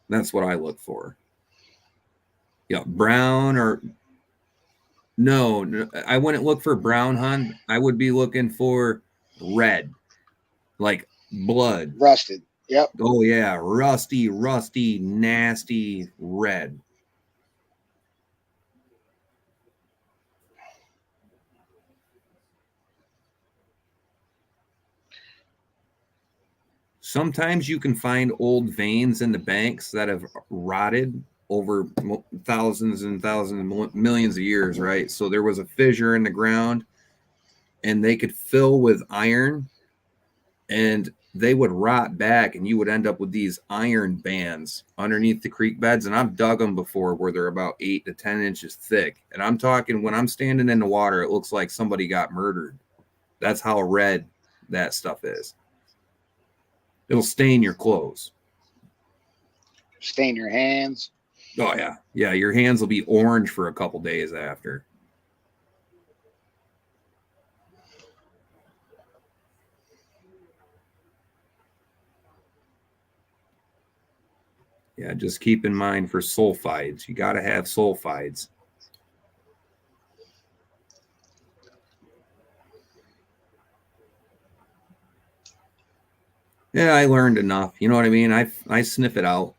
That's what I look for. Yeah, brown or no, I wouldn't look for brown, hun. I would be looking for red, like blood. Rusted. Yep. Oh yeah, rusty, nasty red. Sometimes you can find old veins in the banks that have rotted over thousands and thousands, millions of years, right? So there was a fissure in the ground and they could fill with iron and they would rot back and you would end up with these iron bands underneath the creek beds. And I've dug them before where they're about 8 to 10 inches thick. And I'm talking when I'm standing in the water, it looks like somebody got murdered. That's how red that stuff is. It'll stain your clothes. Stain your hands. Oh yeah. Yeah, your hands will be orange for a couple days after. Yeah, just keep in mind for sulfides. You got to have sulfides. Yeah, I learned enough. You know what I mean? I sniff it out.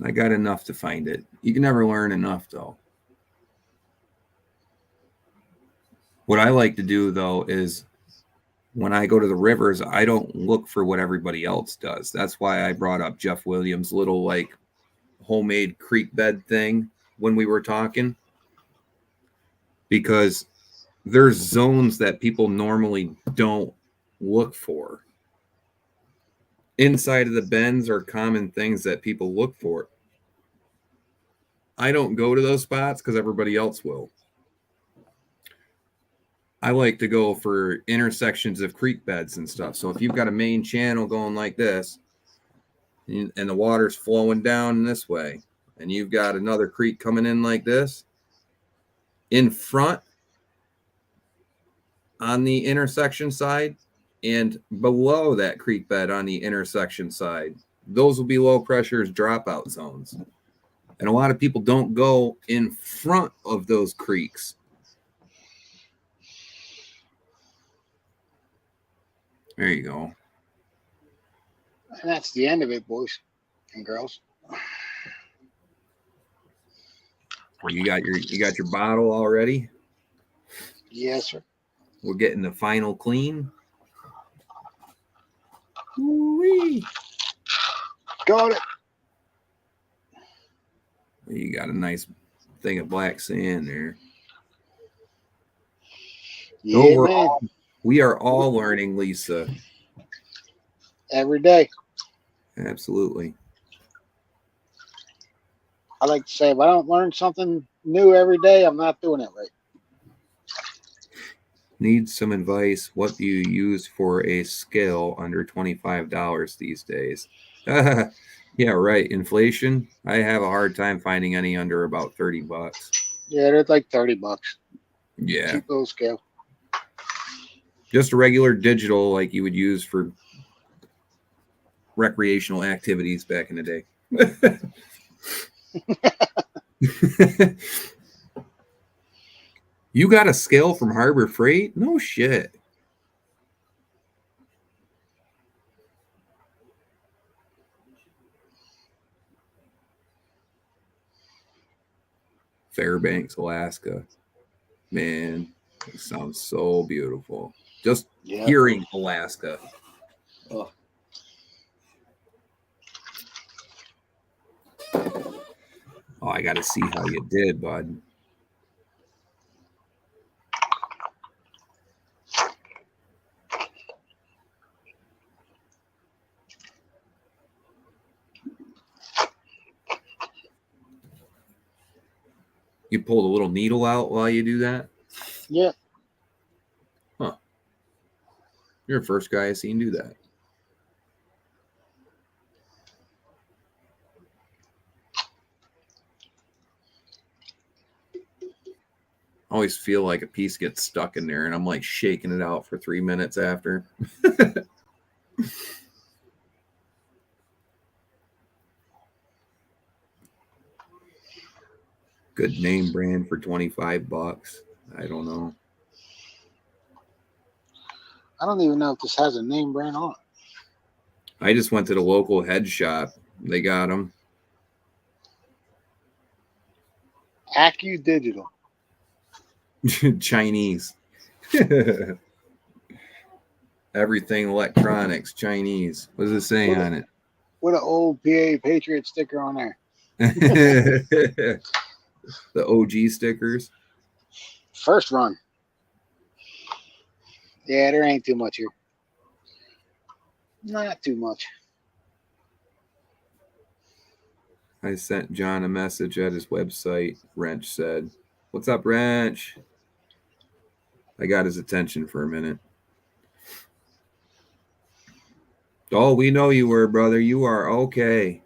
I got enough to find it. You can never learn enough, though. What I like to do, though, is when I go to the rivers, I don't look for what everybody else does. That's why I brought up Jeff Williams' little like homemade creek bed thing when we were talking, because there's zones that people normally don't look for. Inside of the bends are common things that people look for. I don't go to those spots because everybody else will. I like to go for intersections of creek beds and stuff. So if you've got a main channel going like this, and the water's flowing down this way, and you've got another creek coming in like this, in front on the intersection side and below that creek bed on the intersection side, those will be low pressures dropout zones. And a lot of people don't go in front of those creeks. There you go. And that's the end of it, boys and girls. You got your bottle already? Yes, sir. We're getting the final clean. Woo-wee. Got it. You got a nice thing of black sand there. Yeah, Overall, man. we are all learning, Lisa. Every day. Absolutely. I like to say, if I don't learn something new every day, I'm not doing it right. Need some advice. What do you use for a scale under $25 these days? Yeah, right. Inflation. I have a hard time finding any under about $30. Yeah, they're like $30. Yeah. Cheap little scale. Just a regular digital like you would use for recreational activities back in the day. You got a scale from Harbor Freight? No shit. Fairbanks, Alaska. Man, it sounds so beautiful. Just hearing Alaska. Oh. Oh, I got to see how you did, bud. You pulled a little needle out while you do that? Yeah. Huh. You're the first guy I've seen do that. I always feel like a piece gets stuck in there, and I'm like shaking it out for 3 minutes after. Good name brand for $25. I don't know. I don't even know if this has a name brand on it. I just went to the local head shop. They got them. Accu Digital. Chinese. Everything electronics, Chinese. What does it say on it? What an old PA Patriots sticker on there. The OG stickers. First run. Yeah, there ain't too much here. Not too much. I sent John a message at his website. Wrench said, "What's up, Wrench?" I got his attention for a minute. Oh, we know you were, brother. You are okay.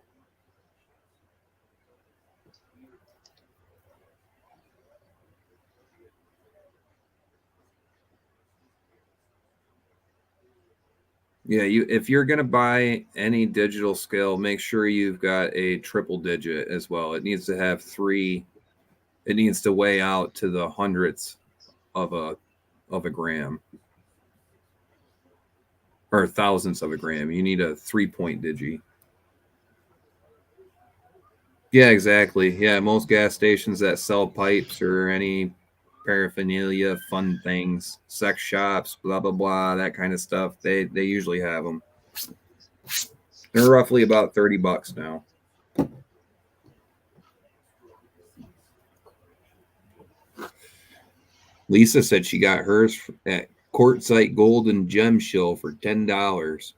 Yeah, if you're gonna buy any digital scale, make sure you've got a triple digit as well. It needs to have 3. It needs to weigh out to the hundredths of a gram or thousandths of a gram. You need a 3-point digi. Yeah, exactly. Yeah, most gas stations that sell pipes or any paraphernalia, fun things, sex shops, blah blah blah, that kind of stuff, they usually have them. They're roughly about $30 now. Lisa said she got hers at Quartzite Gold and Gem Show for $10.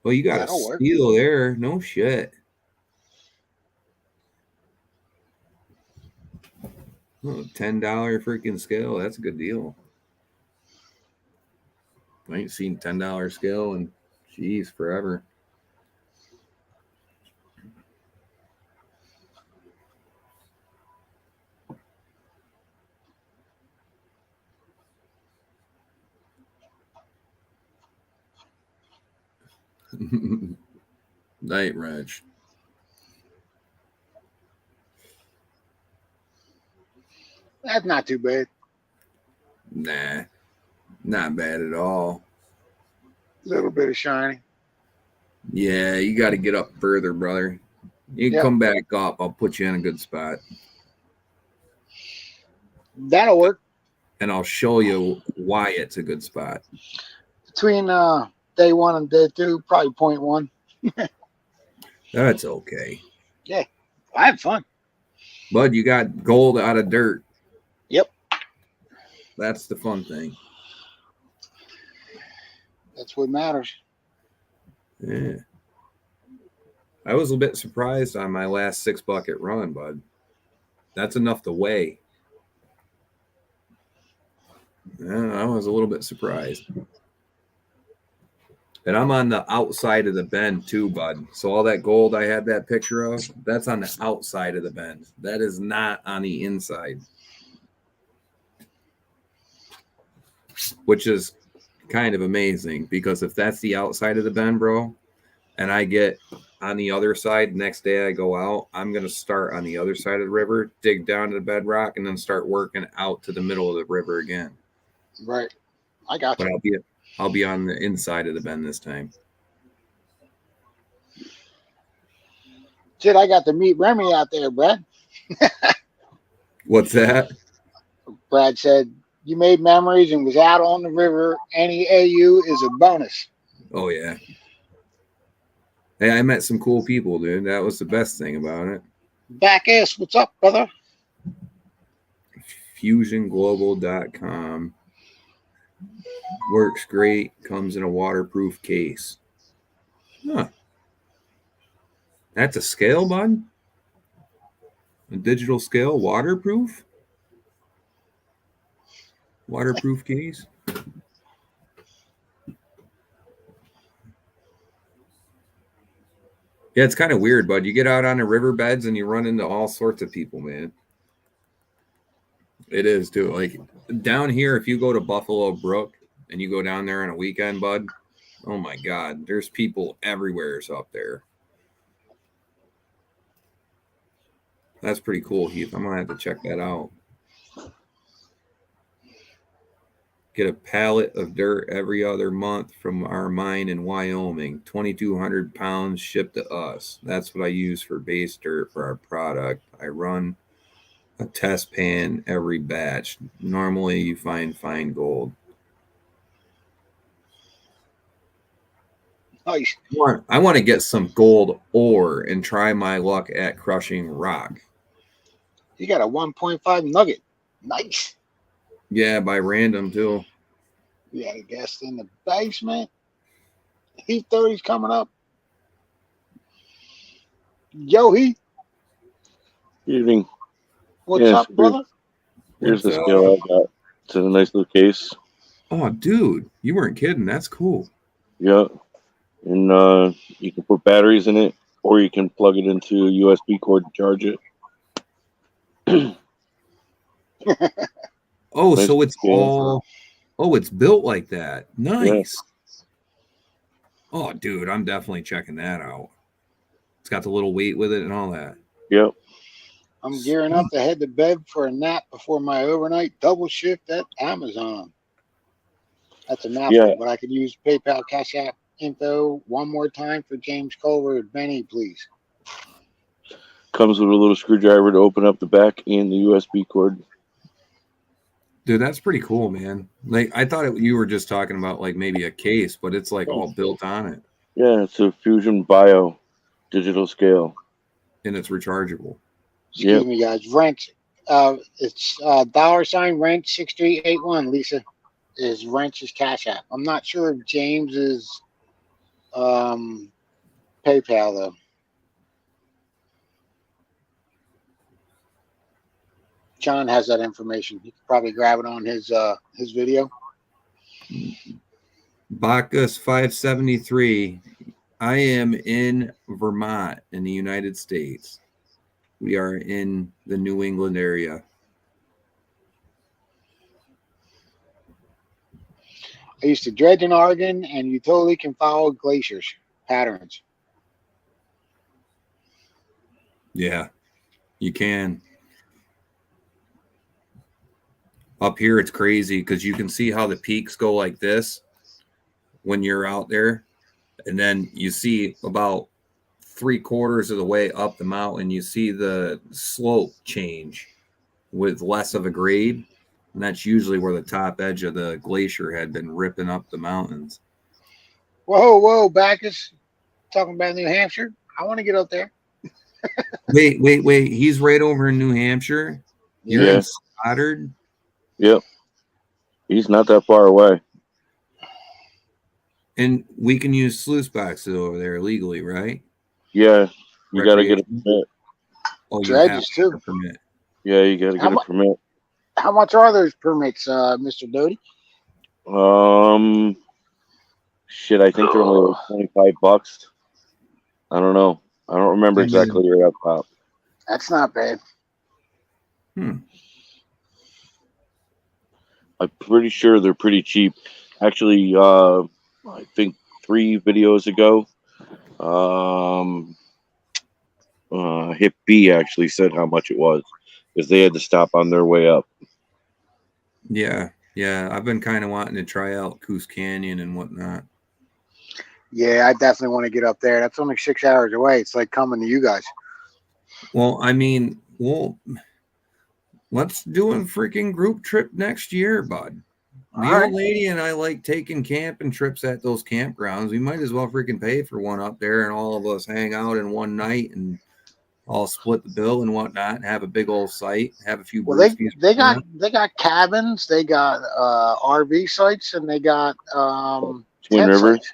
Well, you got a That'll work. steal there. No shit. Oh, $10 freaking scale. That's a good deal. I ain't seen $10 scale in geez forever. Night wrench. That's not too bad. Nah, not bad at all. A little bit of shiny. Yeah, you got to get up further, brother. You can Yep. come back up. I'll put you in a good spot. That'll work. And I'll show you why it's a good spot. Between day 1 and day 2, probably 0.1. That's okay. Yeah, I had fun. Bud, you got gold out of dirt. Yep. That's the fun thing. That's what matters. Yeah. I was a bit surprised on my last 6-bucket run, bud. That's enough to weigh. Yeah, I was a little bit surprised. And I'm on the outside of the bend too, bud. So all that gold I had that picture of, that's on the outside of the bend. That is not on the inside. Which is kind of amazing because if that's the outside of the bend, bro, and I get on the other side, next day I go out, I'm going to start on the other side of the river, dig down to the bedrock, and then start working out to the middle of the river again. Right. I got But you. I'll be on the inside of the bend this time. Shit, I got to meet Remy out there, Brad. What's that? Brad said, you made memories and was out on the river. Any AU is a bonus. Oh, yeah. Hey, I met some cool people, dude. That was the best thing about it. Back ass, what's up, brother? FusionGlobal.com. Works great. Comes in a waterproof case. Huh. That's a scale, bud? A digital scale, waterproof? Waterproof case? Yeah, it's kind of weird, bud. You get out on the riverbeds and you run into all sorts of people, man. It is, too. Like, down here, if you go to Buffalo Brook and you go down there on a weekend, bud, oh, my God. There's people everywhere up there. That's pretty cool, Heath. I'm going to have to check that out. Get a pallet of dirt every other month from our mine in Wyoming. 2,200 pounds shipped to us. That's what I use for base dirt for our product. I run a test pan every batch. Normally, you find fine gold. Nice. I want to get some gold ore and try my luck at crushing rock. You got a 1.5 nugget. Nice. Yeah, by random, too. You got a guest in the basement. Heat 30's coming up. Yo, Heat. Evening. What's Yes, up, brother? Here's the What's scale up? I got. It's in a nice little case. Oh, dude, you weren't kidding. That's cool. Yeah. And you can put batteries in it, or you can plug it into a USB cord to charge it. Oh, Nice so it's scale. all Oh, it's built like that. Yeah. Nice. Oh, dude, I'm definitely checking that out. It's got the little weight with it and all that. Yep. I'm gearing up to head to bed for a nap before my overnight double shift at Amazon. That's a mouthful, Yeah. but I could use PayPal Cash App info one more time for James Culver at Benny, please. Comes with a little screwdriver to open up the back and the USB cord. Dude, that's pretty cool, man. Like, I thought you were just talking about like maybe a case, but it's like all built on it Yeah, it's a Fusion Bio digital scale. and it's rechargeable. Excuse Yep. me, guys. Wrench. It's $wrench 6381. Lisa is Wrench's Cash App. I'm not sure if James is PayPal though. John has that information. He could probably grab it on his video. Bacchus 573. I am in Vermont in the United States. We are in the New England area. I used to dredge in Oregon, and you totally can follow glaciers patterns. Yeah, you can. Up here, it's crazy because you can see how the peaks go like this when you're out there. And then you see about 3/4 of the way up the mountain, you see the slope change with less of a grade. And that's usually where the top edge of the glacier had been ripping up the mountains. Whoa, Bacchus. Talking about New Hampshire. I want to get up there. Wait. He's right over in New Hampshire. You're in Stoddard. Yep. He's not that far away. And we can use sluice boxes over there legally, right? Yeah. You got to get a Recreation? permit. Oh, you Dredges have too. a permit. Yeah, you got to get a permit. How much are those permits, Mr. Doty? Shit, I think they're only like $25. I don't know. I don't remember exactly right up top. That's not bad. I'm pretty sure they're pretty cheap. Actually, I think 3 videos ago, Hip B actually said how much it was because they had to stop on their way up. Yeah. I've been kind of wanting to try out Coos Canyon and whatnot. Yeah, I definitely want to get up there. That's only 6 hours away. It's like coming to you guys. Well, I mean, let's do a freaking group trip next year, bud. The old lady and I like taking camping trips at those campgrounds. We might as well freaking pay for one up there and all of us hang out in one night and all split the bill and whatnot and have a big old site, have a few Well, brewskis. they got cabins, they got RV sites, and they got Twin tent Rivers. sites.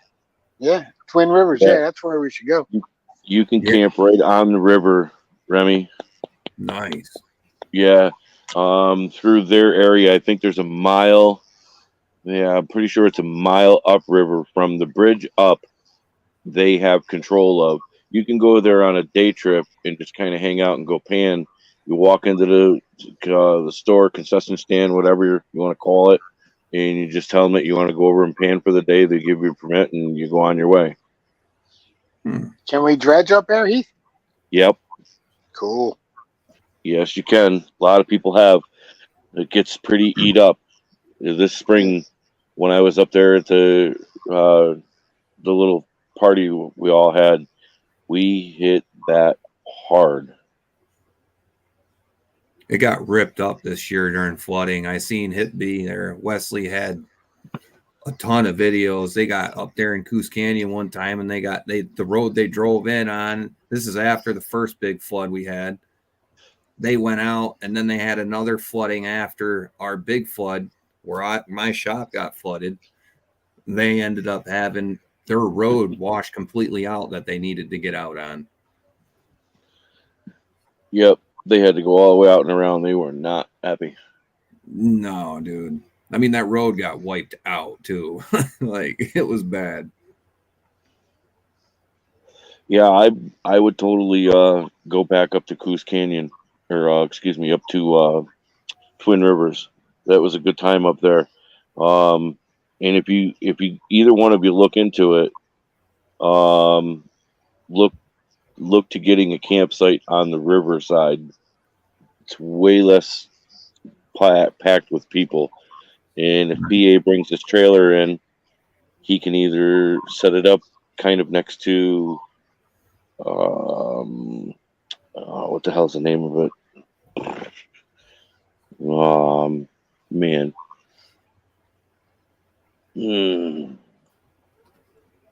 Yeah, Twin Rivers. Yeah, that's where we should go. You can camp right on the river, Remy. Nice. Yeah. Through their area, I think there's a mile. Yeah, I'm pretty sure it's a mile upriver from the bridge up. They have control of. You can go there on a day trip and just kind of hang out and go pan. You walk into the store, concession stand, whatever you want to call it, and you just tell them that you want to go over and pan for the day. They give you a permit and you go on your way. Can we dredge up there, Heath? Yep. Cool. Yes, you can. A lot of people have. It gets pretty eat up. This spring, when I was up there at the little party we all had, we hit that hard. It got ripped up this year during flooding. I seen Hit B there. Wesley had a ton of videos. They got up there in Coos Canyon one time and the road they drove in on. This is after the first big flood we had. They went out and then they had another flooding after our big flood where my shop got flooded. They ended up having their road washed completely out that they needed to get out on. Yep. They had to go all the way out and around. They were not happy. No, dude. I mean, that road got wiped out too. Like, it was bad. Yeah, I would totally go back up to Coos Canyon, or up to Twin Rivers. That was a good time up there. And if you either one of you look into it, look to getting a campsite on the riverside. It's way less packed with people. And if PA brings his trailer in, he can either set it up kind of next to what the hell's the name of it? Man.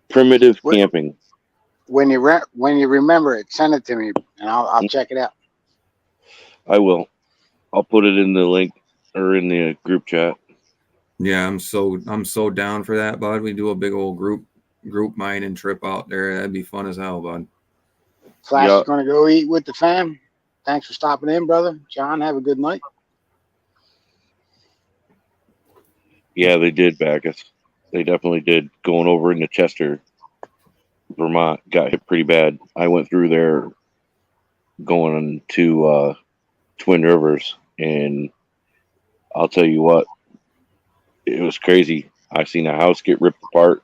Primitive camping. When you remember it, send it to me, and I'll check it out. I will. I'll put it in the link or in the group chat. Yeah, I'm so down for that, bud. We do a big old group mining trip out there. That'd be fun as hell, bud. Flash Yeah. is going to go eat with the fam. Thanks for stopping in, brother. John, have a good night. Yeah, they did, Bacchus. They definitely did. Going over into Chester, Vermont, got hit pretty bad. I went through there going to Twin Rivers, and I'll tell you what, it was crazy. I seen a house get ripped apart.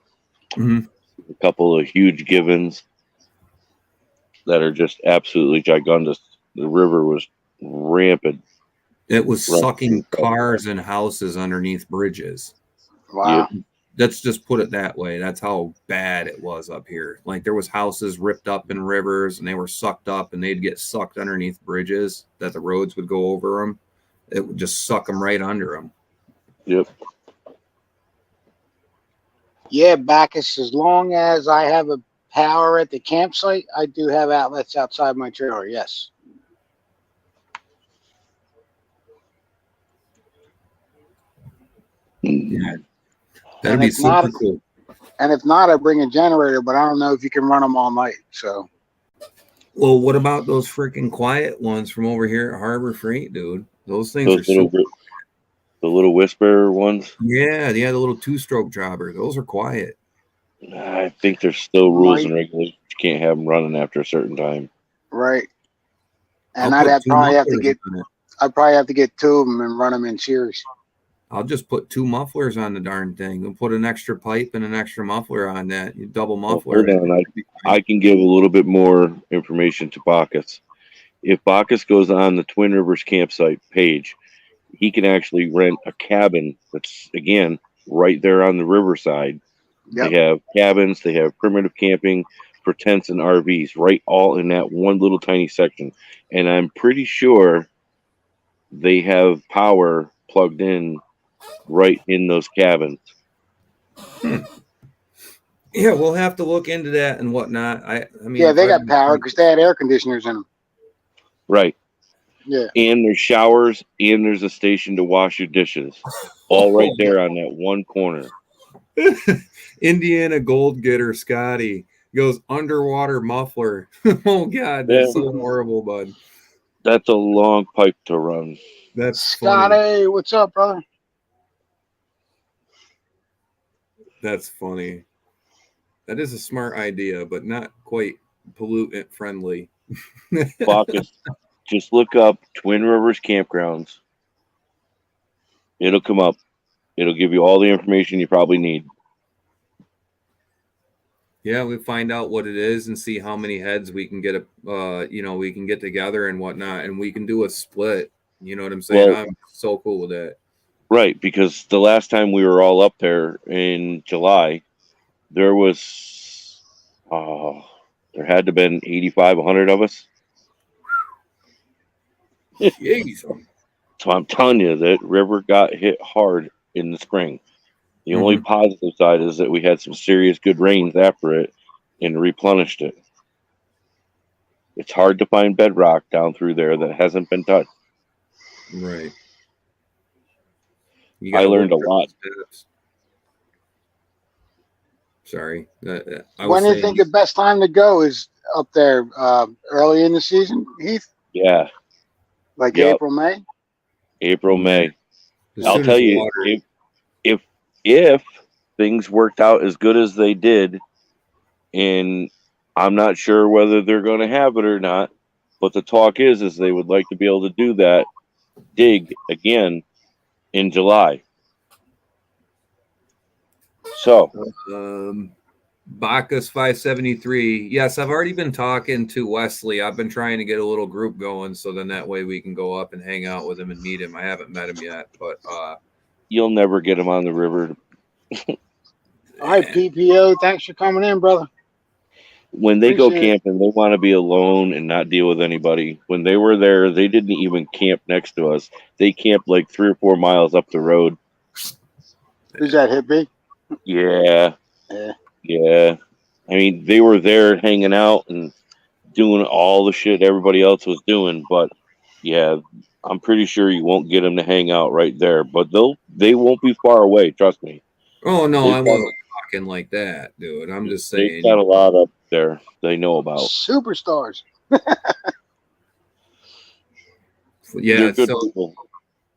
Mm-hmm. A couple of huge givens that are just absolutely gigantous. The river was rampant. It was sucking cars and houses underneath bridges. Wow. Yep. Let's just put it that way. That's how bad it was up here. Like there was houses ripped up in rivers and they were sucked up and they'd get sucked underneath bridges that the roads would go over them. It would just suck them right under them. Yep. Yeah, Bacchus, as long as I have a power at the campsite, I do have outlets outside my trailer, yes. Yeah. That'd be super cool. And if not, I bring a generator, but I don't know if you can run them all night. So, well, what about those freaking quiet ones from over here at Harbor Freight, dude? Those things are super. The little whisper ones. Yeah, the little 2-stroke jobber. Those are quiet. I think there's still rules and regulations. You can't have them running after a certain time. Right. And I'd probably have to get 2 of them and run them in series. I'll just put 2 mufflers on the darn thing and put an extra pipe and an extra muffler on that. You double muffler. Well, hold on. I can give a little bit more information to Bacchus. If Bacchus goes on the Twin Rivers campsite page, he can actually rent a cabin that's, again, right there on the riverside. Yep. They have cabins. They have primitive camping for tents and RVs, right all in that one little tiny section. And I'm pretty sure they have power plugged in right in those cabins. Yeah, we'll have to look into that and whatnot. I mean, yeah, they got power because they had air conditioners in them. Right. Yeah. And there's showers and there's a station to wash your dishes. All right there on that one corner. Indiana Gold Getter Scotty goes underwater muffler. Oh God, that's so horrible, bud. That's a long pipe to run. That's Scotty. Funny. What's up, brother? That's funny. That is a smart idea, but not quite pollutant friendly. Bacchus, just look up Twin Rivers Campgrounds. It'll come up. It'll give you all the information you probably need. Yeah, we find out what it is and see how many heads we can get. We can get together and whatnot, and we can do a split. You know what I'm saying? Well, I'm so cool with that. Right, because the last time we were all up there in July, there was, there had to have been 85, 100 of us. Jeez. So I'm telling you, that river got hit hard in the spring. The only positive side is that we had some serious good rains after it and replenished it. It's hard to find bedrock down through there that hasn't been touched. Right. I learned a lot. Sorry. When do you think the best time to go is up there? Early in the season, Heath? Yeah. Like April, May? April, May. I'll tell you, if things worked out as good as they did, and I'm not sure whether they're going to have it or not, but the talk is they would like to be able to do that dig again in July. So Bacchus 573. Yes, I've already been talking to Wesley. I've been trying to get a little group going, so then that way we can go up and hang out with him and meet him. I haven't met him yet, but you'll never get him on the river. All right, PPO, thanks for coming in, brother. When they go Appreciate it. camping, they want to be alone and not deal with anybody. When they were there, they didn't even camp next to us. They camped like 3 or 4 miles up the road. Who's that, Hippie? Yeah. Yeah. Yeah. I mean, they were there hanging out and doing all the shit everybody else was doing, but yeah, I'm pretty sure you won't get them to hang out right there, but they won't be far away, trust me. oh no, They've I got, wasn't talking like that, dude. I'm just they've saying. got a lot up there they know about. Superstars. Yeah, They're good so people.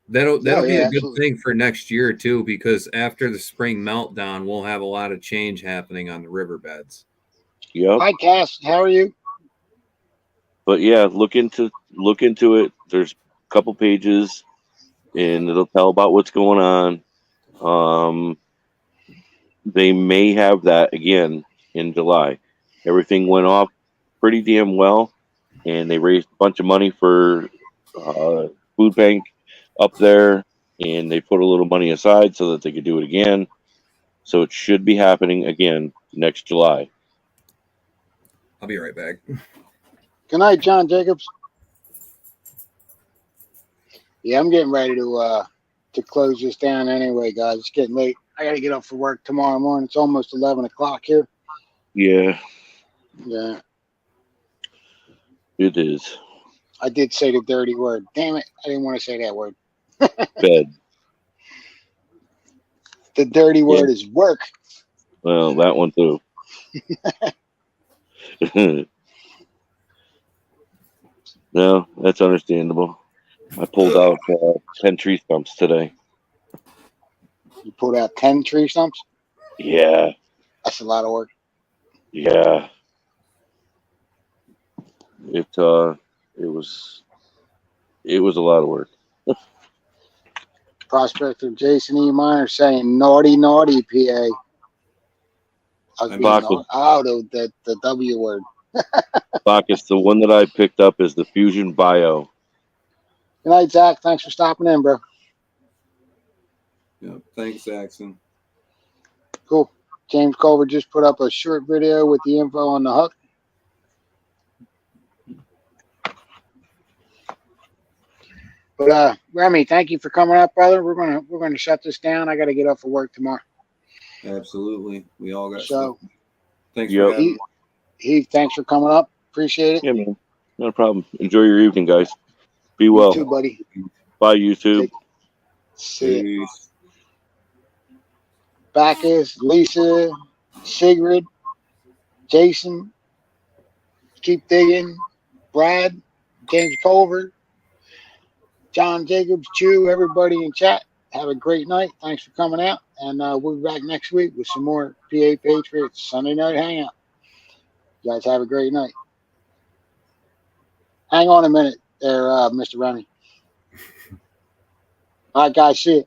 that'll Oh, be yeah, a good absolutely. thing for next year too, because after the spring meltdown, we'll have a lot of change happening on the riverbeds. Yep. Hi, Cass. How are you? But yeah, look into it. There's a couple pages and it'll tell about what's going on. They may have that again in July. Everything went off pretty damn well, and they raised a bunch of money for food bank up there, and they put a little money aside so that they could do it again. So it should be happening again next July. I'll be right back. Good night, John Jacobs. Yeah, I'm getting ready to close this down anyway, guys. It's getting late. I got to get up for work tomorrow morning. It's almost 11 o'clock here. Yeah, Yeah, it is. I did say the dirty word. Damn it. I didn't want to say that word. Bed. The dirty Yeah. word is work. Well, that one too. No, that's understandable. I pulled out 10 tree stumps today. You pulled out 10 tree stumps? Yeah, That's a lot of work. yeah. It was a lot of work. Prospector Jason E. Miner saying naughty, naughty, PA. I was being Bacchus. naughty. Oh, the W word. Bacchus, the one that I picked up is the Fusion Bio. Good night, Zach. Thanks for stopping in, bro. Yeah, thanks, Axon. Cool. James Culver just put up a short video with the info on the hook. But Remy, thank you for coming up, brother. We're gonna shut this down. I got to get up for work tomorrow. Absolutely. We all got So, stuff. Thanks Yep. for having me. Heath, thanks for coming up. Appreciate it. Yeah, man. No problem. Enjoy your evening, guys. Be You well. too, buddy. Bye, YouTube. See ya. Peace. Bacchus, Lisa, Sigrid, Jason, keep digging, Brad, James Culver, John Jacobs, Chew, everybody in chat. Have a great night. Thanks for coming out. And we'll be back next week with some more PA Patriots Sunday night hangout. You guys have a great night. Hang on a minute there, Mr. Remy. All right, guys. See you.